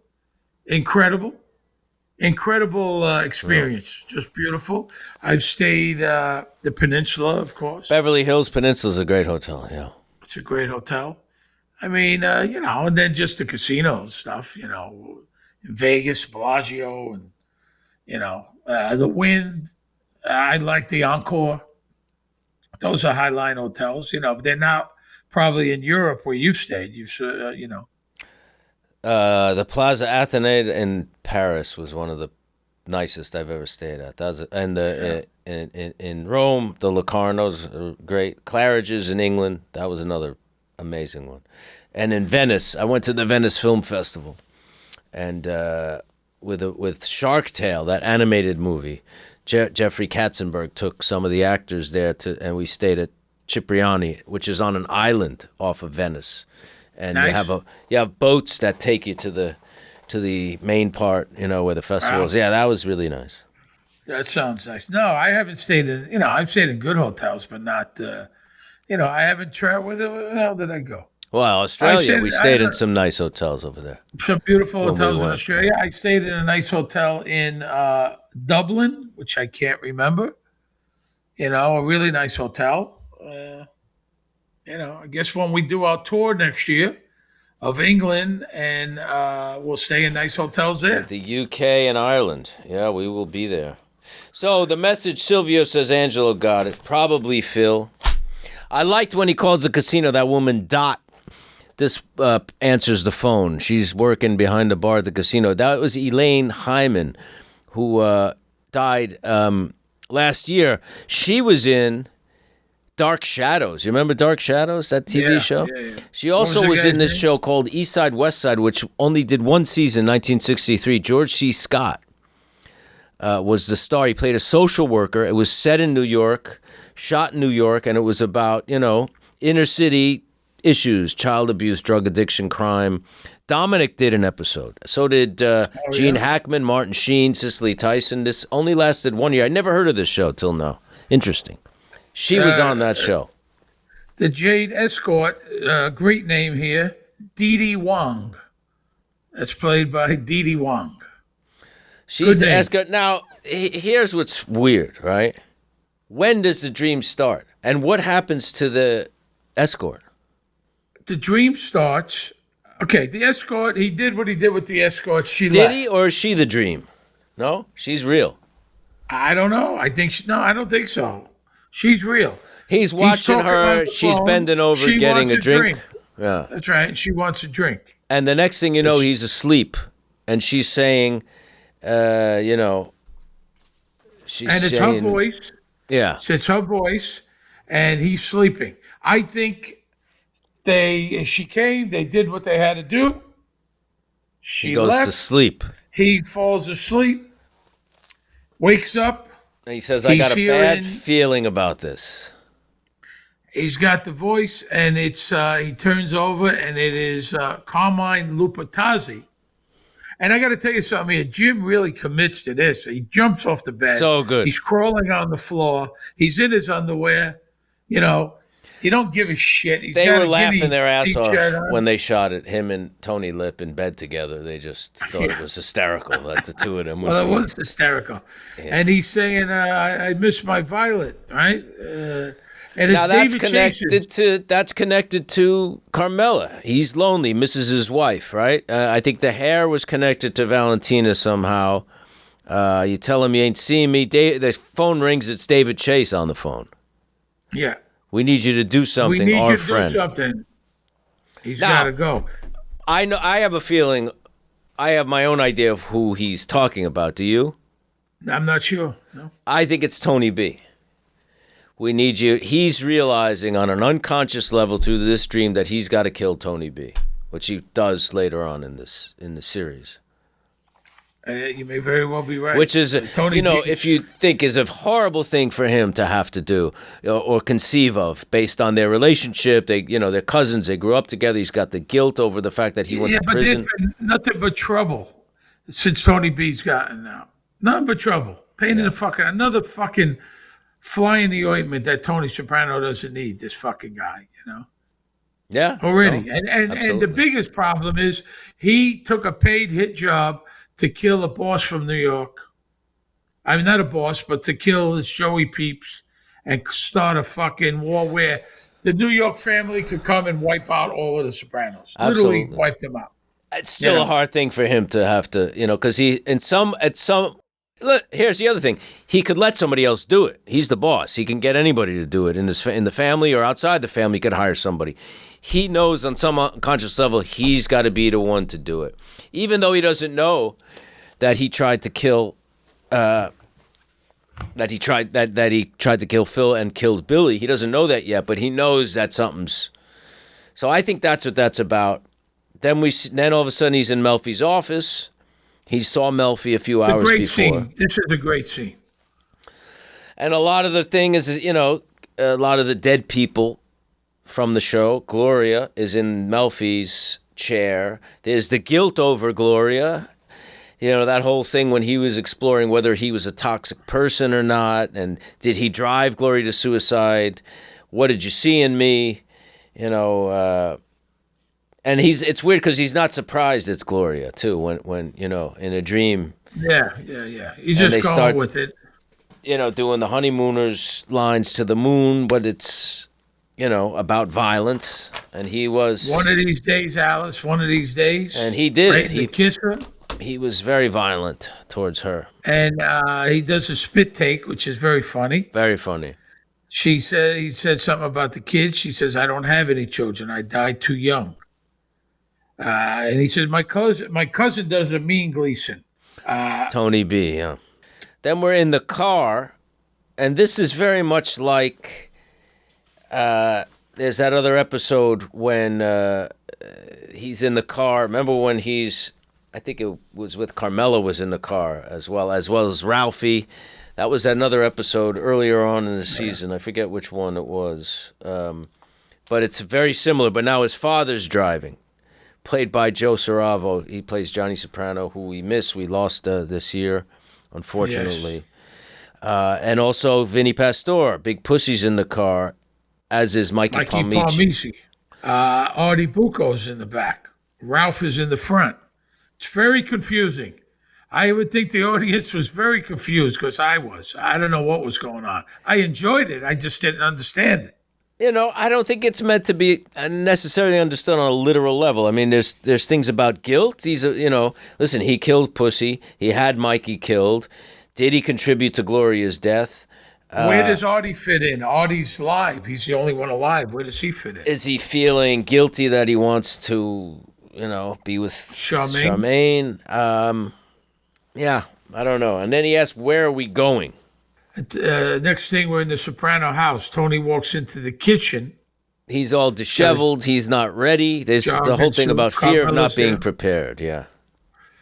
Incredible experience. Just beautiful. I've stayed the Peninsula, of course. Beverly Hills Peninsula is a great hotel, yeah. It's a great hotel. I mean, and then just the casino stuff, in Vegas, Bellagio, and, the Wind. I like the Encore. Those are Highline hotels, but they're not probably in Europe where you've stayed. The Plaza Athénée in Paris was one of the nicest I've ever stayed at. In Rome, the Locarno's are great. Claridge's in England, that was another amazing one. And in Venice, I went to the Venice Film Festival, and with Shark Tale, that animated movie, Jeffrey Katzenberg took some of the actors there and we stayed at Cipriani, which is on an island off of Venice, and nice. you have boats that take you to the main part, where the festival is. Yeah, that was really nice. That sounds nice. No, I haven't stayed in. I've stayed in good hotels, but not. I haven't traveled. Where the hell did I go? Well, Australia, we stayed in some nice hotels over there. Some beautiful hotels in Australia. I stayed in a nice hotel in Dublin, which I can't remember. A really nice hotel. I guess when we do our tour next year of England, and we'll stay in nice hotels there. The UK and Ireland. Yeah, we will be there. So the message, Silvio says Angelo got it. Probably Phil. I liked when he calls the casino, that woman Dot. This answers the phone. She's working behind the bar at the casino. That was Elaine Hyman, who died last year. She was in Dark Shadows. You remember Dark Shadows, that TV show? Yeah. She also was in this show called East Side, West Side, which only did one season, 1963. George C. Scott was the star. He played a social worker. It was set in New York, shot in New York, and it was about, inner city issues, child abuse, drug addiction, crime. Dominic did an episode. So did Gene Hackman, Martin Sheen, Cicely Tyson. This only lasted 1 year. I never heard of this show till now. Interesting. She was on that show. The Jade Escort, great name here, Dee Dee Wong. That's played by Dee Dee Wong. She's Good the name. escort. Now, here's what's weird, right? When does the dream start? And what happens to the escort? The dream starts. Okay, the escort, he did what he did with the escort. She Did left. he, or is she the dream? No, she's real. I don't know. No, I don't think so. She's real. He's watching talking on her. the She's phone. bending over, She getting wants a drink. Yeah. That's right. She wants a drink. And the next thing you know, he's asleep. And she's saying, she's And it's saying, her voice. Yeah. It's her voice, and he's sleeping. I think she came, they did what they had to do. She He goes left. to sleep. He falls asleep, wakes up. And he says, I He's got a bad hearing- feeling about this. He's got the voice, and it's he turns over, and it is Carmine Lupatazzi. And I got to tell you something here. Jim really commits to this. He jumps off the bed. So good. He's crawling on the floor. He's in his underwear. You know, you don't give a shit. He's They got were a laughing Guinea their ass t-shirt off on. when they shot it. Him and Tony Lip in bed together. They just thought it was hysterical that the two of them were. Well, it was hysterical. And he's saying, I miss my Violet, right? And it's Now that's David Chase's. connected to Carmela. He's lonely, misses his wife, right? I think the hair was connected to Valentina somehow. You tell him you ain't seen me. The phone rings. It's David Chase on the phone. Yeah. We need you to do something. We need our you to friend. do something. He's Now- got to go. I know. I have a feeling. I have my own idea of who he's talking about. Do you? I'm not sure. No. I think it's Tony B. We need you. He's realizing on an unconscious level through this dream that he's got to kill Tony B, which he does later on in the series. You may very well be right. Which is, Tony B- if you think is a horrible thing for him to have to do or conceive of based on their relationship. They're cousins. They grew up together. He's got the guilt over the fact that he went to but prison. there's been nothing but trouble since Tony B's gotten out. Nothing but trouble. Pain in the another fucking fly in the ointment that Tony Soprano doesn't need. This fucking guy, Yeah. already. No, and the absolutely. biggest problem is he took a paid hit job to kill a boss from New York. I mean, not a boss, but to kill this Joey Peeps and start a fucking war where the New York family could come and wipe out all of the Sopranos. Literally Absolutely. wipe them out. It's still a hard thing for him to have to, because look, here's the other thing. He could let somebody else do it. He's the boss. He can get anybody to do it in the family or outside the family. He could hire somebody. He knows on some unconscious level he's got to be the one to do it, even though he doesn't know that he tried to kill. That he tried to kill Phil and killed Billy. He doesn't know that yet, but he knows that something's. So I think that's what that's about. Then all of a sudden he's in Melfi's office. He saw Melfi a few hours Great before. scene. This is a great scene. And a lot of the thing is, a lot of the dead people from the show, Gloria is in Melfi's chair. There's the guilt over Gloria. That whole thing when he was exploring whether he was a toxic person or not. And did he drive Gloria to suicide? What did you see in me? And it's weird because he's not surprised it's Gloria too. When in a dream. Yeah. He's just going start- with it. Doing the honeymooners lines to the moon, but it's, about violence. And he was. One of these days, Alice. One of these days. And he did it. He kissed her. He was very violent towards her. And he does a spit take, which is very funny. Very funny. He said something about the kids. She says, "I don't have any children. I died too young." And he said, "My cousin does a mean Gleason." Tony B, yeah. Then we're in the car, and this is very much like there's that other episode when he's in the car. Remember when I think it was with Carmela was in the car as well as Ralphie. That was another episode earlier on in the season. I forget which one it was. But it's very similar, but now his father's driving. Played by Joe Saravo. He plays Johnny Soprano, who we lost this year, unfortunately. And also Vinny Pastore, big pussies in the car, as is Mikey Palmici. Palmici. Artie Bucco's in the back. Ralph is in the front. It's very confusing. I would think the audience was very confused because I was. I don't know what was going on. I enjoyed it. I just didn't understand it. I don't think it's meant to be necessarily understood on a literal level. I mean, there's things about guilt. These are, listen, he killed Pussy. He had Mikey killed. Did he contribute to Gloria's death? Where does Artie fit in? Artie's live. He's the only one alive. Where does he fit in? Is he feeling guilty that he wants to, be with Charmaine? Yeah, I don't know. And then he asked, where are we going? Next thing, we're in the Soprano house. Tony walks into the kitchen. He's all disheveled. He's not ready. There's the whole thing about fear of not being prepared. Yeah.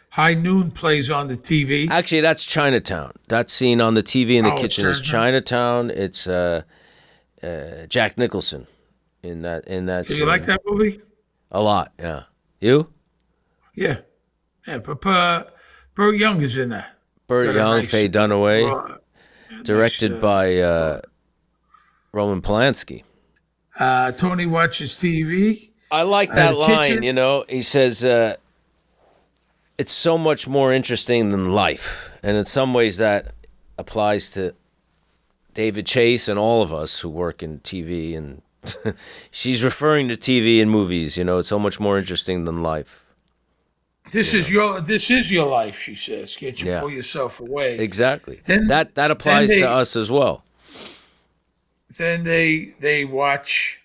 High Noon plays on the TV. Actually, that's Chinatown. That scene on the TV in the kitchen is Chinatown. It's Jack Nicholson in that. Do you like that movie? A lot. Yeah. You? Yeah. But Burt Young is in that. Burt Young, Faye Dunaway. Directed by Roman Polanski. Tony watches TV. I like that line, He says, it's so much more interesting than life. And in some ways that applies to David Chase and all of us who work in TV. And she's referring to TV and movies, it's so much more interesting than life. This is your life, she says. Can't you pull yourself away? Exactly. Then that applies to us as well. Then they watch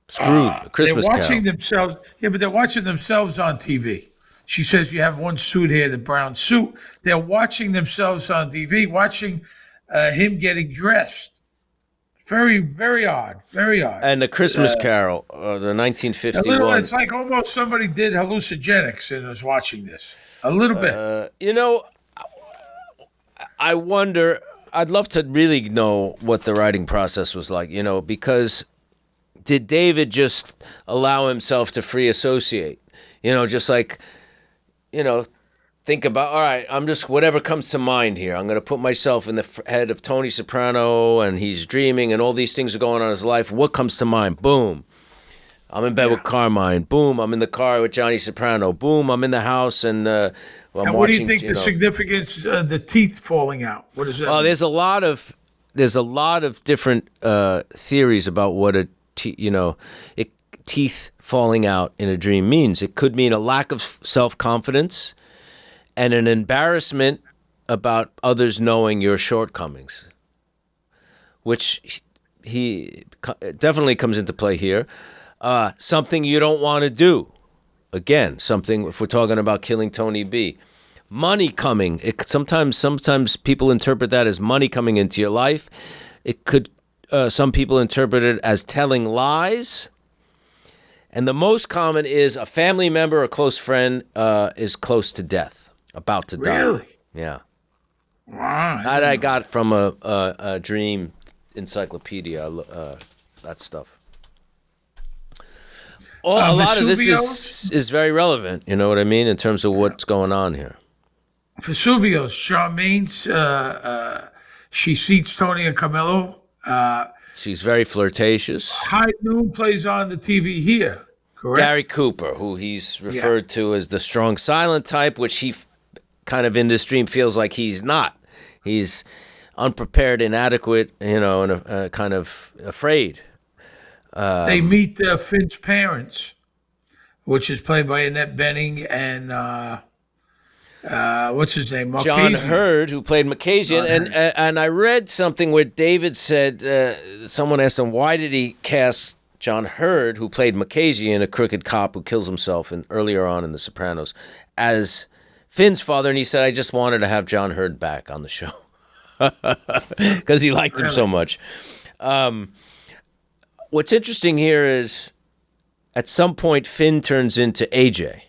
Scrooge, Christmas They're watching Carol. themselves. Yeah, but they're watching themselves on TV. She says you have one suit here, the brown suit. They're watching themselves on TV, watching him getting dressed. Very, very odd. Very odd. And the Christmas Carol, the 1951. It's like almost somebody did hallucinogenics and was watching this. A little bit. I wonder, I'd love to really know what the writing process was like, because did David just allow himself to free associate? Just like, think about, all right, I'm just, whatever comes to mind here. I'm going to put myself in the head of Tony Soprano, and he's dreaming, and all these things are going on in his life. What comes to mind? Boom. I'm in bed with Carmine. Boom. I'm in the car with Johnny Soprano. Boom. I'm in the house, and I'm and what do you think the significance of the teeth falling out? What is that? Oh, there's a lot of different theories about what teeth falling out in a dream means. It could mean a lack of self-confidence and an embarrassment about others knowing your shortcomings, which he definitely comes into play here. Something you don't want to do. Again, something, if we're talking about killing Tony B. Money coming. Sometimes people interpret that as money coming into your life. It could, some people interpret it as telling lies. And the most common is a family member or close friend is close to death, about to die. Really? Yeah. Wow. That I got from a dream encyclopedia, that stuff. A lot of this is very relevant, you know what I mean, in terms of what's going on here. Vesuvio's, Charmaine's, she seats Tony and Camillo. She's very flirtatious. High Noon plays on the TV here, correct? Gary Cooper, who he's referred to as the strong silent type, which he kind of in this dream feels like he's not. He's unprepared, inadequate, and kind of afraid. They meet Finn's parents, which is played by Annette Bening and what's his name? Marchese. John Hurd, who played Macasian. And I read something where David said, someone asked him, why did he cast John Hurd, who played Macasian, a crooked cop who kills himself earlier on in The Sopranos, as Finn's father? And he said, I just wanted to have John Hurd back on the show because he liked him so much. What's interesting here is at some point Finn turns into AJ.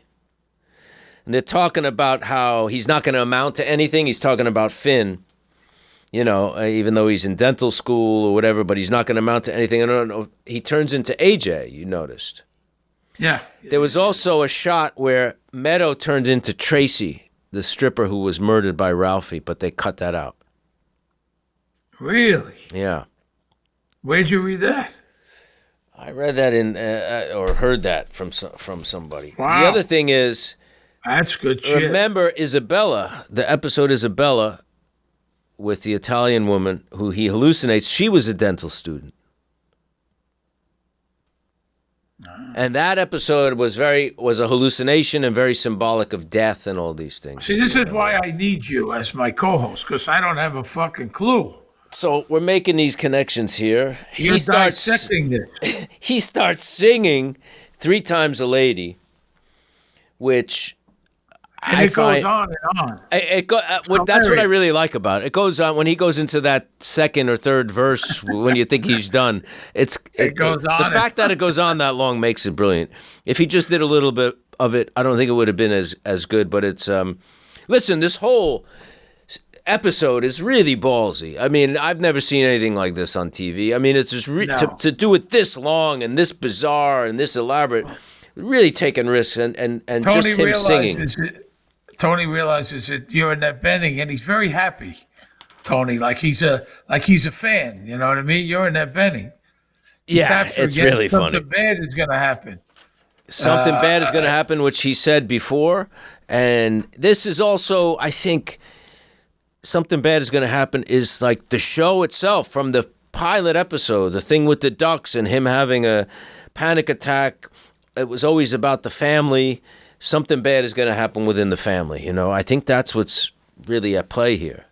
And they're talking about how he's not going to amount to anything. He's talking about Finn, even though he's in dental school or whatever, but he's not going to amount to anything. I don't know. He turns into AJ, you noticed. Yeah. There was also a shot where Meadow turned into Tracy, the stripper who was murdered by Ralphie, but they cut that out. Really? Yeah. Where'd you read that? I read that or heard that from somebody. Wow. The other thing is, That's good shit. remember Isabella, the episode Isabella with the Italian woman who he hallucinates. She was a dental student. And that episode was a hallucination and very symbolic of death and all these things. See, this is why I need you as my co-host, because I don't have a fucking clue. So we're making these connections here. You're dissecting this. He starts singing 3 Times a Lady, which And it goes on and on. That's what I really like about it. It goes on when he goes into that second or third verse when you think he's done. It goes on. The fact that it goes on that long makes it brilliant. If he just did a little bit of it, I don't think it would have been as good. But it's listen, this whole episode is really ballsy. I mean, I've never seen anything like this on TV. I mean, it's just to do it this long and this bizarre and this elaborate, really taking risks and just him singing. Tony realizes that you're Annette Bening, and he's very happy. Tony, like he's a fan. You know what I mean? You're Annette Bening. Yeah, it's really funny. Something bad is going to happen. Something bad is going to happen, which he said before, and this is also, I think, something bad is going to happen is like the show itself from the pilot episode, the thing with the ducks and him having a panic attack. It was always about the family. Something bad is going to happen within the family. You know, I think that's what's really at play here.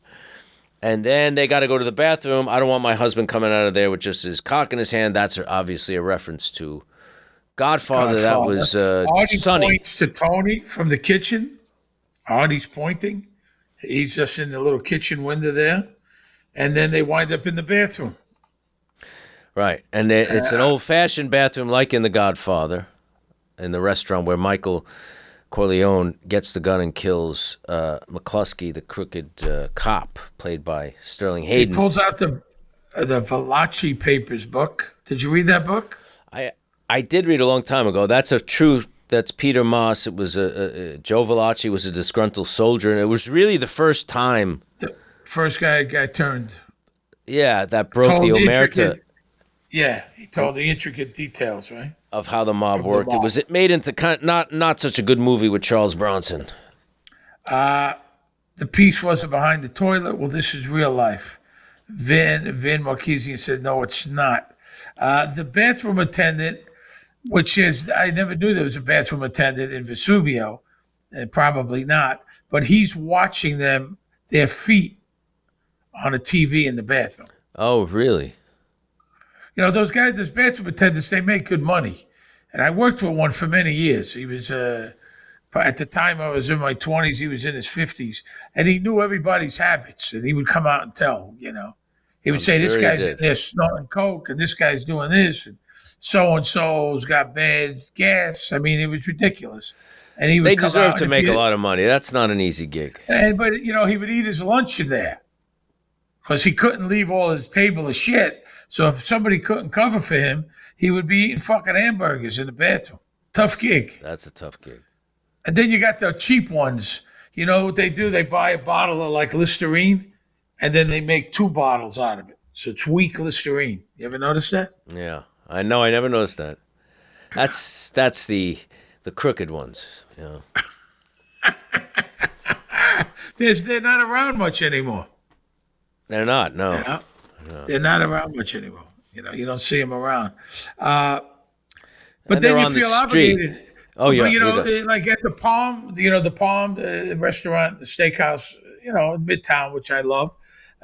And then they got to go to the bathroom. I don't want my husband coming out of there with just his cock in his hand. That's obviously a reference to Godfather. That was Artie Sonny. Points to Tony from the kitchen. Artie's pointing. He's just in the little kitchen window there. And then they wind up in the bathroom. Right. And it's an old-fashioned bathroom like in The Godfather, in the restaurant where Michael Corleone gets the gun and kills McCluskey, the crooked cop, played by Sterling Hayden. He pulls out the Valachi Papers book. Did you read that book? I did read a long time ago. That's Peter Moss. It was Joe Valachi was a disgruntled soldier, and it was really the first time. The first guy turned. Yeah, that broke the omerta. Yeah, he told the intricate details, right? Of how the mob worked. It made into not such a good movie with Charles Bronson. The piece wasn't behind the toilet. Well, this is real life. Vin Marquisian said, no, it's not. The bathroom attendant, which is, I never knew there was a bathroom attendant in Vesuvio, probably not, but he's watching their feet on a TV in the bathroom. Oh, really? You know, those bathroom attendants, they make good money. And I worked with one for many years. He was, at the time I was in my 20s, he was in his 50s. And he knew everybody's habits. And he would come out and tell, you know. He would say, this guy's in there snorting coke, and this guy's doing this, and so-and-so's got bad gas. I mean, it was ridiculous. And they deserve to make a lot of money. That's not an easy gig. But, you know, he would eat his lunch in there because he couldn't leave all his table of shit. So if somebody couldn't cover for him, he would be eating fucking hamburgers in the bathroom. Tough gig. That's a tough gig. And then you got the cheap ones. You know what they do? They buy a bottle of like Listerine, and then they make 2 bottles out of it. So it's weak Listerine. You ever notice that? Yeah, I know. I never noticed that. That's the crooked ones. You know. They're not around much anymore. They're not. No. You know? No. They're not around much anymore. You know, you don't see them around. But then you feel obligated. Oh, yeah. But, you know, like at the Palm, the Palm restaurant, the steakhouse, you know, in Midtown, which I love.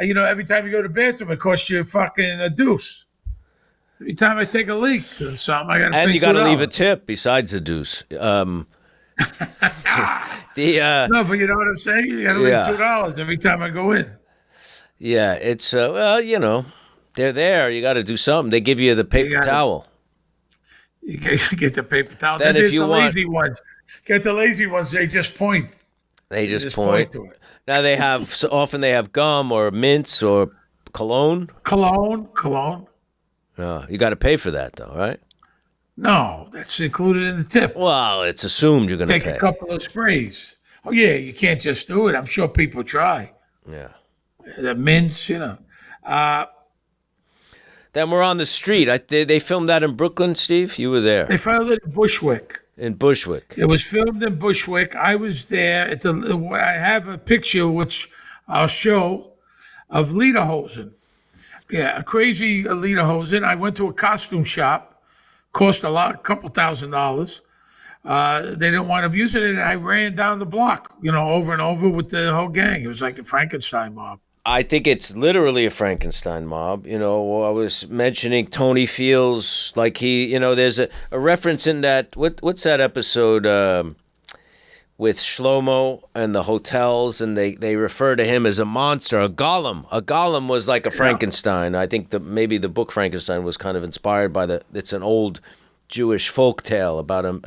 You know, every time you go to the bathroom, it costs you fucking a deuce. Every time I take a leak or something, I got to pay $2. And you got to leave a tip besides the deuce. No, but you know what I'm saying? You got to leave $2 every time I go in. Yeah, it's, well, you know, they're there. You got to do something. They give you the paper towel. You get the paper towel. Then there's the lazy ones. Get the lazy ones. They just point. They just point to it. Now often they have gum or mints or cologne. Cologne. No, you got to pay for that though, right? No, that's included in the tip. Well, it's assumed you're going to pay. Take a couple of sprays. Oh yeah, you can't just do it. I'm sure people try. Yeah. The mints, you know. Then we're on the street. They filmed that in Brooklyn, Steve? You were there. They filmed it in Bushwick. In Bushwick. It was filmed in Bushwick. I was there. I have a picture, which I'll show, of lederhosen. Yeah, a crazy lederhosen. I went to a costume shop. Cost a couple $1,000. They didn't want to use it, and I ran down the block, over and over with the whole gang. It was like the Frankenstein mob. I think it's literally a Frankenstein mob. I was mentioning Tony feels like there's a reference in that, what's that episode with Shlomo and the hotels, and they refer to him as a monster, a golem. A golem was like a Frankenstein. I think maybe the book Frankenstein was kind of inspired by it's an old Jewish folk tale about him.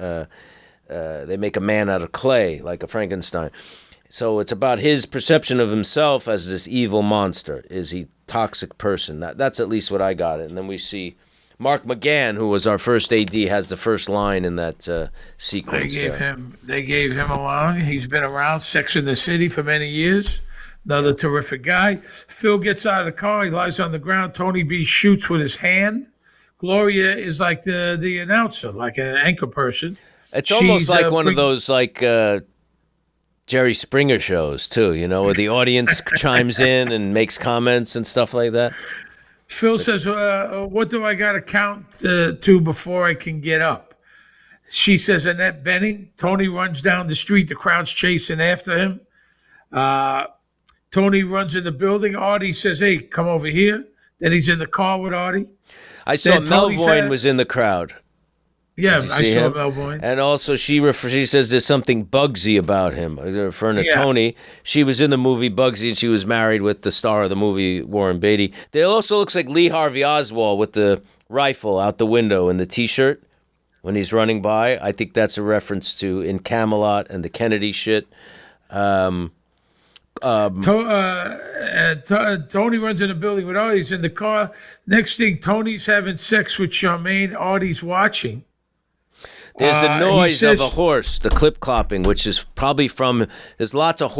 They make a man out of clay, like a Frankenstein. So it's about his perception of himself as this evil monster. Is he toxic person? That's at least what I got. And then we see Mark McGann, who was our first AD, has the first line in that sequence. They gave him a line. He's been around Sex in the City for many years. Another terrific guy. Phil gets out of the car. He lies on the ground. Tony B shoots with his hand. Gloria is like the announcer, like an anchor person. It's almost like one of those Jerry Springer shows too, where the audience chimes in and makes comments and stuff like that. Phil says, what do I got to count to before I can get up? She says, Annette Bening. Tony runs down the street. The crowd's chasing after him. Tony runs in the building. Artie says, hey, come over here. Then he's in the car with Artie. I saw Melvoin was in the crowd. Yeah, I saw Melvoin. And also she says there's something Bugsy about him, referring to Tony. She was in the movie Bugsy, and she was married with the star of the movie, Warren Beatty. It also looks like Lee Harvey Oswald with the rifle out the window and the T-shirt when he's running by. I think that's a reference to In Camelot and the Kennedy shit. Tony runs in the building with Artie. He's in the car. Next thing, Tony's having sex with Charmaine. Artie's watching. There's the noise of a horse, the clip-clopping, which is probably there's lots of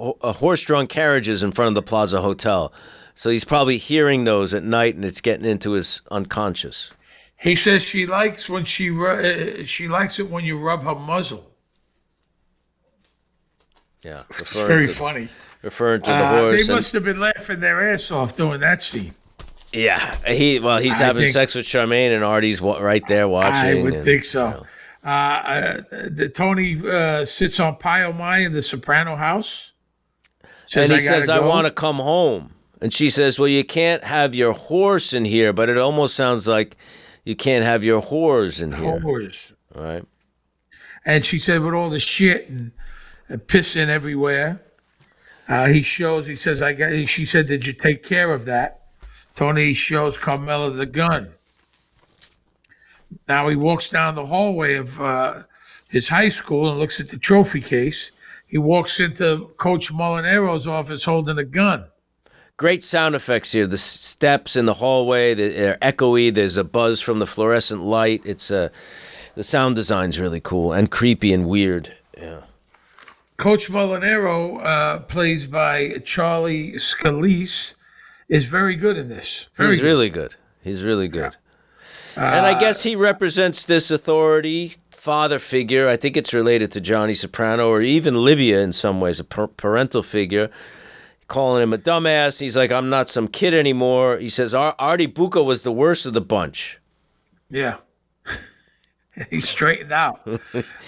horse-drawn carriages in front of the Plaza Hotel. So he's probably hearing those at night, and it's getting into his unconscious. He says she likes it when you rub her muzzle. Yeah. It's very funny. Referring to the horse. They must have been laughing their ass off doing that scene. Yeah, he's having sex with Charmaine, and Artie's right there watching. I would think so. Tony sits on Pio Mai in the Soprano house. And he says, I want to come home. And she says, well, you can't have your horse in here, but it almost sounds like you can't have your whores in here. Whores. Right. And she said, with all the shit and pissing everywhere, she said, did you take care of that? Tony shows Carmela the gun. Now he walks down the hallway of his high school and looks at the trophy case. He walks into Coach Molinaro's office holding a gun. Great sound effects here. The steps in the hallway, they're echoey. There's a buzz from the fluorescent light. The sound design's really cool and creepy and weird. Yeah. Coach Molinaro, plays by Charlie Scalise, is very good in this. He's really good. He's really good. Yeah. And I guess he represents this authority father figure. I think it's related to Johnny Soprano or even Livia in some ways, a parental figure, calling him a dumbass. He's like, I'm not some kid anymore. He says, Artie Bucco was the worst of the bunch. Yeah. He's straightened out.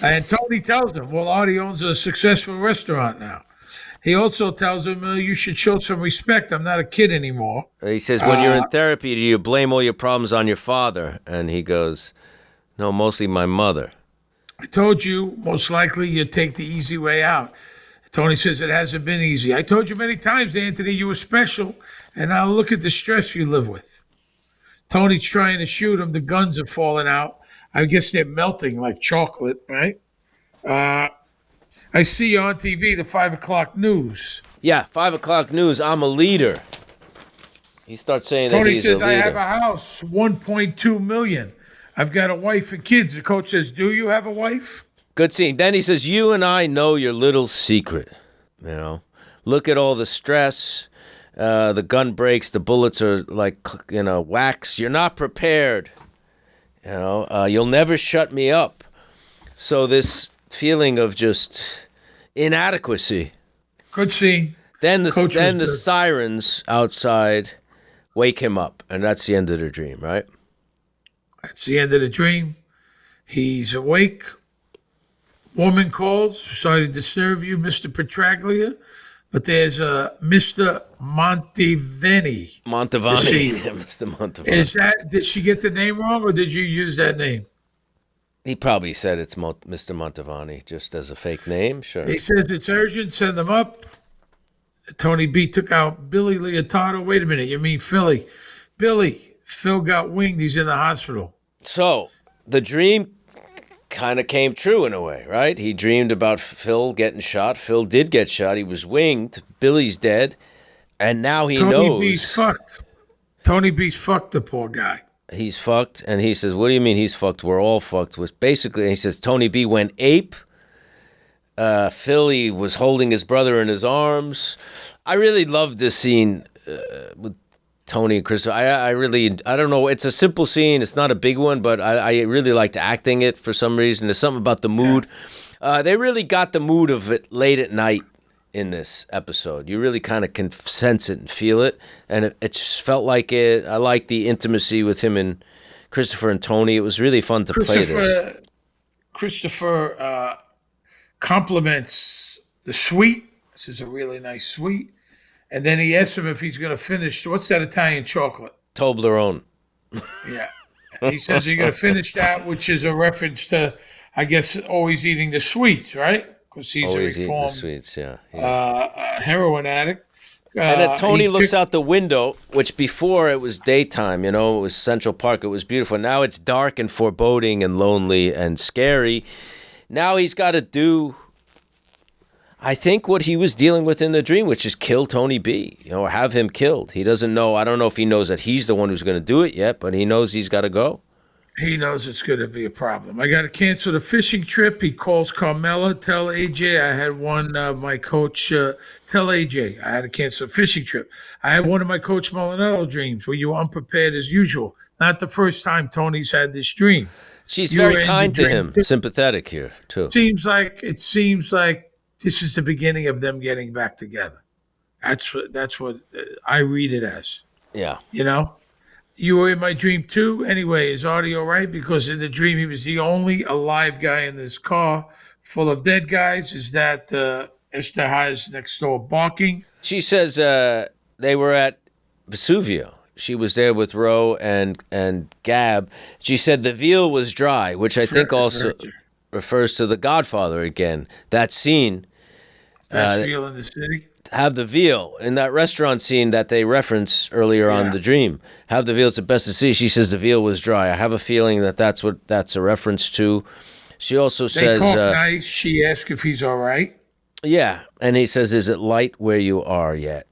And Tony tells him, well, Artie owns a successful restaurant now. He also tells him, you should show some respect. I'm not a kid anymore. He says, when you're in therapy, do you blame all your problems on your father? And he goes, no, mostly my mother. I told you, most likely you take the easy way out. Tony says, it hasn't been easy. I told you many times, Anthony, you were special, and now look at the stress you live with. Tony's trying to shoot him. The guns are falling out. I guess they're melting like chocolate, right? I see you on TV, the 5 o'clock news. Yeah, 5 o'clock news. I'm a leader. He starts saying Tony that he's a says, leader. I have a house, $1.2 million. I've got a wife and kids. The coach says, do you have a wife? Good scene. Then he says, you and I know your little secret. You know, look at all the stress The gun breaks. The bullets are like, wax. You're not prepared. You'll never shut me up. So this feeling of just inadequacy. Good scene. Then Coach was the good. sirens outside wake him up, and that's the end of the dream, right? That's the end of the dream. He's awake. Woman calls. Sorry to disturb you, Mr. Petraglia, but there's a Mr. Montevani. Montevani. Mr. Montevani. Did she get the name wrong, or did you use that name? He probably said it's Mr. Montevani just as a fake name, sure. He says it's urgent. Send them up. Tony B took out Billy Leotardo. Wait a minute. You mean Philly? Billy. Phil got winged. He's in the hospital. So the dream kind of came true in a way, right? He dreamed about Phil getting shot. Phil did get shot. He was winged. Billy's dead. And now he knows. Tony B's fucked. Tony B's fucked the poor guy. He's fucked. And he says, what do you mean he's fucked? We're all fucked. Basically, he says, Tony B went ape. Philly was holding his brother in his arms. I really love this scene with Tony and Chris. I don't know. It's a simple scene. It's not a big one, but I really liked acting it for some reason. There's something about the mood. They really got the mood of it late at night in this episode. You really kind of can sense it and feel it. And it just felt like it. I like the intimacy with him and Christopher and Tony. It was really fun to play this. Christopher compliments the suite. This is a really nice suite. And then he asks him if he's going to finish. What's that Italian chocolate? Toblerone. Yeah. He says you're going to finish that, which is a reference to, I guess, always eating the sweets, right? Because he's Always a eating the reformed sweets, yeah. heroin addict. And then Tony looks out the window, which before it was daytime, it was Central Park. It was beautiful. Now it's dark and foreboding and lonely and scary. Now he's got to do, I think, what he was dealing with in the dream, which is kill Tony B, or have him killed. He doesn't know. I don't know if he knows that he's the one who's going to do it yet, but he knows he's got to go. He knows it's going to be a problem. I got to cancel the fishing trip. He calls Carmela. Tell AJ I had one. My coach. Tell AJ I had to cancel a fishing trip. I had one of my Coach Molinello dreams where you were unprepared as usual. Not the first time Tony's had this dream. She's very kind to him, sympathetic here too. It seems like this is the beginning of them getting back together. That's what I read it as. Yeah. You were in my dream too. Anyway, is Artie all right? Because in the dream, he was the only alive guy in this car full of dead guys. Is that Esther Haas next door barking? She says they were at Vesuvio. She was there with Ro and Gab. She said the veal was dry, which I think also refers to The Godfather again. That scene. Best veal in the city. Have the veal in that restaurant scene that they reference earlier on the dream. Have the veal, it's the best to see. She says the veal was dry. I have a feeling that's what that's a reference to. She also says... They talk nice. She asks if he's all right. Yeah, and he says, is it light where you are yet?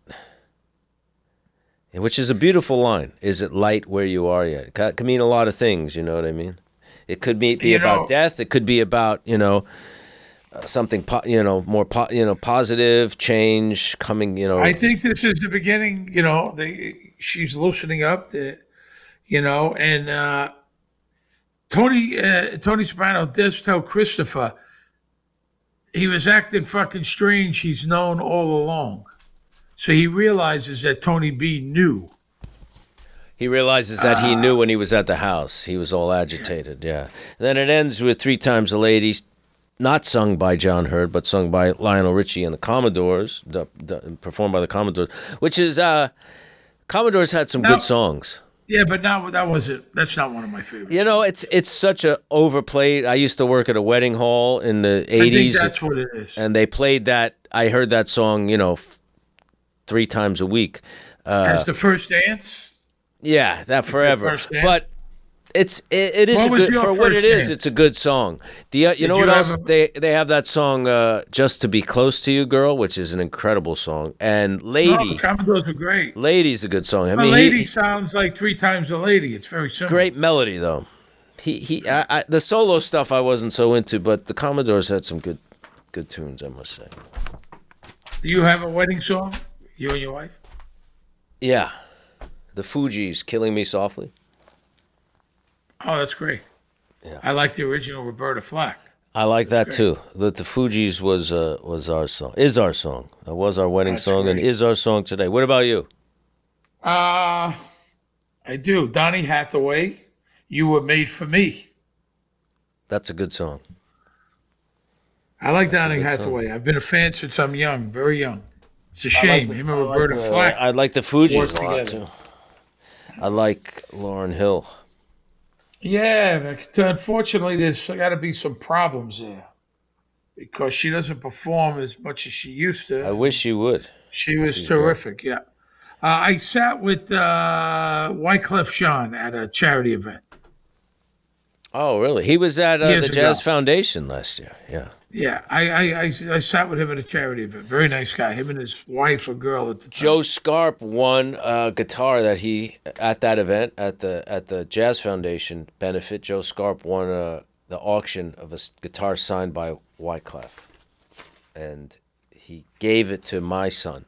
Which is a beautiful line. Is it light where you are yet? It could mean a lot of things, you know what I mean? It could be about death. It could be about, something, more, positive change coming, I think this is the beginning, she's loosening up, and Tony Soprano does tell Christopher he was acting fucking strange. He's known all along. So he realizes that Tony B knew. He realizes that he knew when he was at the house. He was all agitated, yeah. Then it ends with Three Times a Lady, not sung by John Hurd, but sung by Lionel Richie and the Commodores, performed by the Commodores, which is, Commodores had some good songs. Yeah, but that's not one of my favorites. It's such a overplayed. I used to work at a wedding hall in the 80s. I think that's what it is. And they played that. I heard that song, 3 times a week. As the first dance? Yeah, that forever. But it is a good for what it is. Dance? It's a good song. You know what else? They have that song "Just to Be Close to You, Girl," which is an incredible song. And "Lady," the Commodores are great. "Lady's" a good song. "Lady" sounds like 3 times a lady. It's very simple. Great melody though. The solo stuff I wasn't so into, but the Commodores had some good tunes, I must say. Do you have a wedding song? You and your wife? Yeah. The Fugees, Killing Me Softly. Oh, that's great. Yeah. I like the original Roberta Flack. I like that great. too. The Fugees was our song. Is our song. That was our wedding That's song and great. is our song today. What about you? I do. Donny Hathaway, You Were Made for Me. That's a good song. I like That's a Donny good song. Hathaway. I've been a fan since I'm young, very young. It's a I shame. like Him and Roberta the, Flack I like the Fugees work a lot together. too. I like Lauryn Hill. Yeah, but unfortunately, there's got to be some problems there because she doesn't perform as much as she used to. I wish you would. She was She's terrific. Yeah. I sat with Wyclef Jean at a charity event. Oh, really? He was at Years the Jazz ago. Foundation last year. Yeah. Yeah, I sat with him at a charity event. Very nice guy. Him and his wife or girl at the time. Joe Scarp won a guitar that he at that event at the Jazz Foundation benefit. Joe Scarp won the auction of a guitar signed by Wyclef, and he gave it to my son,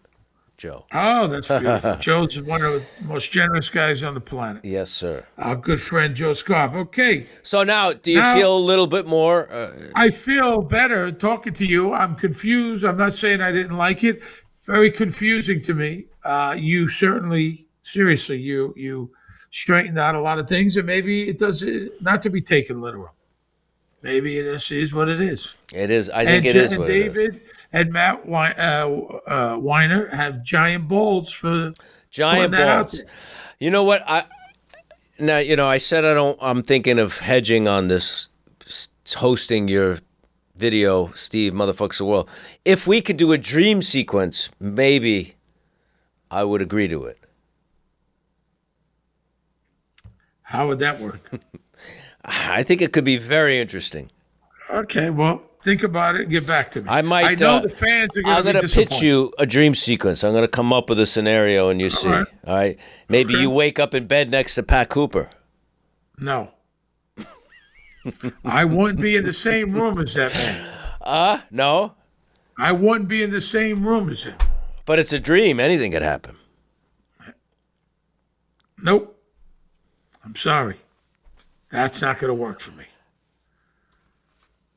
Joe. Oh, that's beautiful. Joe's one of the most generous guys on the planet. Yes, sir. Our good friend Joe Scarp. Okay, So now, do you Now- feel a little bit more? I feel better talking to you. I'm confused. I'm not saying I didn't like it. Very confusing to me. You certainly, seriously, you straightened out a lot of things, and maybe it does not to be taken literal. Maybe it is what it is. It is. I think it is what it is. David and Matt Weiner have giant balls for Giant putting that out balls. there. You know what? I said I'm thinking of hedging on this, hosting your video, Steve Motherfucks the World. If we could do a dream sequence, maybe I would agree to it. How would that work? I think it could be very interesting. Okay, well, think about it and get back to me. I might. I know the fans are I'm going to going be to pitch disappointed. you a dream sequence. I'm going to come up with a scenario and you see. right. All right. Maybe Okay. you wake up in bed next to Pat Cooper. No. I wouldn't be in the same room as that man. No, I wouldn't be in the same room as him. but it's a dream. Anything could happen. Nope. I'm sorry. That's not going to work for me.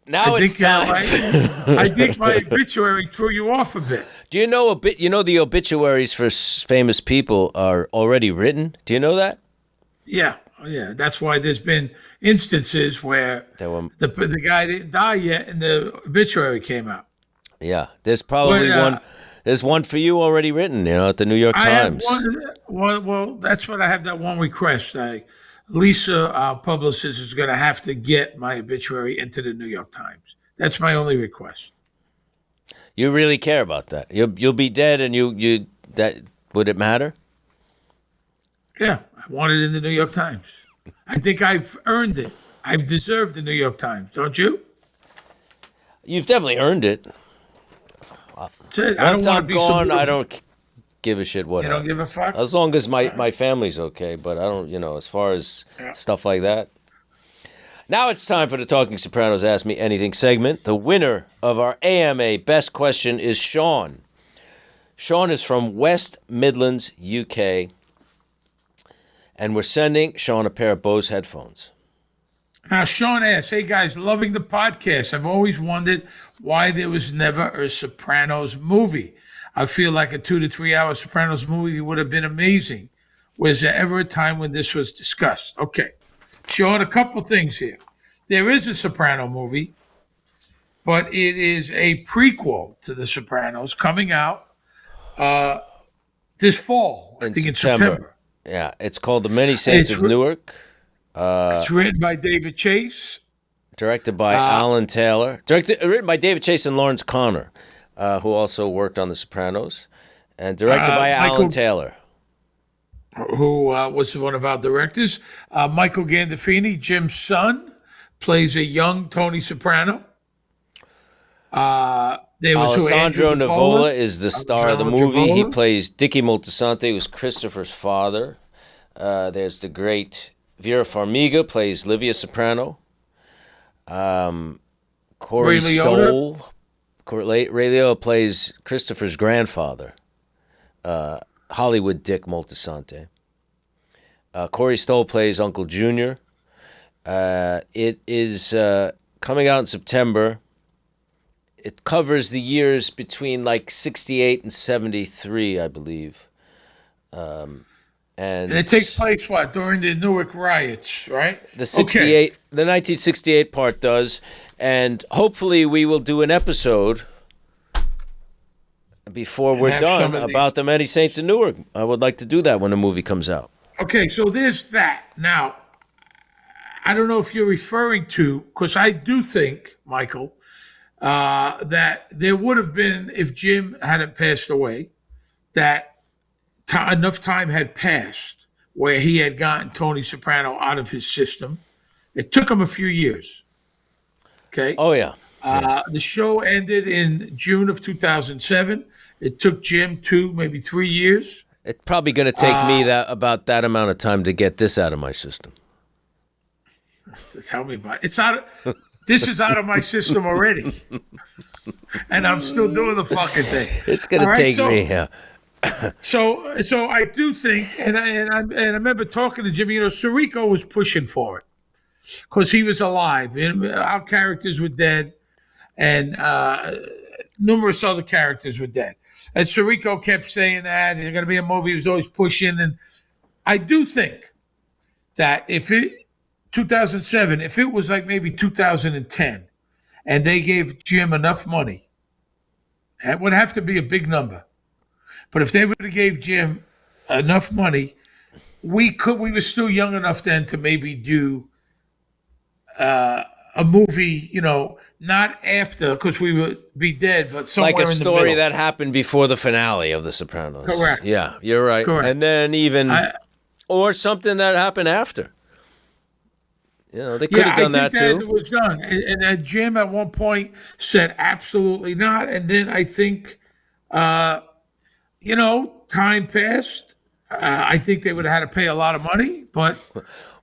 Now it's time. I think my obituary threw you off a bit. Do you know the obituaries for famous people are already written? Do you know that? Yeah, that's why there's been instances where There were- the guy didn't die yet, and the obituary came out. Yeah, there's probably Well, one. There's one for you already written. At the New York I have Times. one. Well, that's what I have. That one request. Lisa, our publicist, is going to have to get my obituary into the New York Times. That's my only request. You really care about that. You'll be dead, and you that would it matter? Yeah, I want it in the New York Times. I think I've earned it. I've deserved the New York Times, don't you? You've definitely earned it. That's it. I Once don't want I'm to be gone, so I don't give a shit what You don't happens. give a fuck. As long as my family's okay, but I don't, as far as stuff like that. Now it's time for the Talking Sopranos Ask Me Anything segment. The winner of our AMA Best Question is Sean. Sean is from West Midlands, UK. And we're sending Sean a pair of Bose headphones. Now, Sean asks, hey guys, loving the podcast. I've always wondered why there was never a Sopranos movie. I feel like a 2 to 3 hour Sopranos movie would have been amazing. Was there ever a time when this was discussed? Okay. Sean, a couple things here. There is a Soprano movie, but it is a prequel to The Sopranos coming out this fall. I think in September. Yeah, it's called The Many Saints of Newark. It's written by David Chase. Directed by Alan Taylor. Written by David Chase and Lawrence Connor, who also worked on The Sopranos. And directed by Alan Taylor. Who was one of our directors. Michael Gandolfini, Jim's son, plays a young Tony Soprano. Alessandro Nivola is the star of the movie. He Nivola. plays Dicky Moltisanti, who's Christopher's father. There's the great Vera Farmiga, plays Livia Soprano. Corey Ray Liotta. Stoll. Ray Liotta plays Christopher's grandfather. Hollywood Dick Moltisanti. Corey Stoll plays Uncle Junior. It is coming out in September. It covers the years between like 68 and 73, I believe. And it takes place, what, during the Newark riots, right? The 1968 part does. And hopefully we will do an episode before we're done about the Many Saints in Newark. I would like to do that when the movie comes out. Okay, so there's that. Now, I don't know if you're referring to, because I do think, Michael, that there would have been, if Jim hadn't passed away, that enough time had passed where he had gotten Tony Soprano out of his system. It took him a few years. Okay. Oh, yeah. The show ended in June of 2007. It took Jim 2, maybe 3 years. It's probably going to take me about that amount of time to get this out of my system. Tell me about it. This is out of my system already. And I'm still doing the fucking thing. It's going to take me, yeah. So I do think, and I remember talking to Jimmy, Sirico was pushing for it because he was alive. Our characters were dead, and numerous other characters were dead. And Sirico kept saying that there's going to be a movie. He was always pushing, and I do think that 2007, if it was like maybe 2010, and they gave Jim enough money, it would have to be a big number. But if they would have gave Jim enough money, we were still young enough then to maybe do a movie, not after, because we would be dead, but somewhere in the middle. Like a story that happened before the finale of The Sopranos. Correct. Yeah, you're right. Correct. And then or something that happened after. They could have done that too. It was done. And Jim at one point said absolutely not. And then I think, time passed. I think they would have had to pay a lot of money, but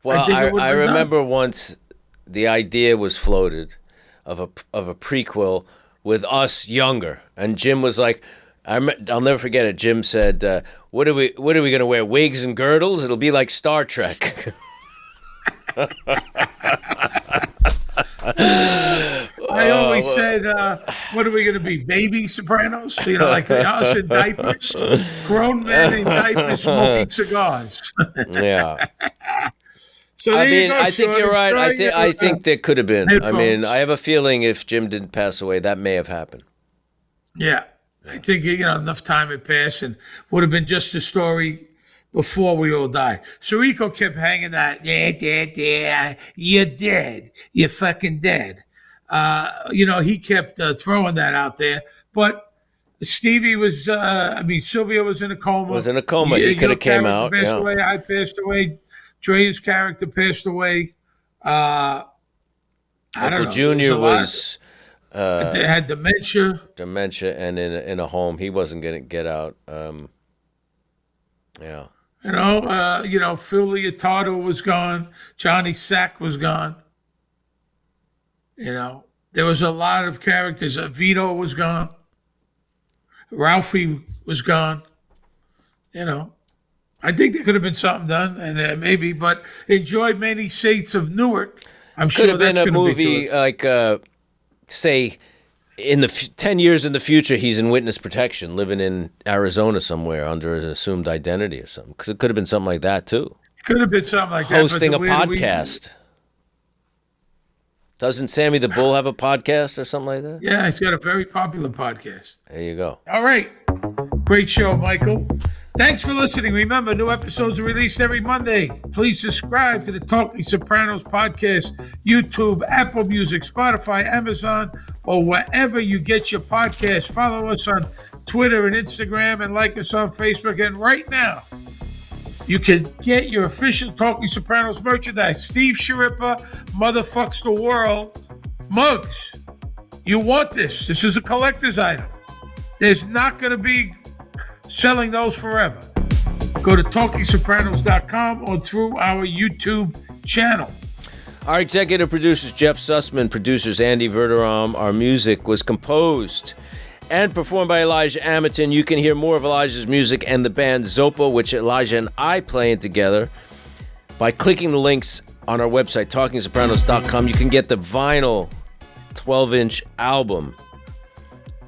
I remember once the idea was floated of a prequel with us younger, and Jim was like, I'll never forget it. Jim said, "What are we going to wear? Wigs and girdles? It'll be like Star Trek." I always said, what are we going to be, baby Sopranos? Like us in diapers, grown men in diapers smoking cigars. Yeah. So I think you're right. I think there could have been. Headphones. I have a feeling if Jim didn't pass away, that may have happened. Yeah. I think, enough time had passed and would have been just a story before we all die. Sirico kept hanging that, yeah, you're dead. You're fucking dead. He kept throwing that out there. But Stevie was, Sylvia was in a coma. He could have came out. Passed away. I passed away. Dre's character passed away. I don't know. Uncle Junior was... they had dementia. And in a home. He wasn't going to get out. Yeah. Phil Leotardo was gone. Johnny Sack was gone. There was a lot of characters. Vito was gone. Ralphie was gone. I think there could have been something done, and maybe, but enjoyed Many Saints of Newark. I'm sure could have been a movie like, say, in the 10 years in the future, he's in witness protection, living in Arizona somewhere under an assumed identity or something. Because it could have been something like that too. Could have been something like that. Hosting a podcast. Doesn't Sammy the Bull have a podcast or something like that? Yeah, he's got a very popular podcast. There you go. All right. Great show, Michael. Thanks for listening. Remember, new episodes are released every Monday. Please subscribe to the Talking Sopranos podcast, YouTube, Apple Music, Spotify, Amazon, or wherever you get your podcasts. Follow us on Twitter and Instagram and like us on Facebook. And right now, you can get your official Talking Sopranos merchandise. Steve Sharippa, Motherfucks the World, mugs. You want this. This is a collector's item. There's not going to be selling those forever. Go to TalkingSopranos.com or through our YouTube channel. Our executive producers, Jeff Sussman, producers Andy Verderam. Our music was composed and performed by Elijah Amerton. You can hear more of Elijah's music and the band Zopa, which Elijah and I play in together, by clicking the links on our website, TalkingSopranos.com. You can get the vinyl 12-inch album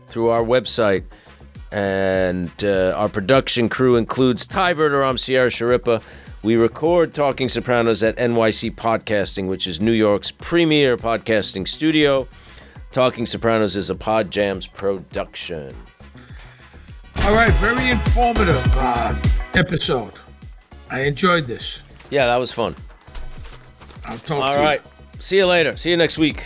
through our website. And our production crew includes Ty Verder. I'm Sierra Sharippa. We record Talking Sopranos at NYC Podcasting, which is New York's premier podcasting studio. Talking Sopranos is a Pod Jams production. All right, very informative episode. I enjoyed this. Yeah, that was fun. I'll talk All to you. right. See you later. See you next week.